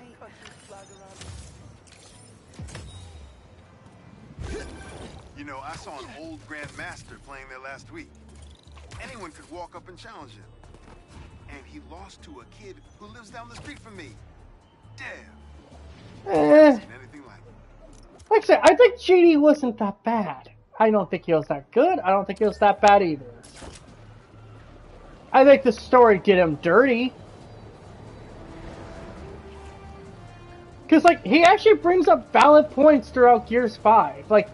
You know, I saw an old Grand Master playing there last week. Anyone could walk up and challenge him. And he lost to a kid who lives down the street from me. Damn. Anything like it. Like I said, I think JD wasn't that bad. I don't think he was that good. I don't think he was that bad either. I think the story did him dirty. Because, like, he actually brings up valid points throughout Gears 5. Like,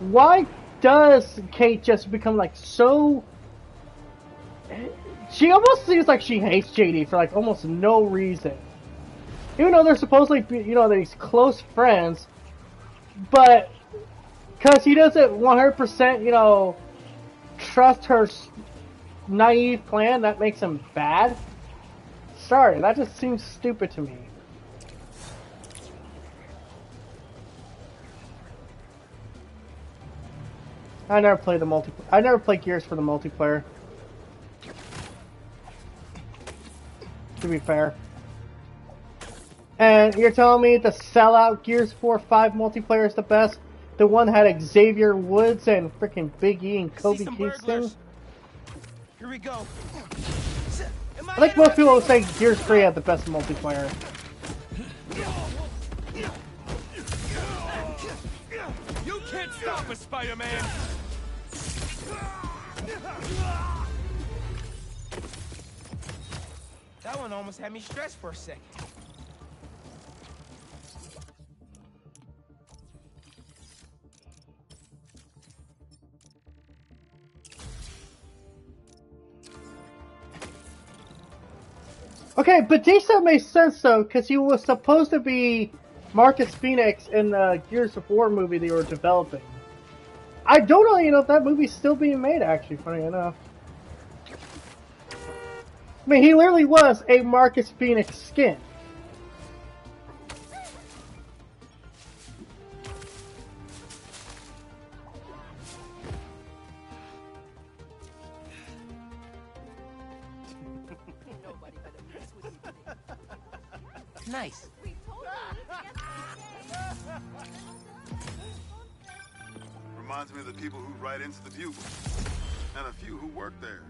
why does Kate just become, like, so... She almost seems like she hates JD for, like, almost no reason. Even though they're supposedly, you know, these close friends. But, because he doesn't 100%, you know, trust her naive plan, that makes him bad? Sorry, that just seems stupid to me. I never played the multiplayer. I never played Gears for the multiplayer. To be fair. And you're telling me the sellout Gears 4-5 multiplayer is the best? The one that had Xavier Woods and freaking Big E and Kobe Kingston? Here we go. I think most people would say Gears 3 had the best multiplayer. You can't stop us, Spider-Man! That one almost had me stressed for a second. Okay, Batista makes sense though, because he was supposed to be Marcus Phoenix in the Gears of War movie they were developing. I don't really know if that movie's still being made, actually, funny enough. I mean, he literally was a Marcus Phoenix skin. Nice. Reminds me of the people who write into the Bugle, and a few who work there.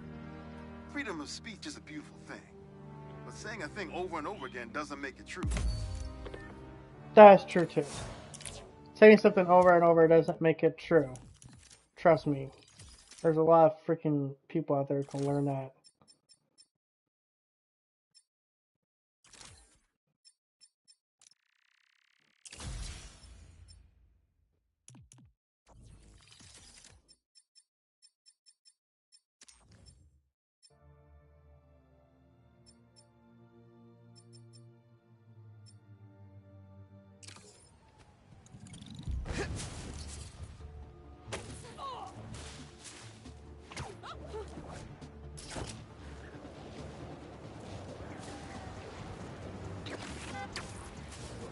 Freedom of speech is a beautiful thing, but saying a thing over and over again doesn't make it true. That's true too. Saying something over and over doesn't make it true. Trust me. There's a lot of freaking people out there who can learn that.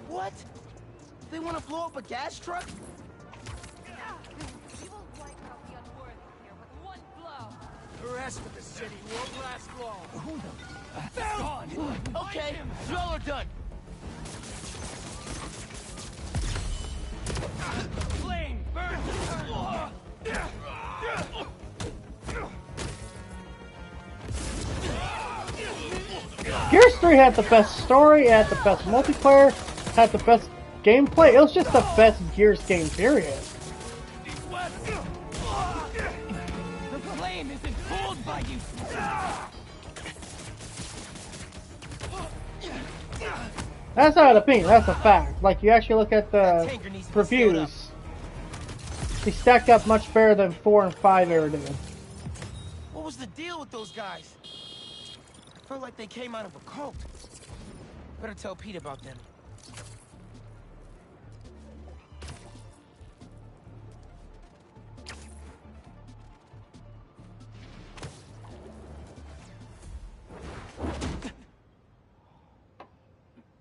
What? They want to blow up a gas truck? The rest of the city won't last long. Who the... Gone. Okay, y'all are done. Flame burn the Gears 3 had the best story, it had the best multiplayer, had the best gameplay. It was just the best Gears game, period. The flame isn't fooled by you. That's not an opinion, that's a fact. Like, you actually look at the reviews, they stack up much better than 4 and 5 ever did. What was the deal with those guys? I felt like they came out of a cult. Better tell Pete about them.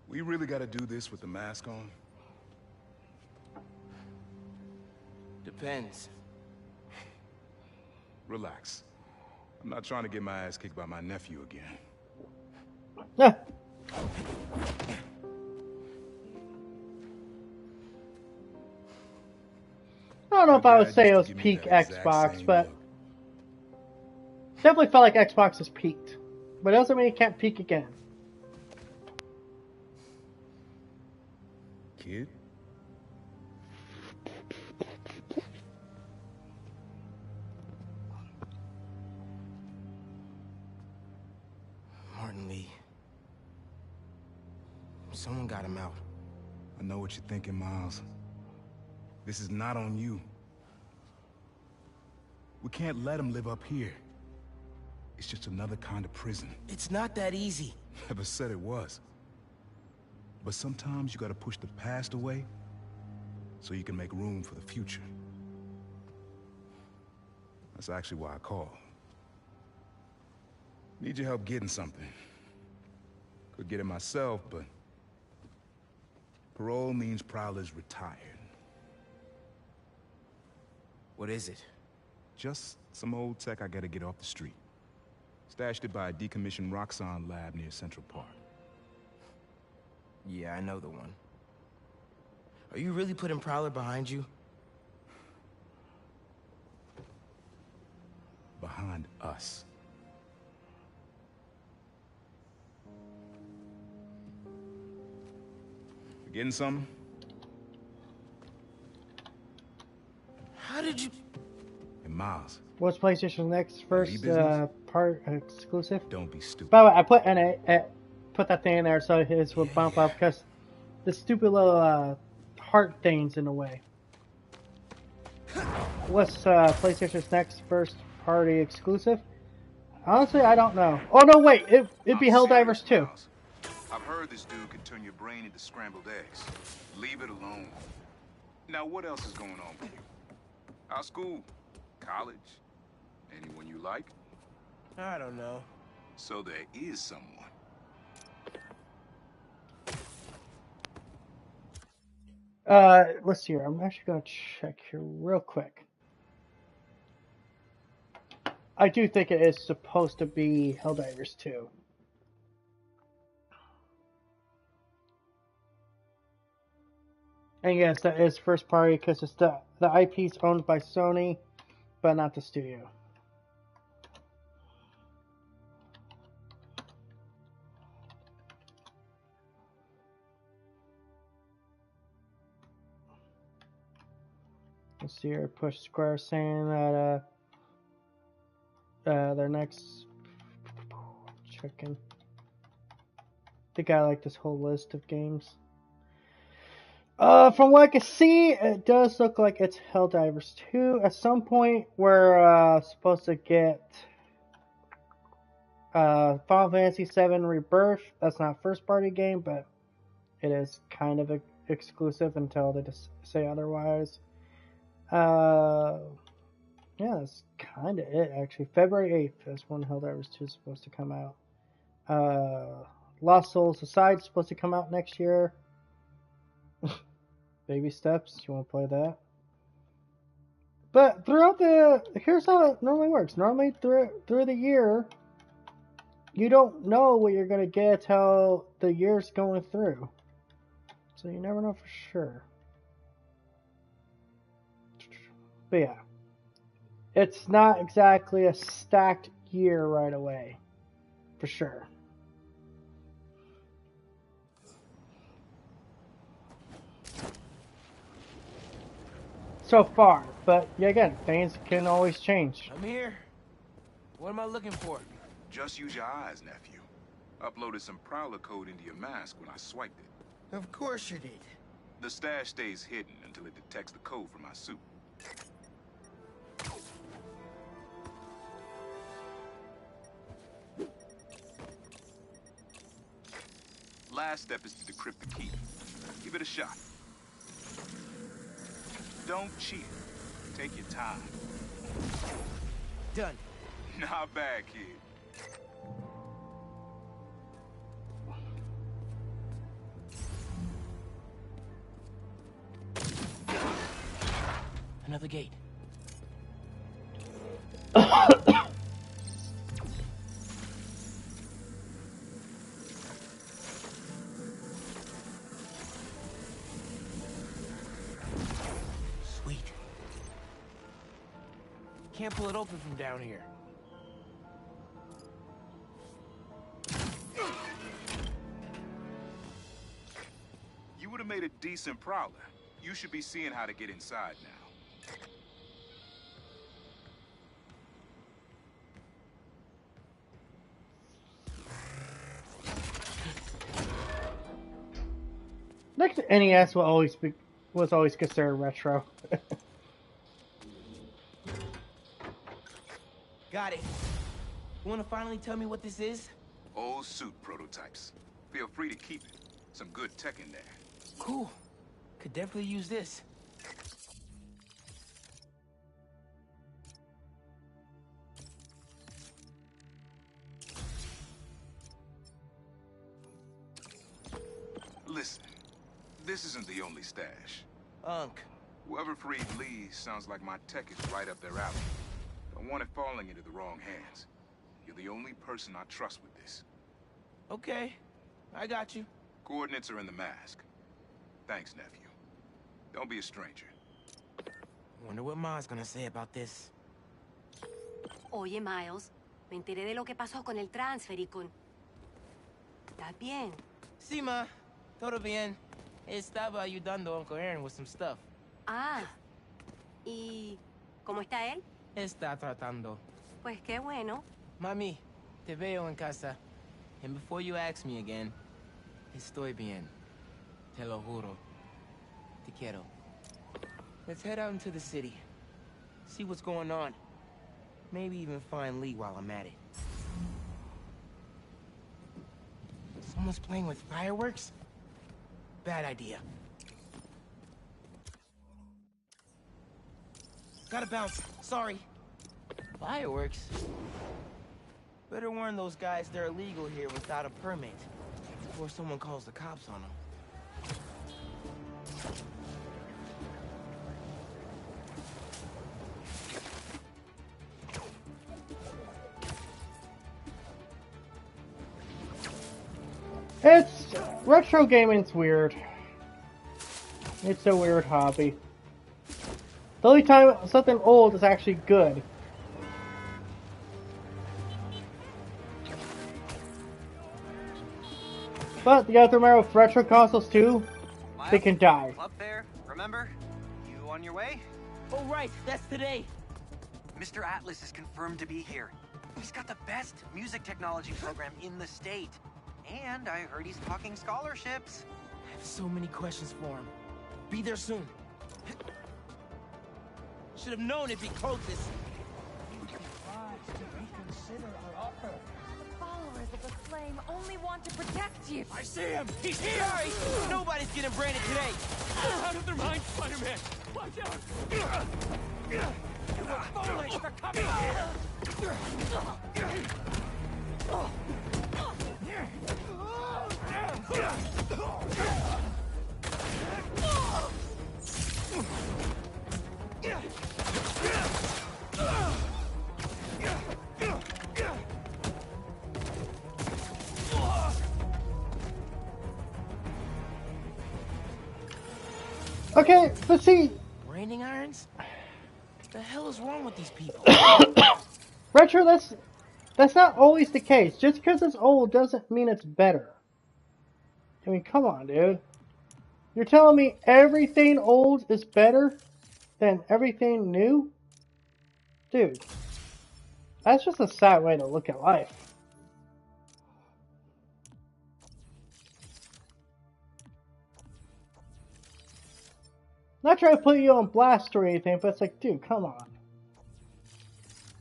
We really gotta do this with the mask on? Depends. Relax. I'm not trying to get my ass kicked by my nephew again. Yeah. I don't know if I would Dad say it used was to give me peak that exact Xbox, same but look. definitely felt like Xbox has peaked. But it doesn't mean it can't peak again. Kid? Martin Lee. Someone got him out. I know what you're thinking, Miles. This is not on you. We can't let him live up here. It's just another kind of prison. It's not that easy. Never said it was. But sometimes you gotta push the past away so you can make room for the future. That's actually why I called. Need your help getting something. Could get it myself, but parole means Prowler's retired. What is it? Just some old tech I gotta get off the street. Stashed it by a decommissioned Roxxon lab near Central Park. Yeah, I know the one. Are you really putting Prowler behind you? Behind us. You getting something? How did you... Hey, Miles. What's PlayStation's next first part exclusive? Don't be stupid. By the way, I put that thing in there so his would bump up because the stupid little heart thing's in the way. What's PlayStation's next first party exclusive? Honestly, I don't know. Oh no, wait, it'd be Helldivers 2. I've heard this dude can turn your brain into scrambled eggs. Leave it alone. Now, what else is going on with you? Our school? College? Anyone you like? I don't know. So there is someone. Let's see here. I'm actually gonna check here real quick. I do think it is supposed to be Helldivers 2. And yes, that is first party because it's the IP's owned by Sony, but not the studio. Let's see here. Push Square saying that their next checking. I think I like this whole list of games. From what I can see, it does look like it's Helldivers 2. At some point, we're supposed to get Final Fantasy VII Rebirth. That's not a first-party game, but it is kind of exclusive until they just say otherwise. Yeah, that's kind of it, actually. February 8th is when Helldivers 2 is supposed to come out. Lost Souls Aside is supposed to come out next year. Baby steps, you want to play that? But throughout here's how it normally works. Normally through the year, you don't know what you're going to get till the year's going through. So you never know for sure. But yeah, it's not exactly a stacked year right away, for sure. So far, but yeah, again, things can always change. I'm here. What am I looking for? Just use your eyes, nephew. Uploaded some Prowler code into your mask when I swiped it. Of course you did. The stash stays hidden until it detects the code from my suit. Last step is to decrypt the key. Give it a shot. Don't cheat. Take your time. Done. Not bad, kid. Another gate. can't pull it open from down here. You would have made a decent prowler. You should be seeing how to get inside now. Next NES was always considered retro. Got it. You wanna finally tell me what this is? Old suit prototypes. Feel free to keep it. Some good tech in there. Cool. Could definitely use this. Listen, this isn't the only stash. Unc. Whoever freed Lee sounds like my tech is right up their alley. Don't want it falling into the wrong hands. You're the only person I trust with this. Okay, I got you. Coordinates are in the mask. Thanks, nephew. Don't be a stranger. Wonder what Ma's gonna say about this. Oye, Miles, me enteré de lo que pasó con el transfer y con... ¿Estás bien? Sí, Ma. Todo bien. Estaba ayudando a Uncle Aaron with some stuff. Ah. ¿Y cómo está él? Está tratando. Pues qué bueno. Mami, te veo en casa. And before you ask me again, estoy bien. Te lo juro. Te quiero. Let's head out into the city. See what's going on. Maybe even find Lee while I'm at it. Someone's playing with fireworks? Bad idea. Gotta bounce. Sorry. Fireworks? Better warn those guys they're illegal here without a permit. Before someone calls the cops on them. It's retro gaming's weird. It's a weird hobby. The only time something old is actually good. But you have to remember with retro consoles too, Miles, they can die. Club fair, remember? You on your way? Oh right, that's today. Mr. Atlas is confirmed to be here. He's got the best music technology program in the state. And I heard he's talking scholarships. I have so many questions for him. Be there soon. Should have known it'd be closest. Followers of the Flame only want to protect you. I see him! He's here! Sorry! Nobody's getting branded today! Out of their mind, Spider-Man! Watch out! Your phone lights are coming! Okay, but see... Branding irons? What the hell is wrong with these people? Retro, that's not always the case. Just because it's old doesn't mean it's better. I mean, come on, dude. You're telling me everything old is better than everything new? Dude, that's just a sad way to look at life. Not trying to put you on blast or anything, but it's like, dude, come on.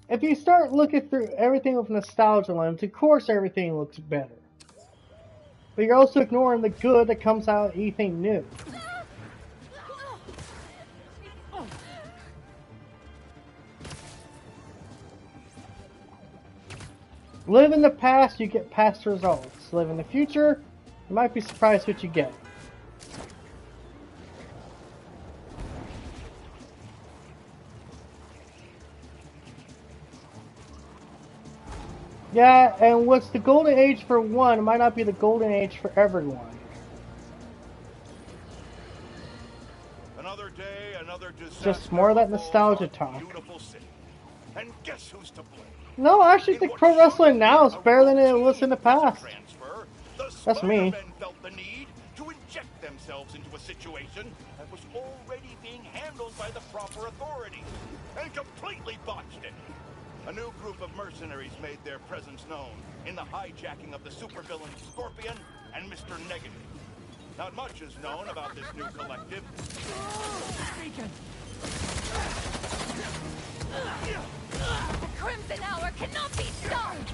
If you start looking through everything with nostalgia lens, of course everything looks better. But you're also ignoring the good that comes out of anything new. Live in the past, you get past results. Live in the future, you might be surprised what you get. Yeah, and what's the golden age for one might not be the golden age for everyone. Another day, another Just more of that nostalgia talk. Beautiful city. And guess who's to blame? No, I actually think pro wrestling now is better than it was in the past. That's me. Spider-Men felt the need to inject themselves into a situation that was already being handled by the proper authorities, and completely botched it. A new group of mercenaries made their presence known in the hijacking of the supervillain Scorpion and Mr. Negative. Not much is known about this new collective. The Crimson Hour cannot be stopped!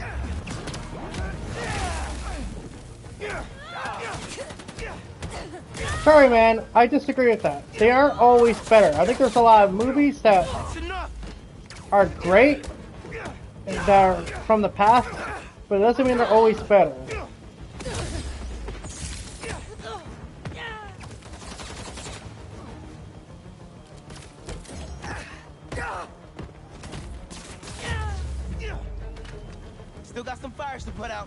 Sorry, man. I disagree with that. They aren't always better. I think there's a lot of movies that are great, that are from the past, but it doesn't mean they're always better. Still got some fires to put out.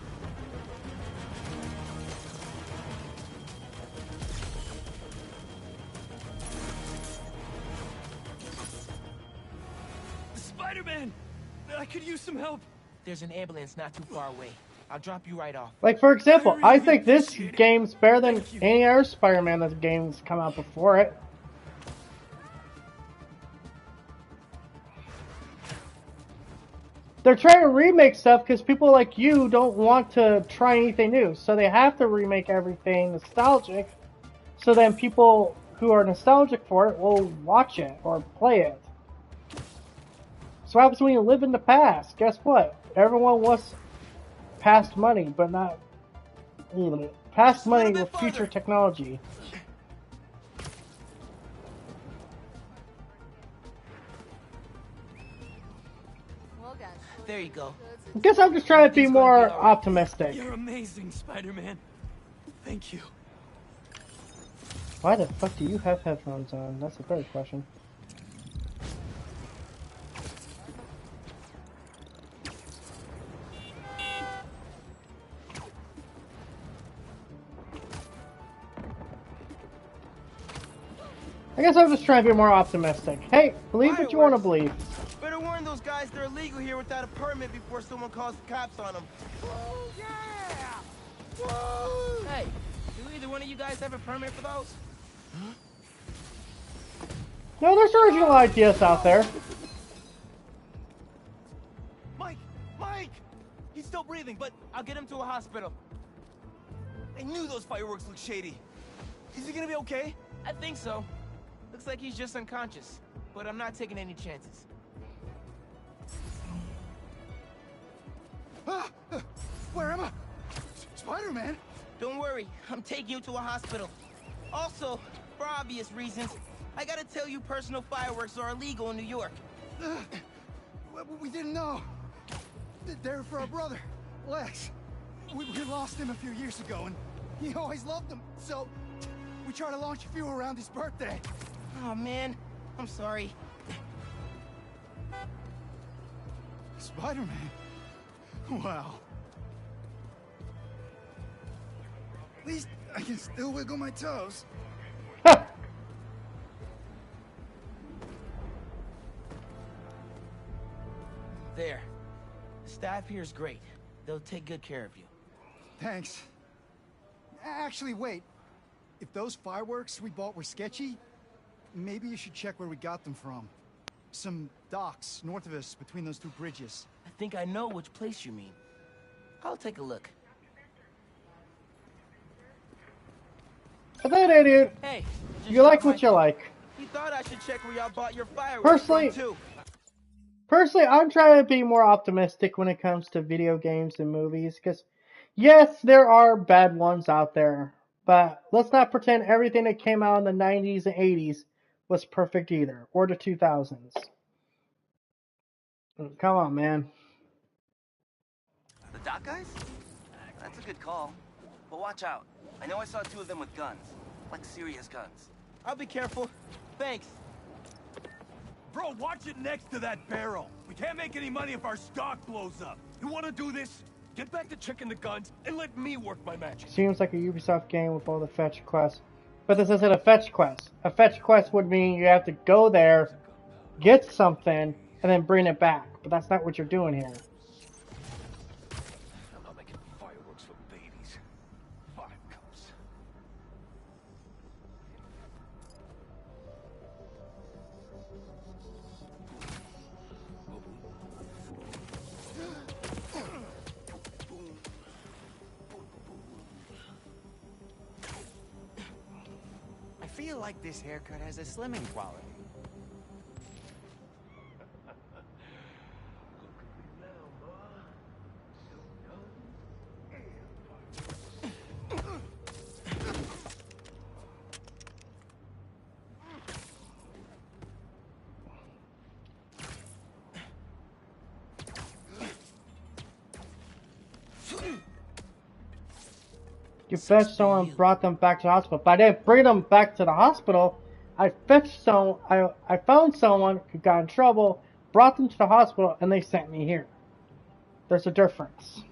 Spider-Man! I could use some help. There's an ambulance not too far away. I'll drop you right off. Like, for example, I think this game's better than any other Spider-Man that game's come out before it. They're trying to remake stuff because people like you don't want to try anything new. So they have to remake everything nostalgic. So then people who are nostalgic for it will watch it or play it. So what happens when you live in the past? Guess what? Everyone wants past money, but not past money with future technology. There you go. I guess I'm just trying to be more optimistic. You're amazing, Spider-Man. Thank you. Why the fuck do you have headphones on? That's a better question. I guess I'm just trying to be more optimistic. Hey, believe what you want to believe. Better warn those guys they're illegal here without a permit before someone calls the cops on them. Oh, yeah! Whoa! Hey, do either one of you guys have a permit for those? Huh? No, there's original ideas out there. Mike! Mike! He's still breathing, but I'll get him to a hospital. I knew those fireworks looked shady. Is he gonna be okay? I think so. Looks like he's just unconscious, but I'm not taking any chances. Where am I? Spider-Man? Don't worry, I'm taking you to a hospital. Also, for obvious reasons, I gotta tell you personal fireworks are illegal in New York. We didn't know. They're for our brother, Lex. We lost him a few years ago, and he always loved them, so we try to launch a few around his birthday. Oh, man. I'm sorry. Spider-Man? Wow. At least I can still wiggle my toes. There. The staff here is great. They'll take good care of you. Thanks. Actually, wait. If those fireworks we bought were sketchy, maybe you should check where we got them from. Some docks north of us between those two bridges. I think I know which place you mean. I'll take a look. Hey, dude. Hey, you like what you like. You thought I should check where y'all bought your fireworks from, too. Personally, I'm trying to be more optimistic when it comes to video games and movies, because yes, there are bad ones out there, but let's not pretend everything that came out in the 90s and 80s was perfect either, or the 2000s. Come on, man. The dock guys? That's a good call. But watch out. I know I saw two of them with guns. Like serious guns. I'll be careful. Thanks. Bro, watch it next to that barrel. We can't make any money if our stock blows up. You want to do this? Get back to checking the guns and let me work my magic. Seems like a Ubisoft game with all the fetch quests. But this isn't a fetch quest. A fetch quest would mean you have to go there, get something, and then bring it back. But that's not what you're doing here. I'm not making fireworks for babies. 5 cups. I feel like this haircut has a slimming quality. You fetched someone, brought them back to the hospital. But I didn't bring them back to the hospital. I fetched someone, I found someone who got in trouble, brought them to the hospital, and they sent me here. There's a difference.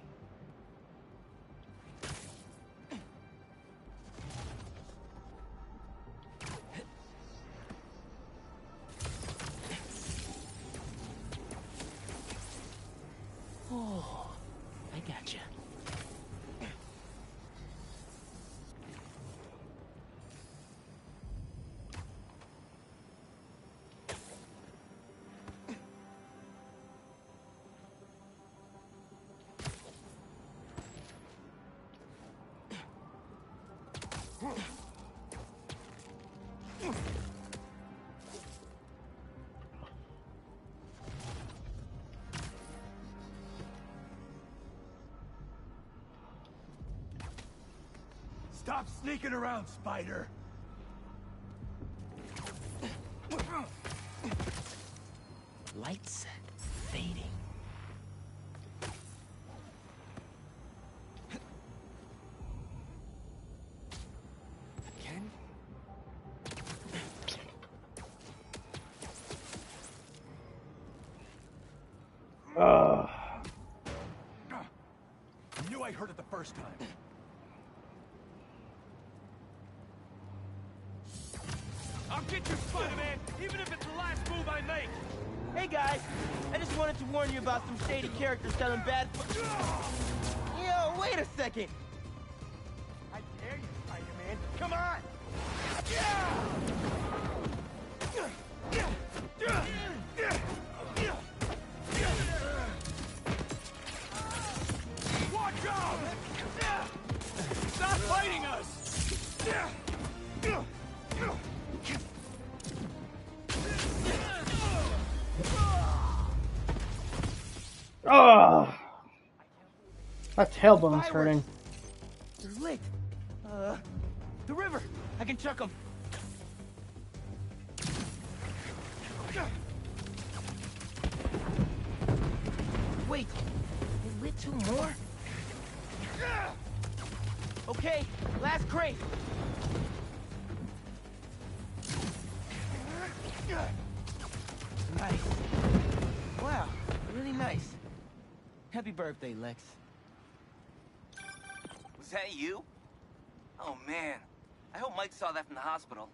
Oh, I gotcha. Stop sneaking around, Spider! Lights fading. Ken? I knew I heard it the first time. I'll get you, Spider-Man, even if it's the last move I make! Hey guys, I just wanted to warn you about some shady characters selling bad Yo, wait a second! I dare you, Spider-Man, come on! Watch out! Stop fighting us! Oh, that tailbone's hurting. They're lit. The river. I can chuck them. Wait, they lit 2 more? Okay, last crate. Nice. Wow, really nice. Happy birthday, Lex. Was that you? Oh, man. I hope Mike saw that from the hospital.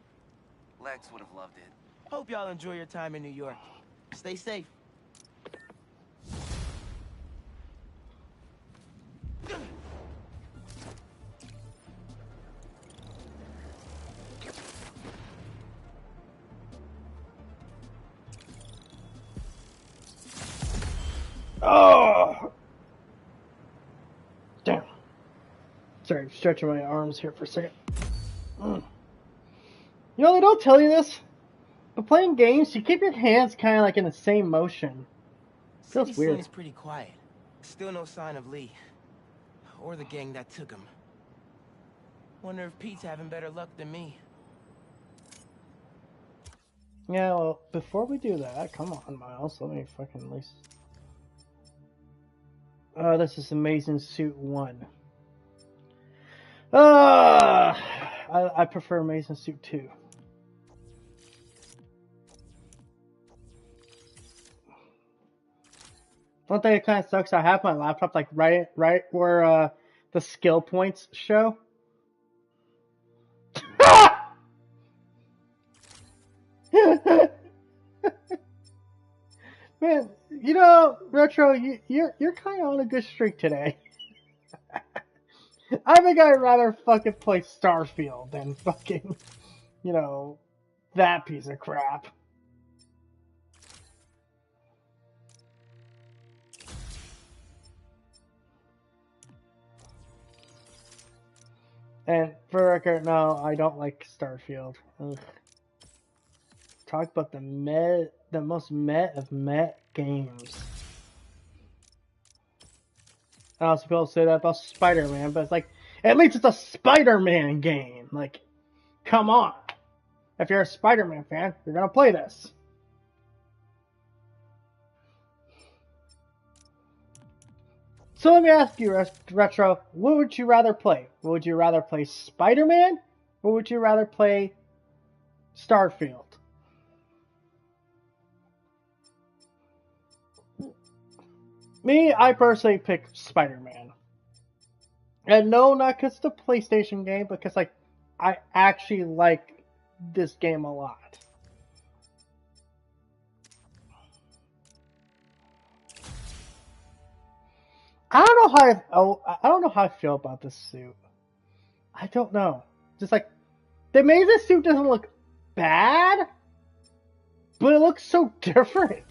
Lex would have loved it. Hope y'all enjoy your time in New York. Stay safe. Oh! Damn. Sorry, I'm stretching my arms here for a second. You know, they don't tell you this, but playing games, you keep your hands kind of like in the same motion. Feels City weird. seems pretty quiet. Still no sign of Lee. Or the gang that took him. Wonder if Pete's having better luck than me. Yeah, well, before we do that, come on, Miles, let me fucking at least... this is Amazing Suit 1. I prefer Amazing Suit 2. One thing that kind of sucks, I have my laptop like right where the skill points show. Man, you know, Retro, you're kind of on a good streak today. I think I'd rather fucking play Starfield than fucking, you know, that piece of crap. And for the record, no, I don't like Starfield. Ugh. Talk about the most met of met games. I was supposed to say that about Spider-Man, but it's like, at least it's a Spider-Man game. Like, come on. If you're a Spider-Man fan, you're gonna play this. So let me ask you, Retro, what would you rather play? Would you rather play Spider-Man, or would you rather play Starfield? Me, I personally pick Spider-Man. And no, not because it's a PlayStation game, because like I actually like this game a lot. I don't know how I feel about this suit. I don't know. Just like the Amazing suit doesn't look bad, but it looks so different.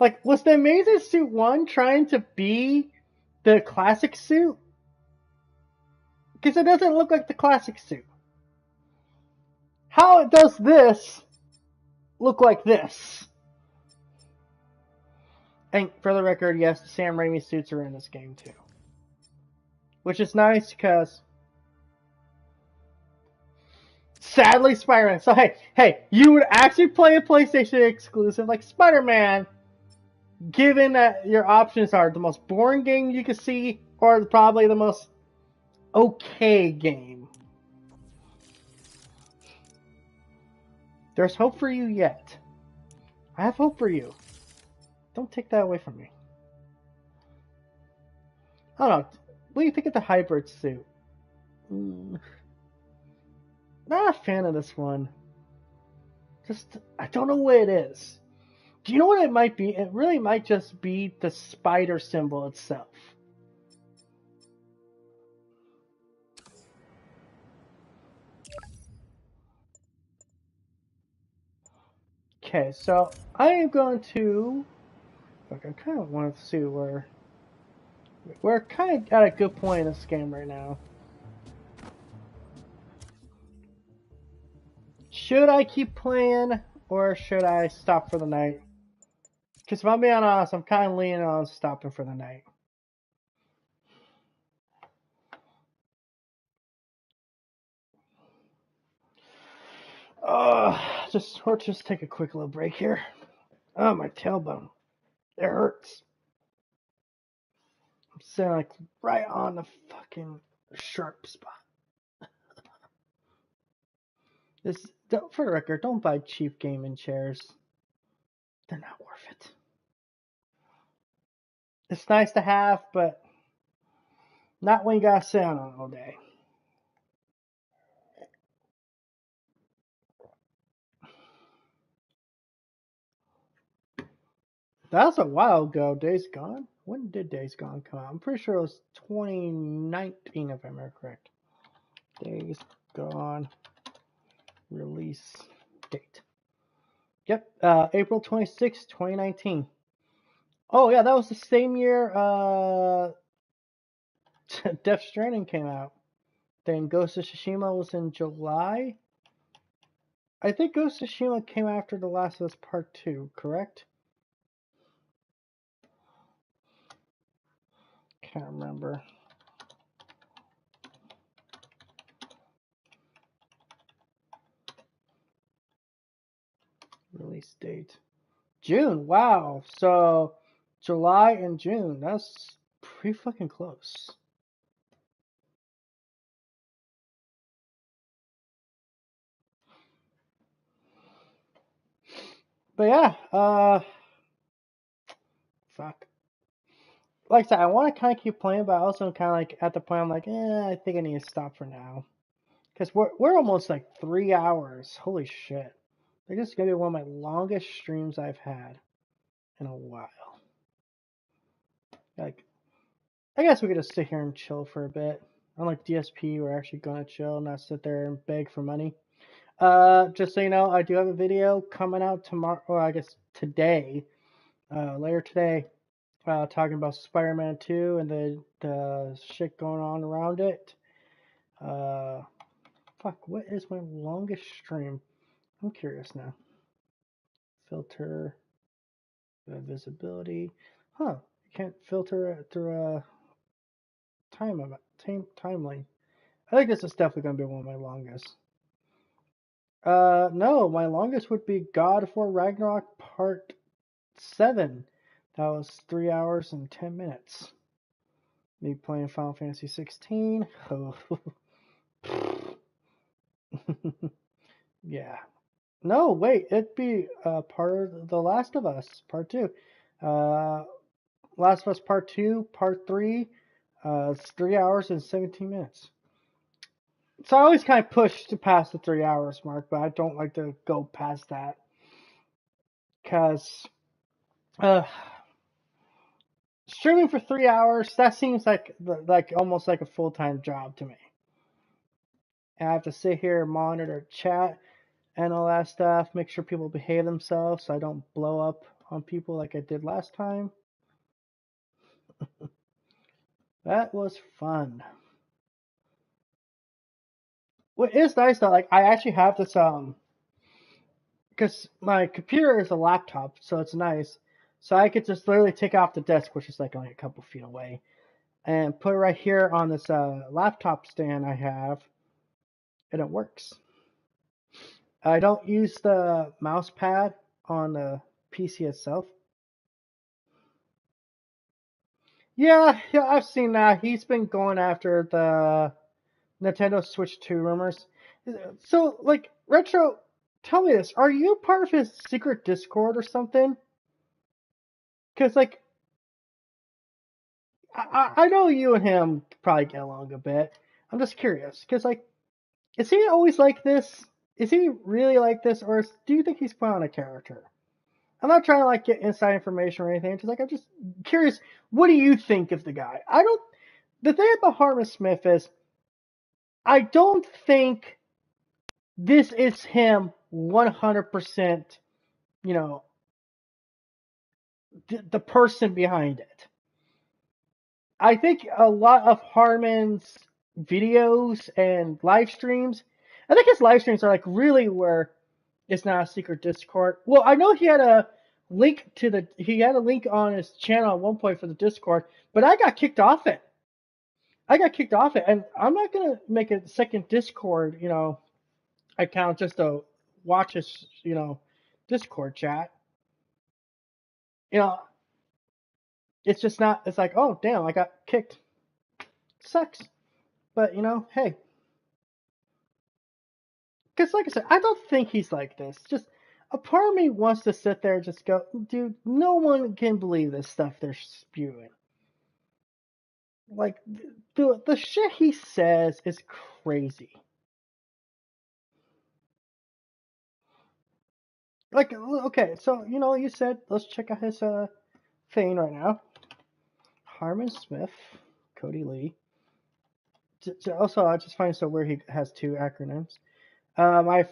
Like, was the Amazing Suit 1 trying to be the classic suit? Because it doesn't look like the classic suit. How does this look like this? And for the record, yes, the Sam Raimi suits are in this game too. Which is nice because sadly Spider-Man. So hey, you would actually play a PlayStation exclusive like Spider-Man, given that your options are the most boring game you could see or probably the most okay game. There's hope for you yet. I have hope for you. Don't take that away from me. I don't know. What do you think of the hybrid suit? Not a fan of this one. I don't know what it is. Do you know what it might be? It really might just be the spider symbol itself. Okay, so I am going to... Look, I kind of want to see where... We're kind of at a good point in this game right now. Should I keep playing, or should I stop for the night? Because if I'm being honest, I'm kind of leaning on stopping for the night. Let's just take a quick little break here. Oh, my tailbone. It hurts. I'm sitting like right on the fucking sharp spot. For the record, don't buy cheap gaming chairs. They're not worth it. It's nice to have, but not when you gotta sit on it all day. That was a while ago, Days Gone. When did Days Gone come out? I'm pretty sure it was 2019, if I remember correct. Days Gone release date. Yep, April 26, 2019. Oh yeah, that was the same year Death Stranding came out. Then Ghost of Tsushima was in July. I think Ghost of Tsushima came after The Last of Us Part 2, correct? Can't remember. Release date. June, wow. So, July and June, that's pretty fucking close. But yeah, fuck. Like I said, I want to kind of keep playing, but I also kind of like at the point I'm like, I think I need to stop for now. Because we're almost like 3 hours. Holy shit. This is going to be one of my longest streams I've had. in a while. Like, I guess we could just sit here and chill for a bit. Unlike DSP, we're actually gonna chill, not sit there and beg for money. Just so you know, I do have a video coming out tomorrow, or I guess today, later today, talking about Spider-Man 2 and the shit going on around it. Fuck, what is my longest stream? I'm curious now. Filter, visibility. Huh, you can't filter it through a timeline. I think this is definitely going to be one of my longest. No, my longest would be God of War Ragnarok Part 7. That was 3 hours and 10 minutes. Me playing Final Fantasy 16. Oh. Yeah. No, wait, it'd be part of The Last of Us, Part 2. Last of Us Part 2, Part 3, it's 3 hours and 17 minutes. So I always kind of push to pass the 3 hours mark, but I don't like to go past that. Because streaming for 3 hours, that seems like almost like a full-time job to me. And I have to sit here and monitor chat and all that stuff, make sure people behave themselves so I don't blow up on people like I did last time. That was fun. What is nice though, like I actually have this because my computer is a laptop, so it's nice. So I could just literally take it off the desk, which is like only a couple feet away, and put it right here on this laptop stand I have, and it works. I don't use the mouse pad on the PC itself. Yeah, I've seen that. He's been going after the Nintendo Switch 2 rumors. So, like, Retro, tell me this. Are you part of his secret Discord or something? Because, like, I know you and him probably get along a bit. I'm just curious. Because, like, is he always like this? Is he really like this? Or do you think he's put on a character? I'm not trying to, like, get inside information or anything. Just, like, I'm just curious. What do you think of the guy? The thing about Harmon Smith is, I don't think this is him 100%, you know, the person behind it. I think a lot of Harmon's videos and live streams, I think his live streams are like really where it's not a secret Discord. Well, I know he had a link on his channel at one point for the Discord, but I got kicked off it. And I'm not going to make a second Discord, you know, account just to watch his, you know, Discord chat. You know, it's just not, it's like, oh, damn, I got kicked. Sucks. But, you know, hey. Because, like I said, I don't think he's like this. Just, a part of me wants to sit there and just go, dude, no one can believe this stuff they're spewing. Like, the shit he says is crazy. Like, okay, so, you know, you said, let's check out his thing right now. Harmon Smith, Cody Lee. Also, I just find it so weird he has two acronyms. My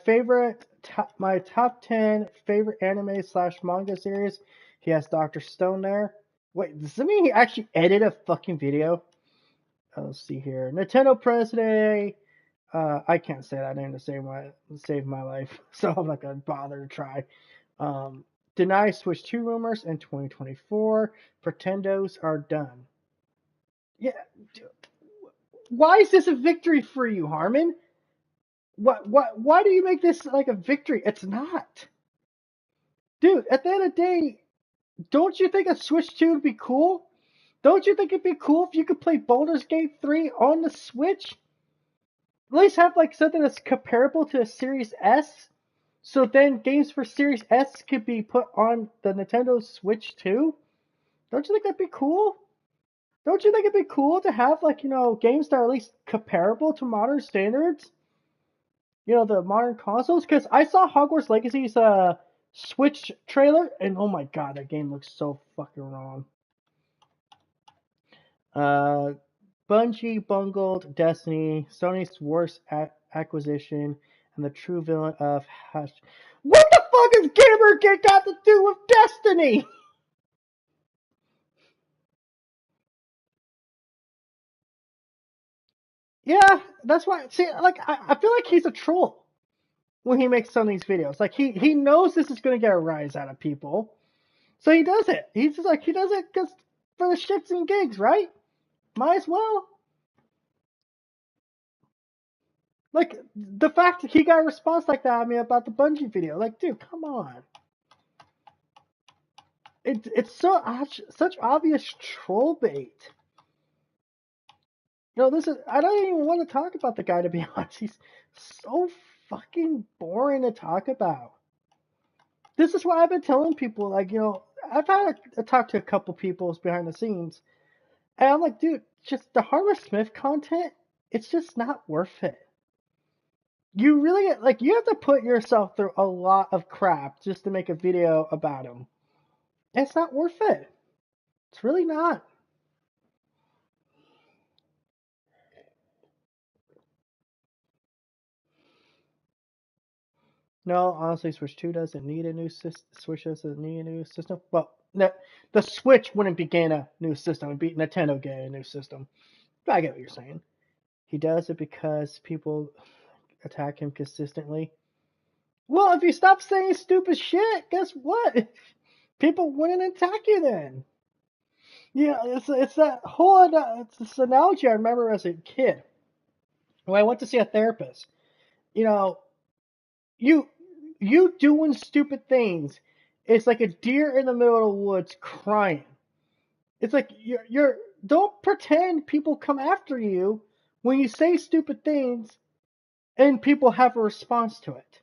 top 10 favorite anime / manga series. He has Dr. Stone there. Wait, does that mean he actually edited a fucking video? Let's see here. Nintendo President. I can't say that name to save my life, so I'm not gonna bother to try. Deny Switch 2 rumors in 2024. Pretendos are done. Yeah. Why is this a victory for you, Harmon? Why do you make this like a victory? It's not. Dude, at the end of the day, don't you think a Switch 2 would be cool? Don't you think it'd be cool if you could play Baldur's Gate 3 on the Switch? At least have like something that's comparable to a Series S. So then games for Series S could be put on the Nintendo Switch too? Don't you think that'd be cool? Don't you think it'd be cool to have like, you know, games that are at least comparable to modern standards? You know, the modern consoles? Because I saw Hogwarts Legacy's Switch trailer, and oh my god, that game looks so fucking wrong. Bungie bungled Destiny, Sony's worst acquisition, and the true villain of Hush. What the fuck is Gamergate got to do with Destiny? Yeah, that's why. See, like, I feel like he's a troll when he makes some of these videos. Like, he knows this is going to get a rise out of people, so he does it. He's just like, he does it because for the shits and gigs, right? Might as well. Like, the fact that he got a response like that, I mean, about the Bungie video. Like, dude, come on. It's such obvious troll bait. You know, I don't even want to talk about the guy, to be honest. He's so fucking boring to talk about. This is why I've been telling people, like, you know, I've had a talk to a couple people behind the scenes, and I'm like, dude, just the Harvest Smith content, it's just not worth it. You really, like, you have to put yourself through a lot of crap just to make a video about him. It's not worth it. It's really not. No, honestly, Switch 2 doesn't need a new system. Switch doesn't need a new system. Well, the Switch wouldn't begin a new system. It'd be Nintendo getting a new system. But I get what you're saying. He does it because people attack him consistently. Well, if you stop saying stupid shit, guess what? People wouldn't attack you then. Yeah, it's that whole it's this analogy I remember as a kid when I went to see a therapist. You know, you doing stupid things. It's like a deer in the middle of the woods crying. It's like you're don't pretend people come after you when you say stupid things and people have a response to it.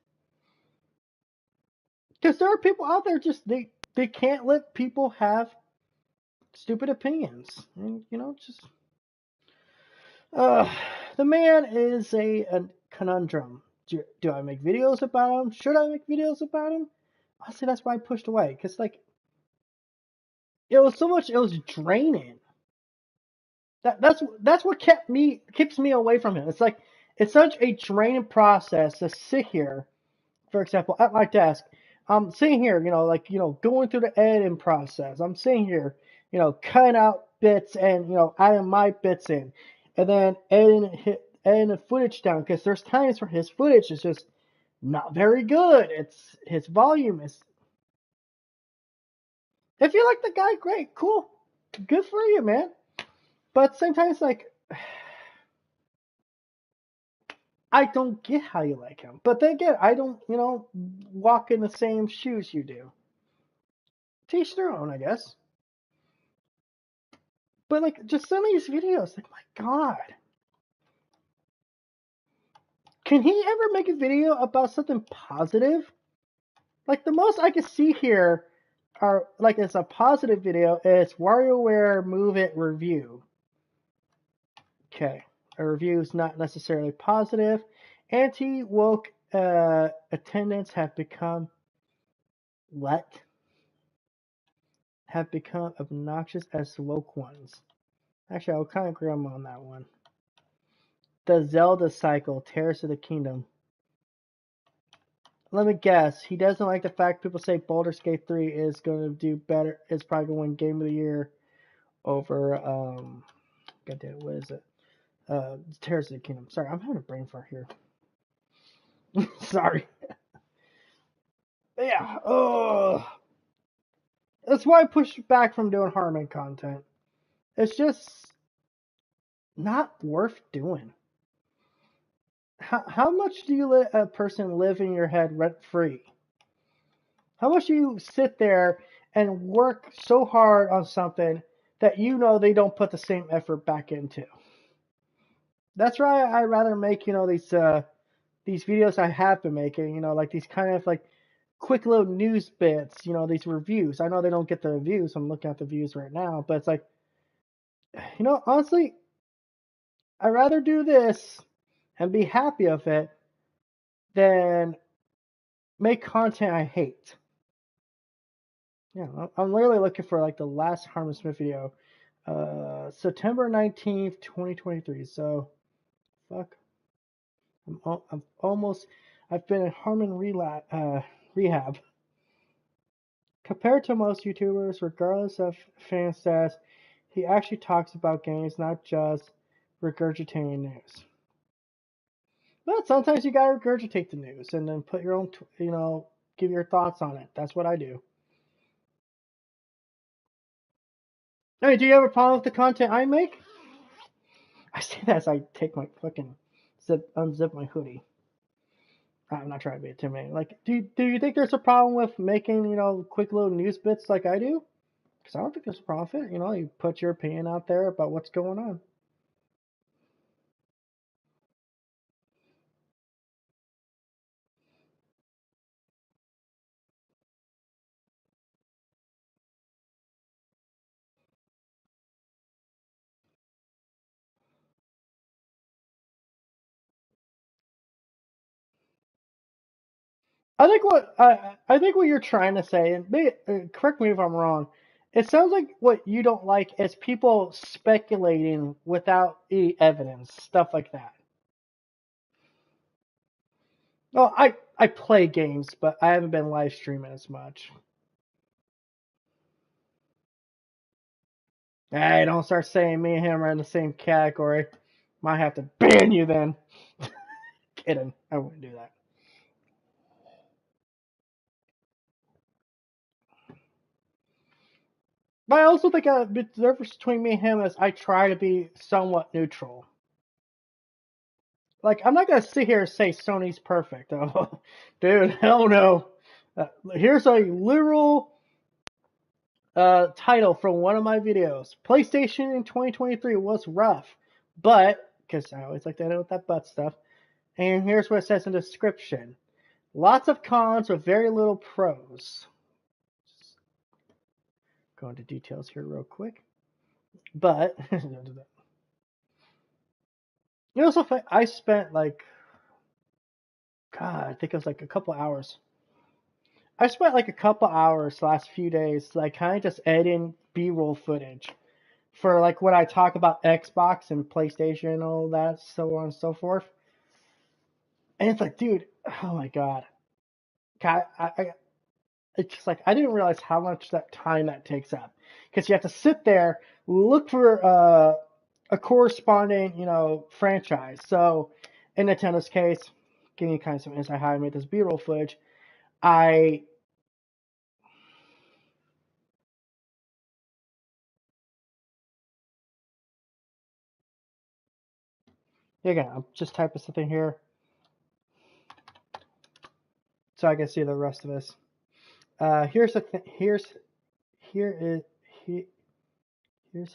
Because there are people out there just they can't let people have stupid opinions. And you know, just the man is a conundrum. Do I make videos about him? Should I make videos about him? Honestly, that's why I pushed away. Because, like, it was draining. That's what keeps me away from him. It's like, it's such a draining process to sit here, for example, at my desk. I'm sitting here, you know, like, you know, going through the editing process. I'm sitting here, you know, cutting out bits and, you know, adding my bits in. And then editing the footage down, because there's times where his footage is just not very good. His volume is. If you like the guy, great, cool, good for you, man. But at the same time, it's like, I don't get how you like him. But then again, I don't, you know, walk in the same shoes you do. To each their own, I guess. But, like, just some of these videos, like, my God. Can he ever make a video about something positive? Like, the most I can see here are, like, it's a positive video, is WarioWare Move It review. Okay. A review is not necessarily positive. Anti-woke attendants have become obnoxious as woke ones. Actually, I'll kind of agree on that one. The Zelda cycle, Tears of the Kingdom. Let me guess. He doesn't like the fact people say Baldur's Gate 3 is going to do better. It's probably going to win Game of the Year over, goddamn, what is it? Tears of the Kingdom. Sorry, I'm having a brain fart here. Sorry. Yeah. That's why I pushed back from doing Harmon content. It's just not worth doing. How much do you let a person live in your head rent free? How much do you sit there and work so hard on something that you know they don't put the same effort back into? That's why I rather make, you know, these videos I have been making, you know, like these kind of like quick little news bits, you know, these reviews. I know they don't get the views. I'm looking at the views right now, but it's like, you know, honestly, I'd rather do this and be happy of it than make content I hate. Yeah, I'm literally looking for like the last Harmon Smith video. September 19th, 2023. So, fuck. I'm almost. I've been in Harmon rehab. Compared to most YouTubers, regardless of fan status, he actually talks about games, not just regurgitating news. But sometimes you gotta regurgitate the news and then put your own, give your thoughts on it. That's what I do. Hey, do you have a problem with the content I make? I say that as I take my fucking unzip my hoodie. I'm not trying to be intimidating. Like, do you think there's a problem with making, quick little news bits like I do? Because I don't think there's a problem with it. You put your opinion out there about what's going on. I think what you're trying to say, and correct me if I'm wrong, it sounds like what you don't like is people speculating without any evidence, stuff like that. Well, I play games, but I haven't been live streaming as much. Hey, don't start saying me and him are in the same category. Might have to ban you then. Kidding. I wouldn't do that. But I also think the difference between me and him is I try to be somewhat neutral. Like, I'm not going to sit here and say Sony's perfect. Oh, dude, hell no. Here's a literal title from one of my videos. PlayStation in 2023 was rough, but, because I always like to end with that but stuff. And here's what it says in the description. Lots of cons with very little pros. Just go into details here real quick. But, also, I spent like, God, I think it was like a couple hours. I spent like a couple hours last few days, like kind of just editing B-roll footage for like when I talk about Xbox and PlayStation and all that, so on and so forth. And it's like, dude, oh my God. It's just like, I didn't realize how much that time that takes up. Because you have to sit there, look for a corresponding, franchise. So, in Nintendo's case, giving you kind of some insight how I made this B-roll footage, again, I'm just typing something here so I can see the rest of this. Here's the here's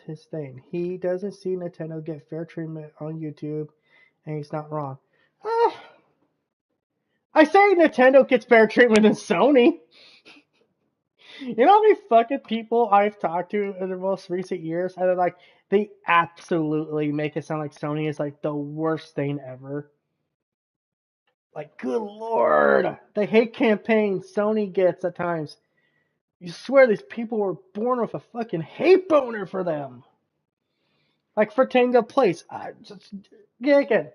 his thing. He doesn't see Nintendo get fair treatment on YouTube, and he's not wrong. I say Nintendo gets fair treatment than Sony. You know how many fucking people I've talked to in the most recent years, and they're like, they absolutely make it sound like Sony is like the worst thing ever. Like, good lord, the hate campaign Sony gets at times. You swear these people were born with a fucking hate boner for them. Like for Tango Place. Again,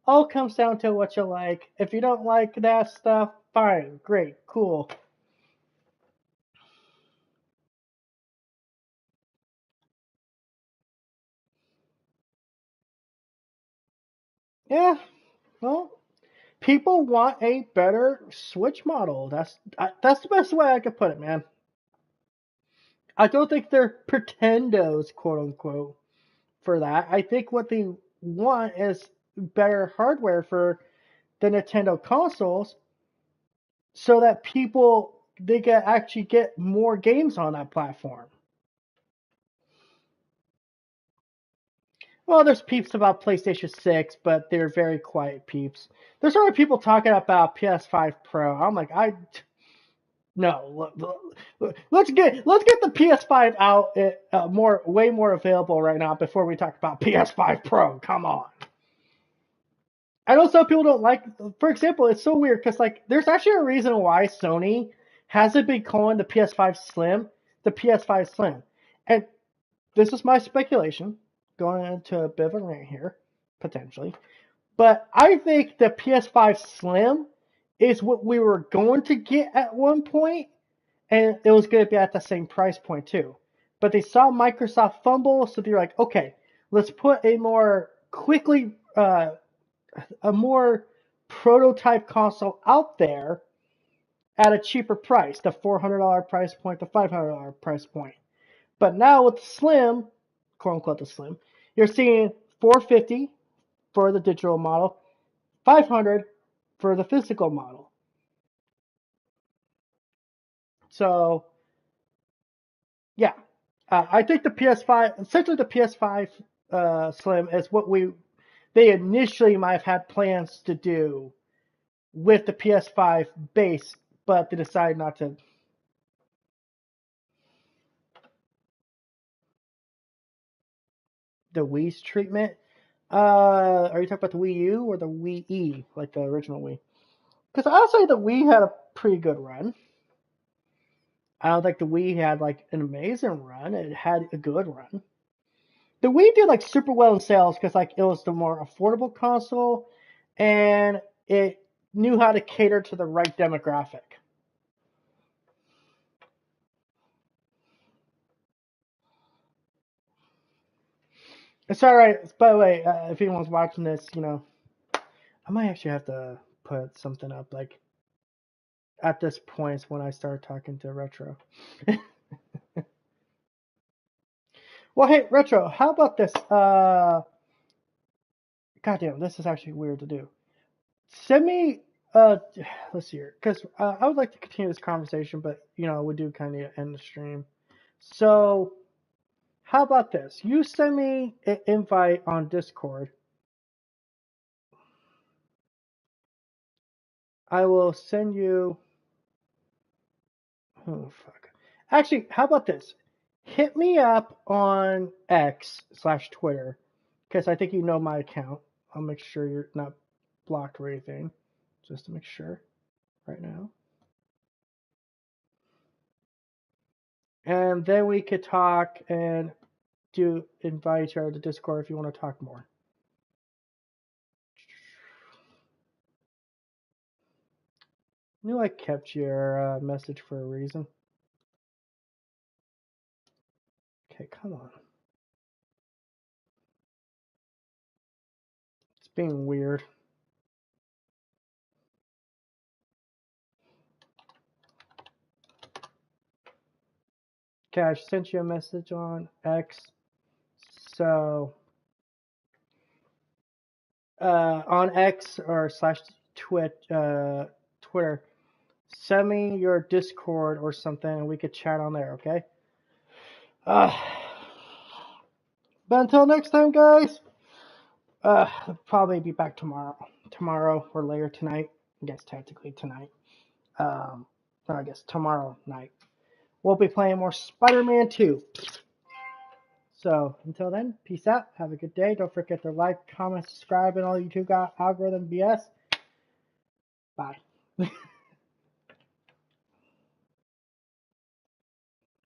all comes down to what you like. If you don't like that stuff, fine, great, cool. Yeah, well, people want a better Switch model. That's the best way I could put it, man. I don't think they're pretendos, quote unquote, for that. I think what they want is better hardware for the Nintendo consoles so that they can actually get more games on that platform. Well, there's peeps about PlayStation 6, but they're very quiet peeps. There's already people talking about PS5 Pro. I'm like, no. Let's get the PS5 out way more available right now before we talk about PS5 Pro. Come on. I know some people don't like. For example, it's so weird because like there's actually a reason why Sony has it been calling the PS5 Slim the PS5 Slim? And this is my speculation, going into a bit of a rant here, potentially. But I think the PS5 Slim is what we were going to get at one point, and it was going to be at the same price point too. But they saw Microsoft fumble, so they're like, okay, let's put a more a more prototype console out there at a cheaper price, the $400 price point, the $500 price point. But now with the Slim, quote unquote the Slim, you're seeing $450 for the digital model, $500 for the physical model. So, yeah, I think the PS5, essentially the PS5 Slim is what they initially might have had plans to do with the PS5 base, but they decided not to. The Wii's treatment? Are you talking about the Wii U or the Wii E, like the original Wii? Because I'll say the Wii had a pretty good run. I don't think the Wii had like an amazing run. It had a good run. The Wii did like super well in sales because like it was the more affordable console, and it knew how to cater to the right demographic. It's alright. By the way, if anyone's watching this, I might actually have to put something up like at this point when I start talking to Retro. Well, hey, Retro, how about this? Goddamn, this is actually weird to do. Send me, let's see here, because I would like to continue this conversation, but, we do kind of end the stream. So, how about this? You send me an invite on Discord. I will send you, oh, fuck. Actually, how about this? Hit me up on X/Twitter, because I think you know my account. I'll make sure you're not blocked or anything, just to make sure right now. And then we could talk and invite you to Discord if you want to talk more. I knew I kept your message for a reason. Okay, come on. It's being weird. Okay, I sent you a message on X. So, on X or /Twitter, send me your Discord or something and we could chat on there, okay? But until next time, guys, I'll probably be back tomorrow or later tonight. I guess technically tonight. Or I guess tomorrow night. We'll be playing more Spider-Man 2. So, until then, peace out. Have a good day. Don't forget to like, comment, subscribe, and all YouTube algorithm BS. Bye.